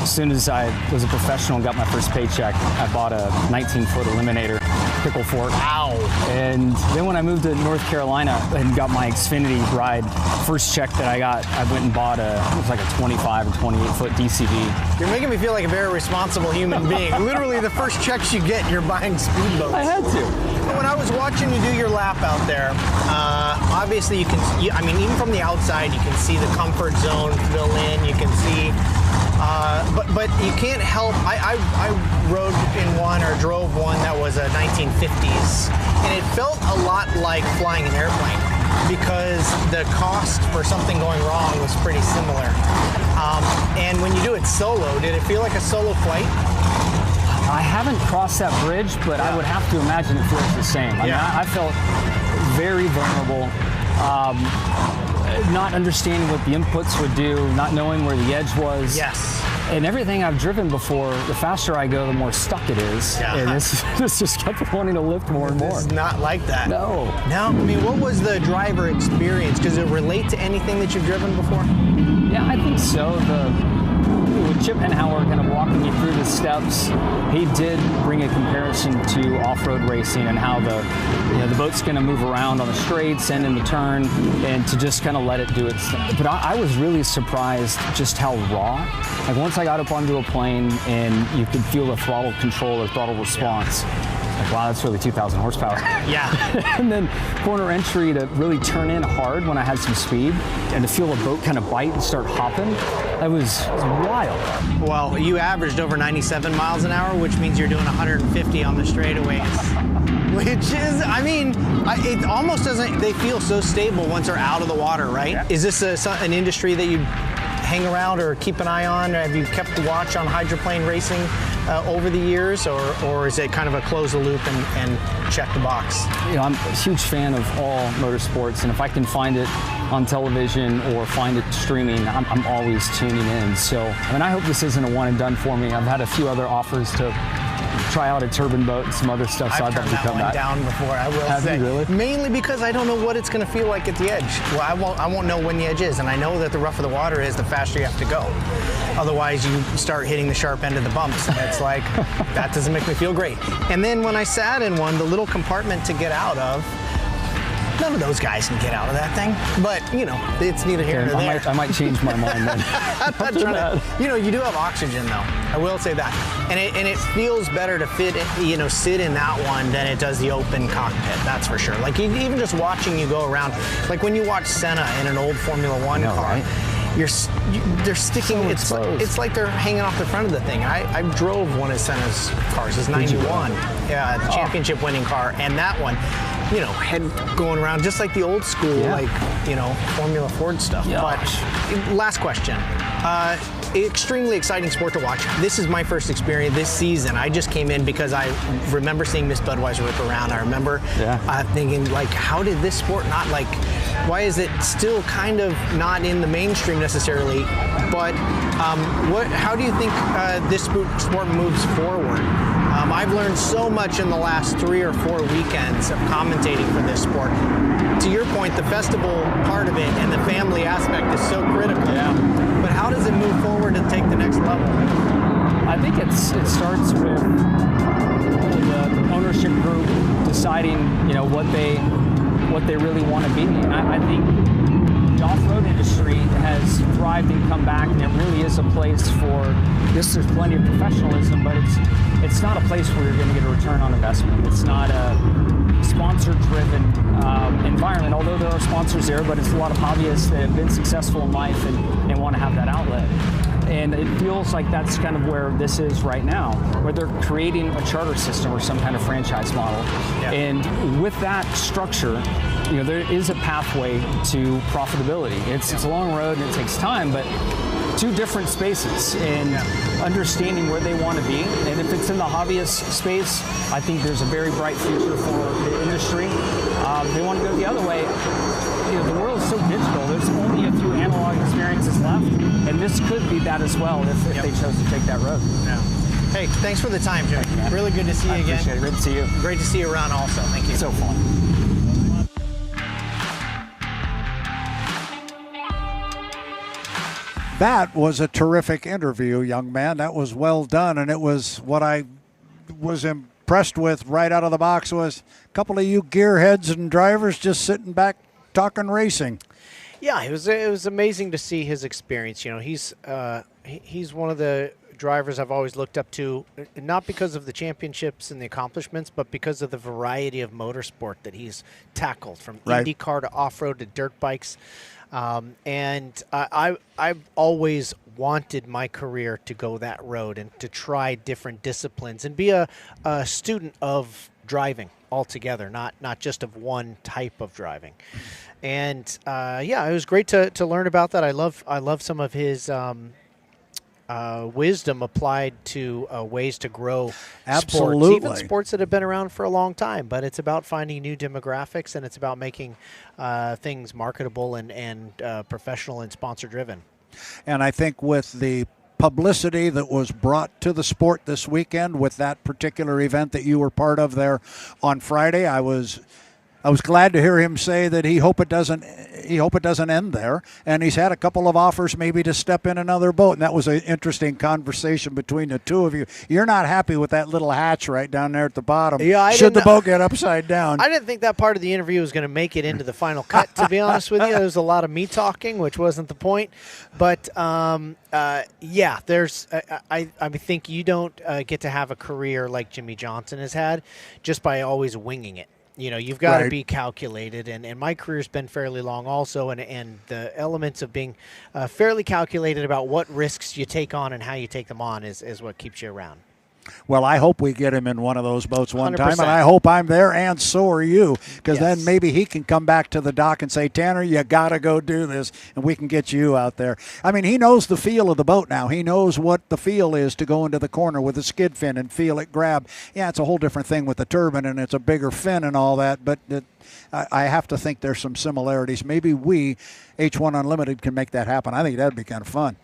O: As soon as I was a professional and got my first paycheck, I bought a 19-foot Eliminator pickle fork.
K: Wow.
O: And then when I moved to North Carolina and got my Xfinity ride, first check that I got, I went and bought it was like a 25 or 28-foot DCV.
K: You're making me feel like a very responsible human being. Literally the first checks you get, you're buying speedboats.
O: I had to.
K: When I was watching you do your lap out there, obviously I mean, even from the outside, you can see the comfort zone fill in, you can see, but you can't help, I rode in one or drove one that was a 1950s, and it felt a lot like flying an airplane because the cost for something going wrong was pretty similar. And when you do it solo, did it feel like a solo flight?
O: I haven't crossed that bridge, but I would have to imagine it feels the same. I mean, I felt very vulnerable, not understanding what the inputs would do, not knowing where the edge was.
K: Yes.
O: And everything I've driven before, the faster I go, the more stuck it is.
K: Yeah.
O: And this just kept wanting to lift more and more.
K: It's not like that.
O: No.
K: No, I mean, what was the driver experience? Does it relate to anything that you've driven before?
O: Yeah, I think so. With Chip Enhauer kind of walking me through the steps, he did bring a comparison to off-road racing and how the boat's going to move around on the straights and in the turn, and to just kind of let it do its thing. But I was really surprised just how raw. Like once I got up onto a plane and you could feel the throttle control or throttle response. Like, wow, that's really 2,000 horsepower.
K: Yeah.
O: And then corner entry to really turn in hard when I had some speed and to feel a boat kind of bite and start hopping. It was wild.
K: Well, you averaged over 97 miles an hour, which means you're doing 150 on the straightaways. Which is, I mean, it almost doesn't, they feel so stable once they're out of the water, right? Yeah. Is this an industry that you hang around or keep an eye on? Have you kept watch on hydroplane racing over the years, or is it kind of a close the loop and check the box?
O: You know, I'm a huge fan of all motorsports, and if I can find it on television or find it streaming, I'm always tuning in. So, I mean, I hope this isn't a one and done for me. I've had a few other offers to try out a turbine boat and some other stuff, so I'd love to come back.
K: I've turned that one down before, I will say.
O: Have you really?
K: Mainly because I don't know what it's going to feel like at the edge. Well, I won't know when the edge is, and I know that the rougher the water is, the faster you have to go. Otherwise, you start hitting the sharp end of the bumps, and it's like, that doesn't make me feel great. And then when I sat in one, the little compartment to get out of,
I: None of those guys can get out of that thing. But, it's neither here nor there.
O: I might change my mind then.
I: I'm not trying to, you do have oxygen, though. I will say that. And it feels better to sit in that one than it does the open cockpit. That's for sure. Like, even just watching you go around, like when you watch Senna in an old Formula One car, right? They're sticking. It's like they're hanging off the front of the thing. I drove one of Senna's cars. It's 91. Yeah, the championship winning car, and that one, head going around just like the old school, Formula Ford stuff. Yeah. But last question. Extremely exciting sport to watch. This is my first experience this season. I just came in because I remember seeing Miss Budweiser rip around. I remember thinking, how did this sport not, why is it still kind of not in the mainstream necessarily? But how do you think this sport moves forward? I've learned so much in the last 3 or 4 weekends of commentating for this sport. To your point, the festival part of it and the family aspect is so critical. Yeah. But how does it move forward and take the next level?
O: I think it starts with the ownership group deciding, what they really want to be. And I think the off-road industry has thrived and come back, and it really is a place for this. There's plenty of professionalism, but it's not a place where you're going to get a return on investment. It's not a sponsor-driven environment, although there are sponsors there, but it's a lot of hobbyists that have been successful in life and want to have that outlet. And it feels like that's kind of where this is right now, where they're creating a charter system or some kind of franchise model. Yeah. And with that structure, there is a pathway to profitability. It's a long road and it takes time, but 2 different spaces and understanding where they want to be. And if it's in the hobbyist space, I think there's a very bright future for the industry. If they want to go the other way, the world is so digital. There's only a few analog experiences left, and this could be that as well if they chose to take that road.
I: Yeah. Hey, thanks for the time, Jay. Really good to see you again.
O: Appreciate it. Great to see you.
I: Great to see you around also. Thank you.
O: So fun.
A: That was a terrific interview, young man. That was well done, and it was what I was impressed with right out of the box was a couple of you gearheads and drivers just sitting back talking racing.
K: Yeah, it was amazing to see his experience. He's one of the drivers I've always looked up to, not because of the championships and the accomplishments, but because of the variety of motorsport that he's tackled, from IndyCar to off-road to dirt bikes. And I've always wanted my career to go that road and to try different disciplines and be a student of driving altogether, not just of one type of driving. And it was great to learn about that. I love some of his wisdom applied to ways to grow
A: Absolutely.
K: sports, even sports that have been around for a long time. But it's about finding new demographics, and it's about making things marketable and professional and sponsor-driven.
A: And I think with the publicity that was brought to the sport this weekend with that particular event that you were part of there on Friday, I was glad to hear him say that he hope it doesn't end there, and he's had a couple of offers maybe to step in another boat, and that was an interesting conversation between the two of you. You're not happy with that little hatch right down there at the bottom.
K: Yeah,
A: should the boat get upside down?
K: I didn't think that part of the interview was going to make it into the final cut, to be honest with you. There was a lot of me talking, which wasn't the point. But there's I think you don't get to have a career like Jimmy Johnson has had just by always winging it. You've got to be calculated, and my career's been fairly long also, and the elements of being fairly calculated about what risks you take on and how you take them on is what keeps you around.
A: Well, I hope we get him in one of those boats one
K: 100%.
A: time, and I hope I'm there, and so are you, because then maybe he can come back to the dock and say, Tanner, you got to go do this, and we can get you out there. I mean, he knows the feel of the boat now. He knows what the feel is to go into the corner with a skid fin and feel it grab. Yeah, it's a whole different thing with the turbine, and it's a bigger fin and all that, but I have to think there's some similarities. Maybe we, H1 Unlimited, can make that happen. I think that'd be kind of fun.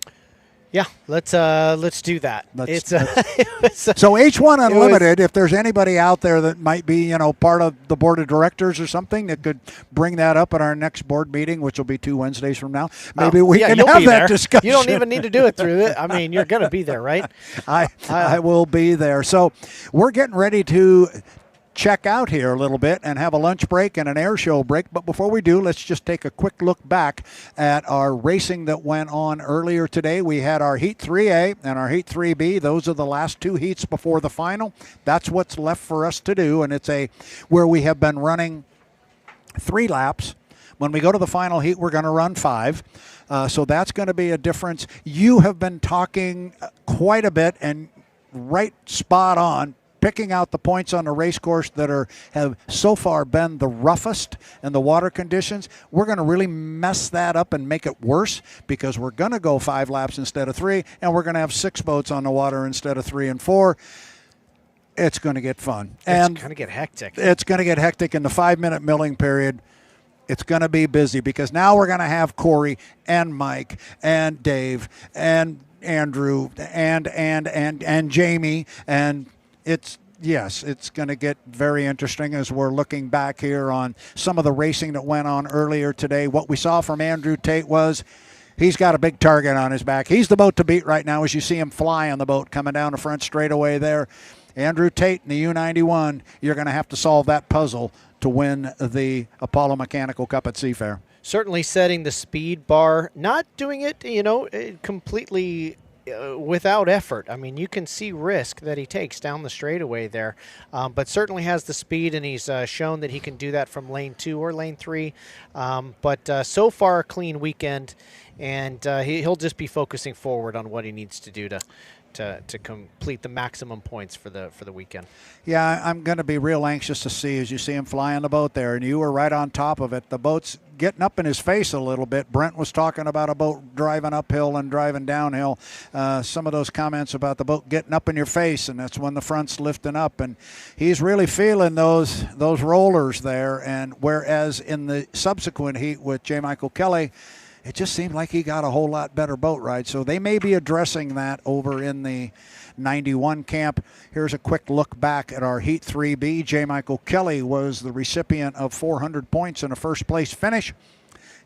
K: Yeah, let's do that.
A: So H1 Unlimited, if there's anybody out there that might be, part of the board of directors or something that could bring that up at our next board meeting, which will be 2 Wednesdays from now, maybe we can have that discussion.
K: You don't even need to do it through it. I mean, you're going to be there, right?
A: I will be there. So we're getting ready to check out here a little bit and have a lunch break and an air show break. But before we do, let's just take a quick look back at our racing that went on earlier today. We had our Heat 3A and our Heat 3B. Those are the last two heats before the final. That's what's left for us to do, and it's where we have been running 3 laps. When we go to the final heat, we're going to run 5. So that's going to be a difference. You have been talking quite a bit and right spot on, picking out the points on the race course that have so far been the roughest in the water conditions. We're going to really mess that up and make it worse because we're going to go 5 laps instead of 3, and we're going to have 6 boats on the water instead of 3 and 4. It's going to get fun.
K: It's going to get hectic.
A: It's going to get hectic in the 5-minute milling period. It's going to be busy because now we're going to have Cory and Mike and Dave and Andrew and Jamie, and it's going to get very interesting as we're looking back here on some of the racing that went on earlier today. What we saw from Andrew Tate was he's got a big target on his back. He's the boat to beat right now as you see him fly on the boat coming down the front straightaway there. Andrew Tate in the U91, you're going to have to solve that puzzle to win the Apollo Mechanical Cup at Seafair.
K: Certainly setting the speed bar, not doing it, completely without effort. I mean, you can see risk that he takes down the straightaway there, but certainly has the speed, and he's shown that he can do that from lane 2 or lane 3. But so far, a clean weekend, and he'll just be focusing forward on what he needs to do to complete the maximum points for the weekend.
A: Yeah, I'm going to be real anxious to see as you see him fly on the boat there, and you were right on top of it. The boat's getting up in his face a little bit. Brent was talking about a boat driving uphill and driving downhill. Some of those comments about the boat getting up in your face, and that's when the front's lifting up, and he's really feeling those rollers there. And whereas in the subsequent heat with J. Michael Kelly, it just seemed like he got a whole lot better boat ride. So they may be addressing that over in the 91 camp. Here's a quick look back at our Heat 3B. J. Michael Kelly was the recipient of 400 points in a first-place finish.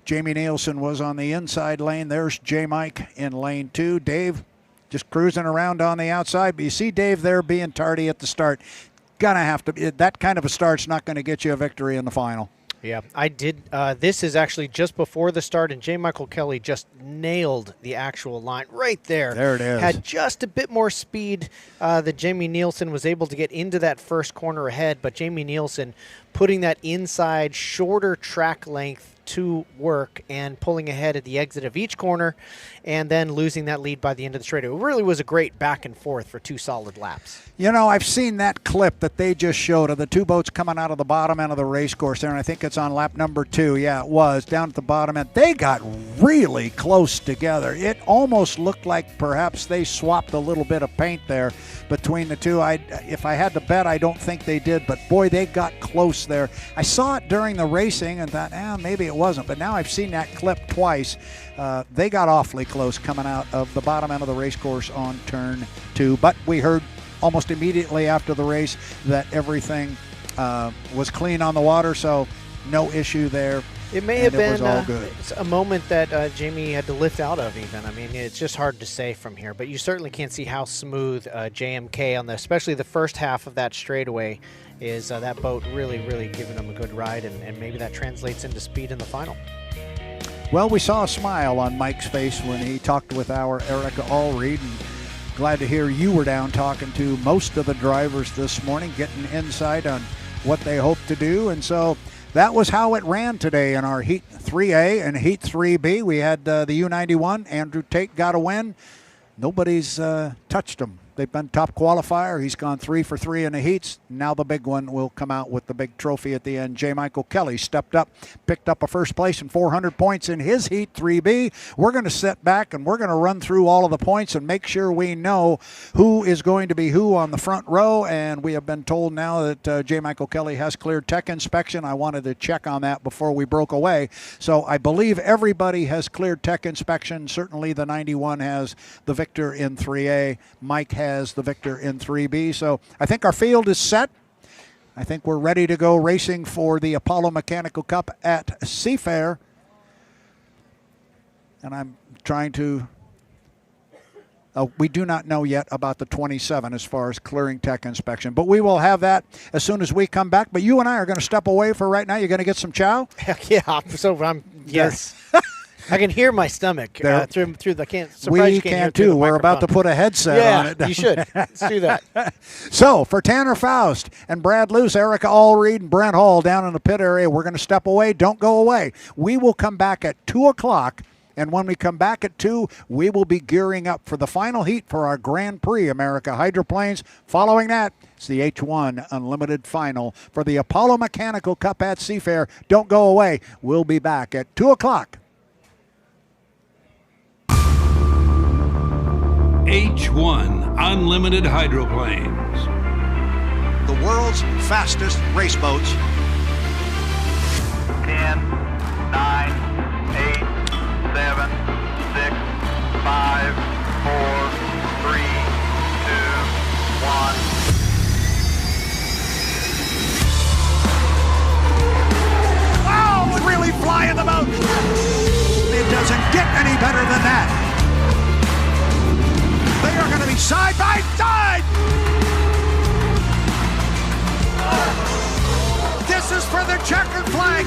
A: Jamie Nilsen was on the inside lane. There's J. Mike in lane 2. Dave just cruising around on the outside. But you see Dave there being tardy at the start. Gonna have to. That kind of a start's not going to get you a victory in the final.
K: Yeah, I did. This is actually just before the start, and J. Michael Kelly just nailed the actual line right there.
A: There it is.
K: Had just a bit more speed that Jamie Nilsen was able to get into that first corner ahead, but Jamie Nilsen putting that inside shorter track length to work and pulling ahead at the exit of each corner and then losing that lead by the end of the straightaway. It really was a great back and forth for 2 solid laps.
A: You know, I've seen that clip that they just showed of the 2 boats coming out of the bottom end of the race course there, and I think it's on lap number 2. Yeah, it was, down at the bottom end. They got really close together. It almost looked like perhaps they swapped a little bit of paint there between the two. If I had to bet, I don't think they did, but boy, they got close there. I saw it during the racing and thought, maybe it wasn't, but now I've seen that clip twice. They got awfully close coming out of the bottom end of the race course on turn 2, but we heard almost immediately after the race that everything was clean on the water, so no issue there.
K: It may have been a moment that Jamie had to lift out of even. I mean, it's just hard to say from here, but you certainly can't see how smooth JMK on especially the first half of that straightaway is. That boat really giving him a good ride, and maybe that translates into speed in the final.
A: Well, we saw a smile on Mike's face when he talked with our Erica Allreed, and glad to hear you were down talking to most of the drivers this morning, getting insight on what they hope to do. And so that was how it ran today in our Heat 3A and Heat 3B. We had the U91. Andrew Tate got a win. Nobody's touched him. They've been top qualifier. He's gone 3 for 3 in the heats. Now the big one will come out with the big trophy at the end. J. Michael Kelly stepped up, picked up a first place and 400 points in his Heat 3B. We're going to sit back and we're going to run through all of the points and make sure we know who is going to be who on the front row. And we have been told now that J. Michael Kelly has cleared tech inspection. I wanted to check on that before we broke away. So I believe everybody has cleared tech inspection. Certainly the 91 has the victor in 3A. Mike has the victor in 3B. So I think our field is set. I think we're ready to go racing for the Apollo Mechanical Cup at Seafair. And I'm trying to We do not know yet about the 27 as far as clearing tech inspection, but we will have that as soon as we come back. But you and I are going to step away for right now. You're going to get some chow?
K: Heck yeah. So yes. I can hear my stomach through the can't.
A: We can too. We're about to put a headset on it.
K: You should. Let's do that.
A: So for Tanner Faust and Brad Luce, Erica Allreed, and Brent Hall down in the pit area, we're going to step away. Don't go away. We will come back at 2 o'clock. And when we come back at 2, we will be gearing up for the final heat for our Grand Prix America hydroplanes. Following that, it's the H1 Unlimited Final for the Apollo Mechanical Cup at Seafair. Don't go away. We'll be back at 2 o'clock.
P: H1 Unlimited Hydroplanes.
A: The world's fastest race boats.
Q: 10, 9, 8, 7, 6, 5, 4, 3, 2, 1.
A: Oh, really flying the boat. It doesn't get any better than that. They are going to be side by side. This is for the checkered flag.